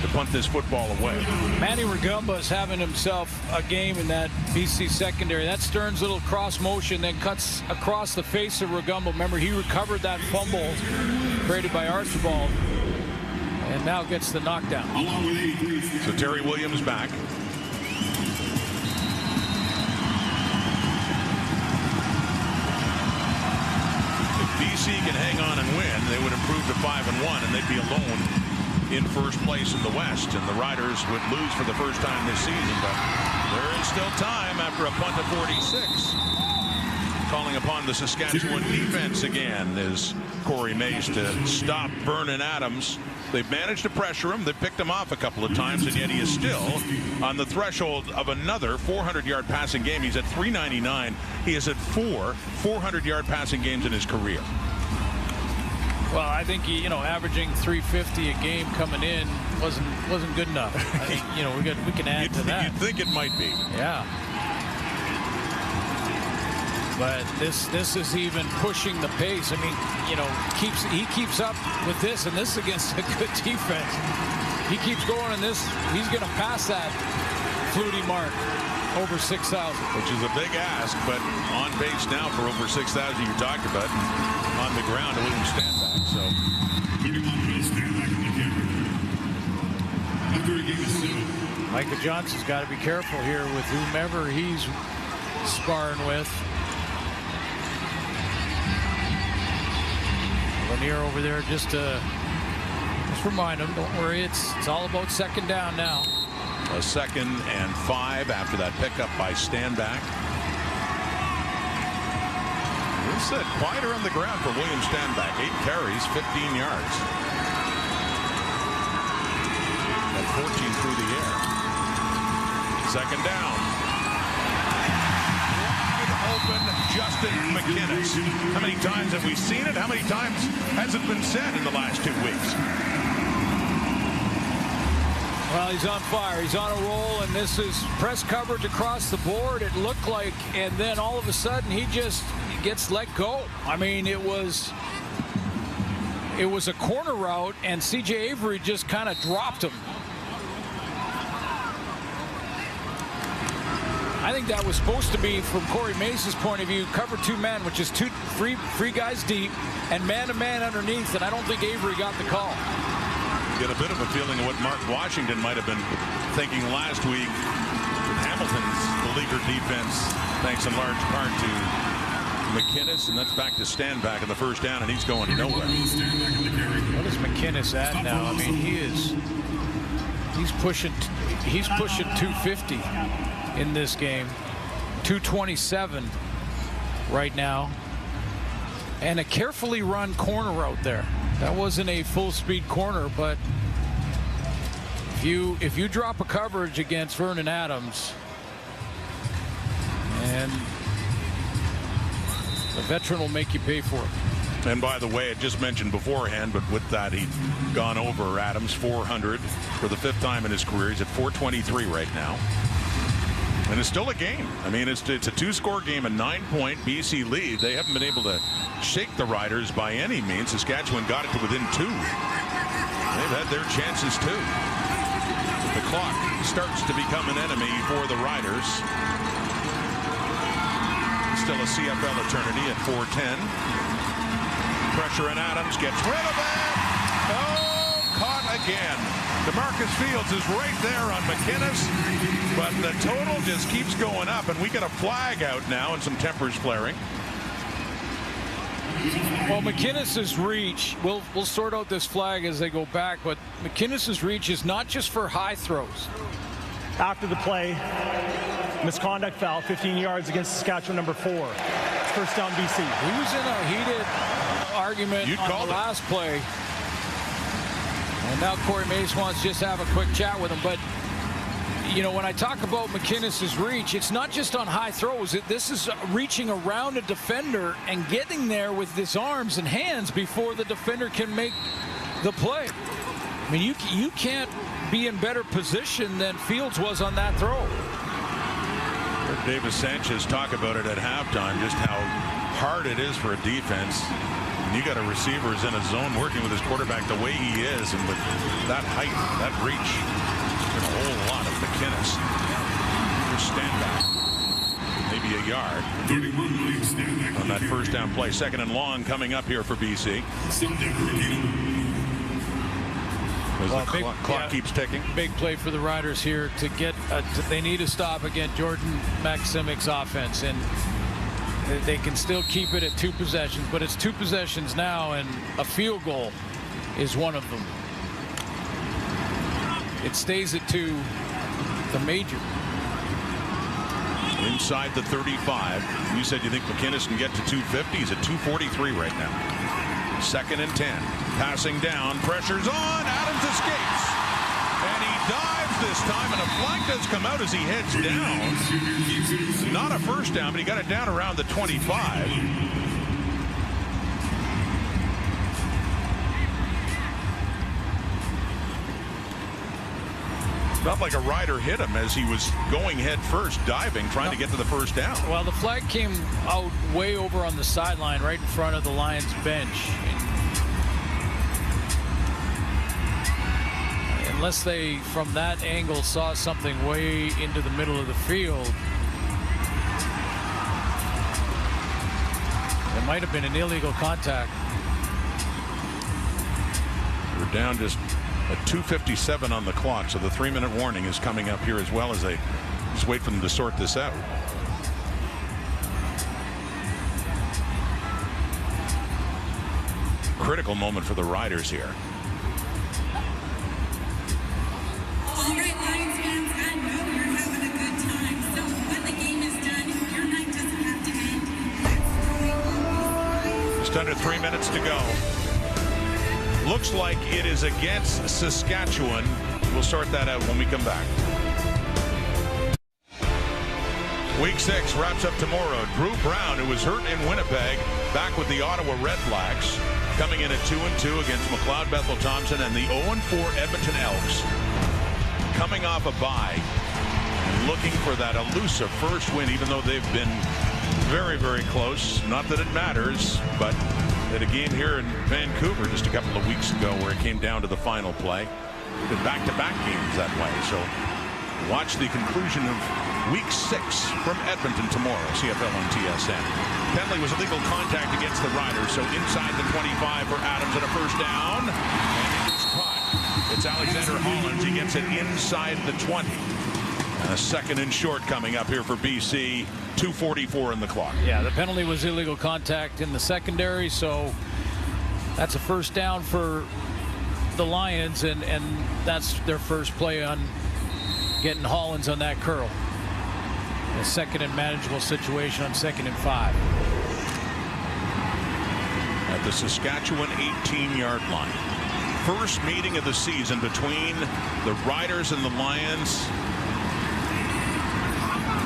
to punt this football away. Manny Rugamba is having himself a game in that BC secondary. That Stearns little cross motion then cuts across the face of Rugamba. Remember, he recovered that fumble created by Archibald and now gets the knockdown. So Terry Williams back. If BC can hang on and win, they would improve to 5-1, and they'd be alone in first place in the West, and the Riders would lose for the first time this season, but there is still time after a punt of 46. Calling upon the Saskatchewan defense again is Corey Mace to stop Vernon Adams. They've managed to pressure him. They've picked him off a couple of times, and yet he is still on the threshold of another 400-yard passing game. He's at 399. He is at 400-yard passing games in his career. Well, I think he, averaging 350 a game coming in wasn't good enough. I think, we can add to that. You'd think it might be. Yeah. But this is even pushing the pace. I mean, he keeps up with this, and this is against a good defense. He keeps going, and he's going to pass that Flutie mark over 6,000, which is a big ask, but on pace now for over 6,000. You talked about on the ground to William Stanback. So. Micah Johnson's got to be careful here with whomever he's sparring with. Lanier over there just remind him, don't worry, it's all about second down now. A 2nd and 5 after that pickup by Stanback. It's quieter on the ground for William Stanback. 8 carries, 15 yards. At 14 through the air. 2nd down. Wide open Justin McInnes. How many times have we seen it? How many times has it been said in the last 2 weeks? Well, he's on fire. He's on a roll, and this is press coverage across the board. It looked like, and then all of a sudden he just gets let go. I mean, it was a corner route, and C.J. Avery just kind of dropped him. I think that was supposed to be, from Corey Mace's point of view, cover 2 men, which is three guys deep, and man-to-man underneath, and I don't think Avery got the call. Get a bit of a feeling of what Mark Washington might have been thinking last week with Hamilton's beleaguered defense, thanks in large part to McInnes, and that's back to Stanback in the first down, and he's going nowhere. What is McInnes at now? I mean, he's pushing 250 in this game, 227 right now, and a carefully run corner route there. That wasn't a full-speed corner, but if you drop a coverage against Vernon Adams, and the veteran will make you pay for it. And by the way, I just mentioned beforehand, but with that, he'd gone over Adams 400 for the 5th time in his career. He's at 423 right now. And it's still a game. I mean, it's a 2-score game, a 9-point BC lead. They haven't been able to shake the Riders by any means. Saskatchewan got it to within 2. They've had their chances too. The clock starts to become an enemy for the Riders. Still a CFL eternity at 4:10. Pressure, and Adams gets rid of it. Oh, caught again. DeMarcus Fields is right there on McInnes, but the total just keeps going up, and we get a flag out now and some tempers flaring. Well, McInnes's reach, we'll sort out this flag as they go back, but McInnes's reach is not just for high throws. After the play, misconduct foul, 15 yards against Saskatchewan number 4. First down BC. He was in a heated argument on the last play. And now Corey Mace wants to just have a quick chat with him. But, when I talk about McInnes's reach, it's not just on high throws. This is reaching around a defender and getting there with his arms and hands before the defender can make the play. I mean, you can't be in better position than Fields was on that throw. Heard Davis Sanchez talk about it at halftime, just how hard it is for a defense. And you got a receiver who's in a zone working with his quarterback the way he is, and with that height, that reach, and a whole lot of McInnes. Here's stand back. Maybe a yard on that first down play. Second and long coming up here for BC. As the clock keeps ticking. Big play for the Riders here to get. They need to stop against Jordan Maksimic's offense, and they can still keep it at 2 possessions. But it's 2 possessions now, and a field goal is one of them. It stays at 2. The major. Inside the 35. You said you think McInnes can get to 250. He's at 243 right now. Second and 10. Passing down. Pressure's on. Adams escapes. And he dives this time, and a flag does come out as he heads down. Not a first down, but he got it down around the 25. Felt like a rider hit him as he was going head first, diving, trying to get to the first down. Well, the flag came out way over on the sideline, right in front of the Lions bench. Unless they, from that angle, saw something way into the middle of the field, it might have been an illegal contact. We're down just at 2:57 on the clock, so the 3-minute warning is coming up here as well, as they just wait for them to sort this out. Critical moment for the Riders here. All right, Lions fans, I know you're having a good time. So when the game is done, your night doesn't have to end. Just under 3 minutes to go. Looks like it is against Saskatchewan. We'll sort that out when we come back. Week 6 wraps up tomorrow. Drew Brown, who was hurt in Winnipeg, back with the Ottawa Redblacks, coming in at 2-2 against McLeod Bethel Thompson and the 0-4 Edmonton Elks. Coming off a bye and looking for that elusive first win, even though they've been very, very close. Not that it matters, but at a game here in Vancouver just a couple of weeks ago where it came down to the final play. Been back-to-back games that way. So watch the conclusion of Week 6 from Edmonton tomorrow, CFL on TSN. Penalty was illegal contact against the Riders, so inside the 25 for Adams and a first down. And it is caught. It's Alexander Hollins. He gets it inside the 20. And a second and short coming up here for BC. 2:44 in the clock. Yeah, the penalty was illegal contact in the secondary, so that's a first down for the Lions, and that's their first play on getting Hollins on that curl. A second and manageable situation on 2nd and 5. At the Saskatchewan 18-yard line. First meeting of the season between the Riders and the Lions.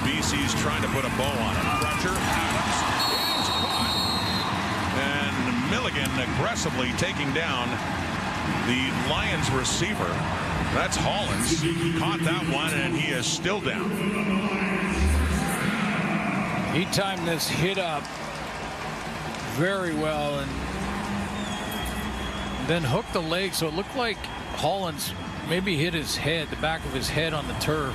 BC's trying to put a bow on it. Pressure. Adams is caught. And Milligan aggressively taking down the Lions receiver. That's Hollins. Caught that one, and he is still down. He timed this hit up very well and then hooked the leg, so it looked like Hollins maybe hit his head, the back of his head on the turf.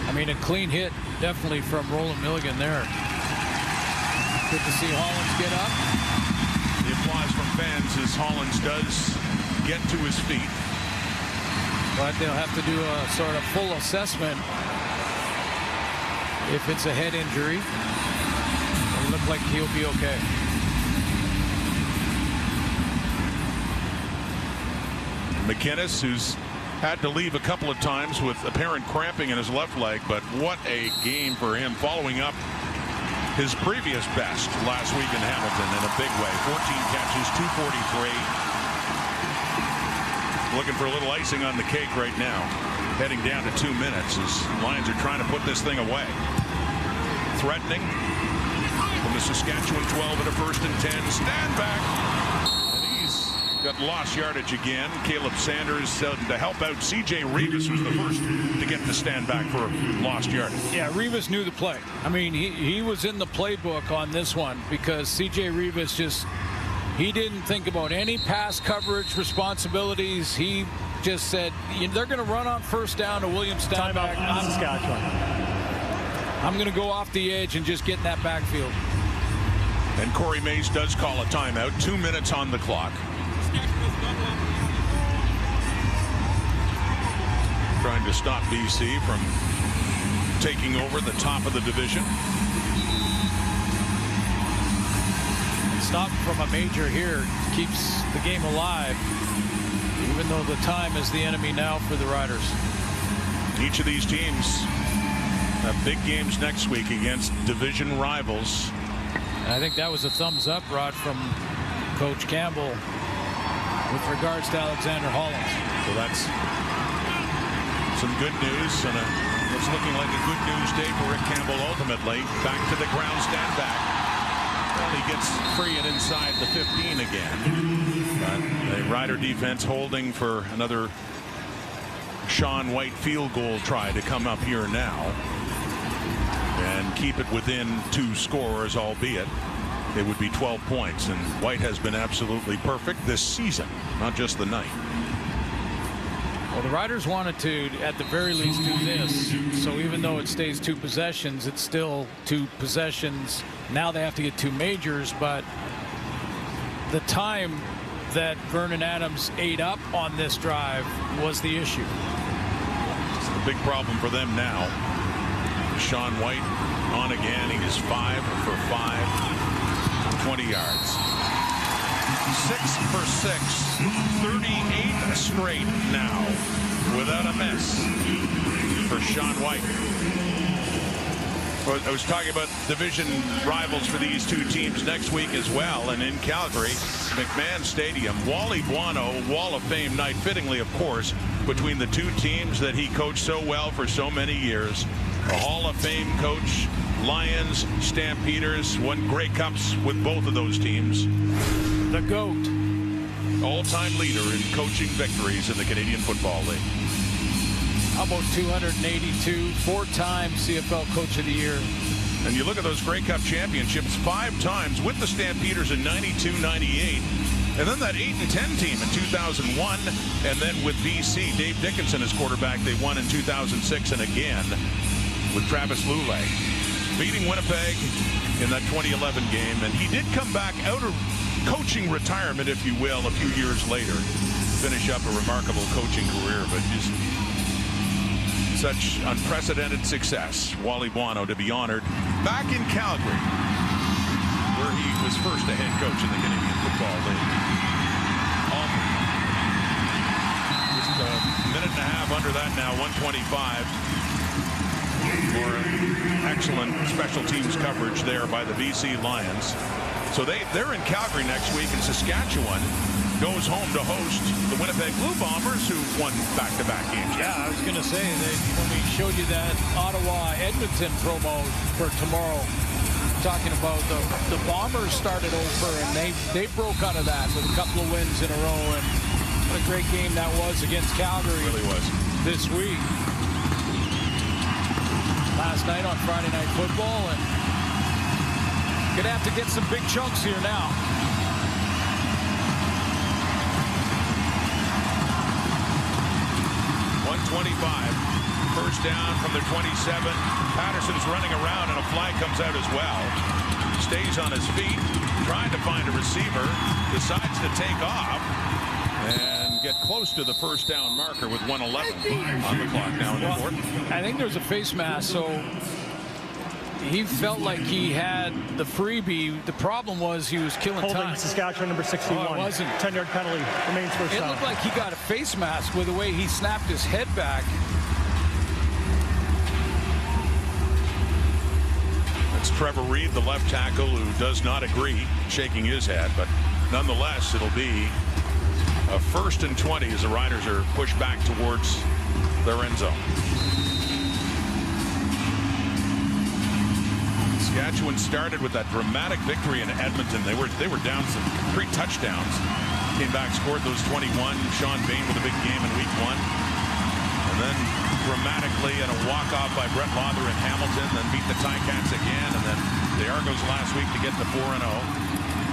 I mean, a clean hit definitely from Roland Milligan there. Good to see Hollins get up. The applause from fans as Hollins does get to his feet. But they'll have to do a sort of full assessment if it's a head injury. It'll look like he'll be okay. McInnes, who's had to leave a couple of times with apparent cramping in his left leg, but what a game for him, following up his previous best last week in Hamilton in a big way. 14 catches, 243. looking for a little icing on the cake right now. Heading down to 2 minutes as Lions are trying to put this thing away. Threatening from the Saskatchewan 12 at a 1st and 10. Stand back. And he's got lost yardage again. Caleb Sanders to help out C.J. Rivas, was the first to get the stand back for lost yardage. Yeah, Rivas knew the play. I mean, he was in the playbook on this one because C.J. Rivas he didn't think about any pass coverage responsibilities. He just said, they're going to run on 1st down to William Stanback. Saskatchewan. I'm going to go off the edge and just get in that backfield. And Corey Mace does call a timeout. 2 minutes on the clock. Trying to stop BC from taking over the top of the division. Stopping from a major here keeps the game alive, even though the time is the enemy now for the Riders. Each of these teams have big games next week against division rivals. And I think that was a thumbs up, Rod, from Coach Campbell with regards to Alexander Hollins. So that's some good news, and it's looking like a good news day for Rick Campbell ultimately. Back to the ground, stand back. Well, he gets free and inside the 15 again. But the Rider defense holding for another Sean White field goal try to come up here now and keep it within 2 scores, albeit it would be 12 points. And White has been absolutely perfect this season, not just the night. Well, the Riders wanted to, at the very least, do this. So even though it stays 2 possessions, it's still 2 possessions. Now they have to get 2 majors, but the time that Vernon Adams ate up on this drive was the issue. It's the big problem for them now. Sean White on again. He is 5 for 5, 20 yards. 6 for 6, 38 straight now without a miss for Sean White. I was talking about division rivals for these 2 teams next week as well, and in Calgary, McMahon Stadium, Wally Buono, Wall of Fame night, fittingly of course, between the 2 teams that he coached so well for so many years. A Hall of Fame coach, Lions, Stampeders, won Grey Cups with both of those teams. The GOAT. All-time leader in coaching victories in the Canadian Football League. How about 282, 4-time CFL Coach of the Year. And you look at those Grey Cup championships 5 times with the Stampeders in 92, 98. And then that 8 and 10 team in 2001. And then with BC, Dave Dickinson as quarterback, they won in 2006 and again with Travis Lulay. Beating Winnipeg in that 2011 game. And he did come back out of coaching retirement, if you will, a few years later. Finish up a remarkable coaching career, but just such unprecedented success. Wally Buono to be honored back in Calgary, where he was first a head coach in the Canadian Football League. Just a minute and a half under that now, 125. For excellent special teams coverage there by the BC Lions. So they're in Calgary next week, and Saskatchewan goes home to host the Winnipeg Blue Bombers, who won back-to-back games. Yeah, I was going to say that when we showed you that Ottawa-Edmonton promo for tomorrow, talking about the Bombers started over, and they broke out of that with a couple of wins in a row, and what a great game that was against Calgary. It really was. This week. Last night on Friday Night Football, and gonna have to get some big chunks here now. .125, first down from their 27. Patterson's running around, and a flag comes out as well. Stays on his feet, trying to find a receiver, decides to take off and get close to the first down marker with 1:11 on the clock now in the 4th. I think there's a face mask, so he felt like he had the freebie. The problem was he was killing Holding time. Saskatchewan number 61. Oh, it wasn't. 10-yard penalty remains first It down. looked like he got a face mask with the way he snapped his head back. It's Trevor Reed, the left tackle, who does not agree, shaking his head, but nonetheless, it'll be A 1st and 20 as the Riders are pushed back towards their end zone. Saskatchewan started with that dramatic victory in Edmonton. They were down 3 touchdowns. Came back, scored those 21. Sean Bain with a big game in week 1. And then dramatically in a walk-off by Brett Lawther in Hamilton, then beat the Ticats again, and then the Argos last week to get to 4-0.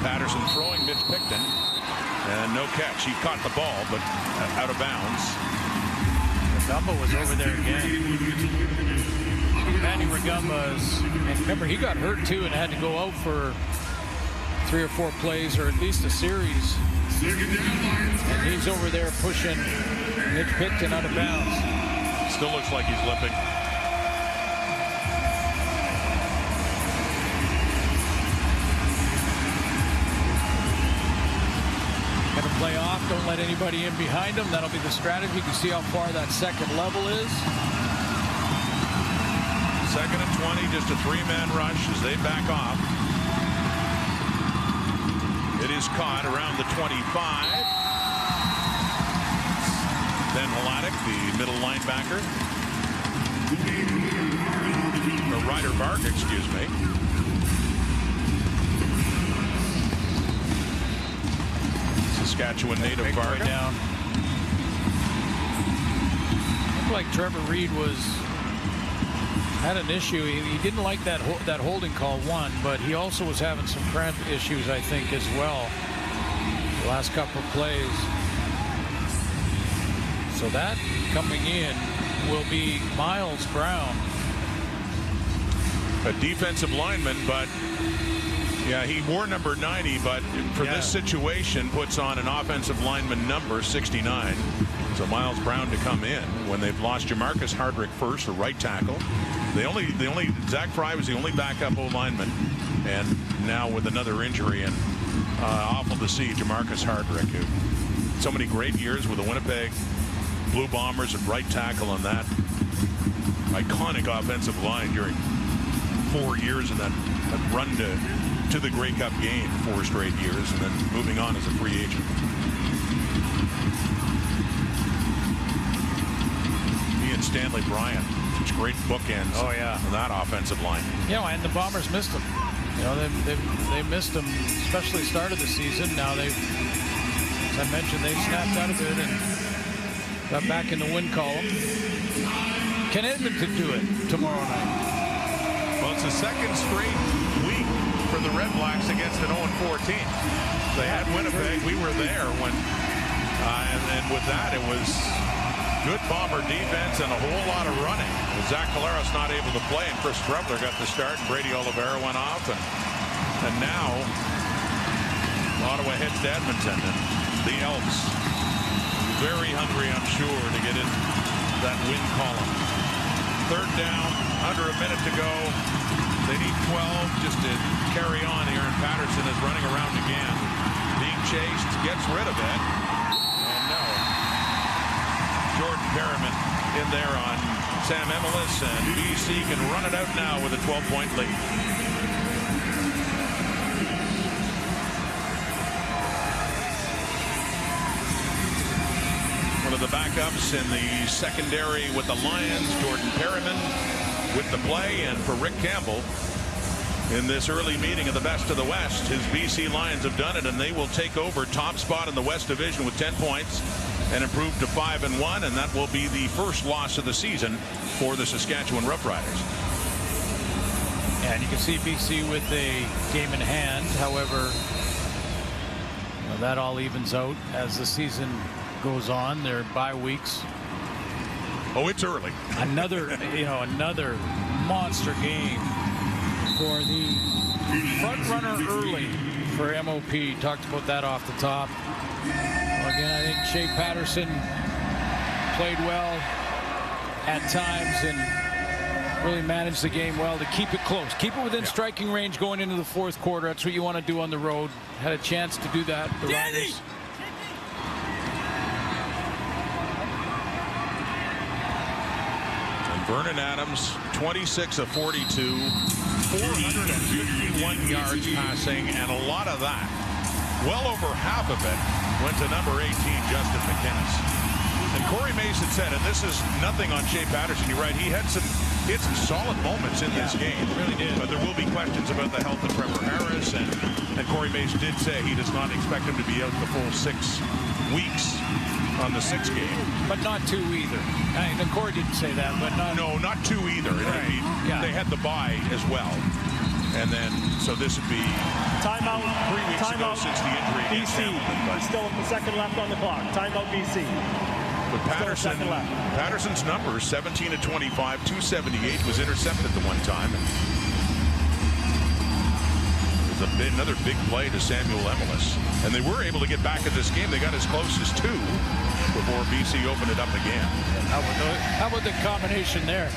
Patterson throwing Mitch Picton, and no catch. He caught the ball, but out of bounds. Regumba was over there again. Manny Regumba's, and remember, he got hurt too and had to go out for 3 or 4 plays, or at least a series. And he's over there pushing Mitch Picton out of bounds. Still looks like he's limping. Gonna play off, don't let anybody in behind him. That'll be the strategy. You can see how far that second level is. 2nd and 20, just a 3-man rush as they back off. It is caught around the 25. Then Hladek, the middle linebacker. Or Ryder Bark, excuse me. Saskatchewan native Bark. Down. Looked like Trevor Reed had an issue. He didn't like that holding call, one, but he also was having some cramp issues, I think, as well. The last couple of plays. So that coming in will be Miles Brown. A defensive lineman, but yeah, he wore number 90, but for this situation puts on an offensive lineman number 69. So Miles Brown to come in when they've lost Jamarcus Hardrick first, the right tackle. Zach Fry was the only backup O-lineman, and now with another injury, and awful to see Jamarcus Hardrick, who so many great years with the Winnipeg Blue Bombers at right tackle on that iconic offensive line during 4 years in that run to the Grey Cup game, 4 straight years, and then moving on as a free agent. He and Stanley Bryant, such great bookends. Oh yeah, on that offensive line. And the Bombers missed him. They missed him, especially start of the season. Now as I mentioned, they've snapped out of it and got back in the win column. Can Edmonton do it tomorrow night? Well, it's the 2nd straight week for the Red Blacks against an 0-4 team. They had Winnipeg. We were there when, and with that, it was good Bomber defense and a whole lot of running. Zach Collaros not able to play, and Chris Trebler got the start, and Brady Oliveira went off, and now Ottawa heads to Edmonton, and the Elks very hungry, I'm sure, to get in that win column. 3rd down, under a minute to go. They need 12 just to carry on here, and Patterson is running around again. Being chased, gets rid of it, and no. Jordan Perriman in there on Sam Emelis, and BC can run it out now with a 12-point lead. One of the backups in the secondary with the Lions, Jordan Perriman with the play, and for Rick Campbell in this early meeting of the best of the West, his BC Lions have done it, and they will take over top spot in the West Division with 10 points and improve to 5-1, and that will be the first loss of the season for the Saskatchewan Roughriders. And you can see BC with a game in hand. However, that all evens out as the season goes on. Their bye weeks. Oh, it's early. Another monster game for the front runner early for MOP. Talked about that off the top. Well, again, I think Shea Patterson played well at times and really managed the game well to keep it close. Keep it within striking range going into the 4th quarter. That's what you want to do on the road. Had a chance to do that. The Riders. Vernon Adams, 26 of 42, 451 yards passing, and a lot of that, well over half of it, went to number 18, Justin McInnes. And Corey Mason said, and this is nothing on Shea Patterson, you're right, he had some solid moments in this game. Really did. But there will be questions about the health of Trevor Harris, and Corey Mason did say he does not expect him to be out the full 6 weeks on the 6th game. But not 2 either. Corey didn't say that, but not... No, not 2 either. Right. They had the bye as well. And then, so this would be timeout 3 weeks ago since the injury against BC. Hamilton. Still a second left on the clock. Timeout BC. But Patterson's numbers, 17 of 25, 278, was intercepted the one time. It was another big play to Samuel Emelis. And they were able to get back in this game. They got as close as 2 before BC opened it up again. How about the combination there?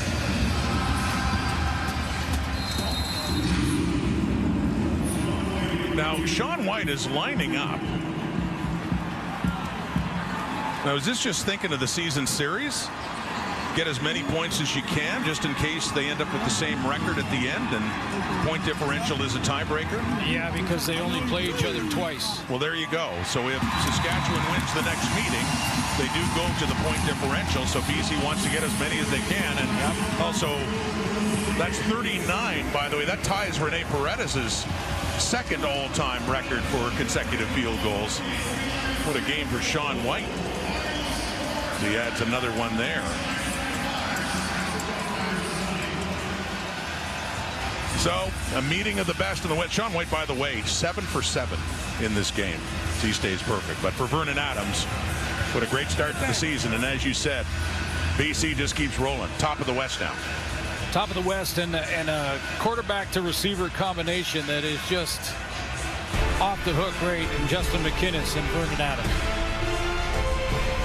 Now, Sean White is lining up. Now, is this just thinking of the season series? Get as many points as you can, just in case they end up with the same record at the end, and point differential is a tiebreaker? Yeah, because they only play each other twice. Well, there you go. So if Saskatchewan wins the next meeting, they do go to the point differential, so BC wants to get as many as they can. And also, that's 39, by the way. That ties Rene Paredes's second all-time record for consecutive field goals. What a game for Sean White. He adds another one there. So, a meeting of the best in the West. Sean White, by the way, 7 for 7 in this game. So he stays perfect. But for Vernon Adams, what a great start to the season. And as you said, BC just keeps rolling. Top of the West now. Top of the West, and a quarterback to receiver combination that is just off the hook great in Justin McInnes and Vernon Adams.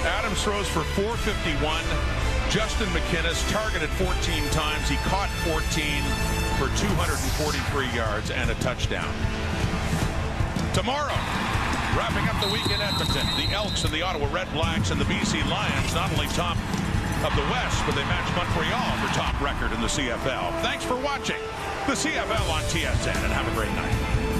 Adams throws for 451. Justin McInnes targeted 14 times. He caught 14 for 243 yards and a touchdown. Tomorrow, wrapping up the week in Edmonton, the Elks and the Ottawa Red Blacks and the BC Lions not only top of the West, but they match Montreal for top record in the CFL. Thanks for watching the CFL on TSN, and have a great night.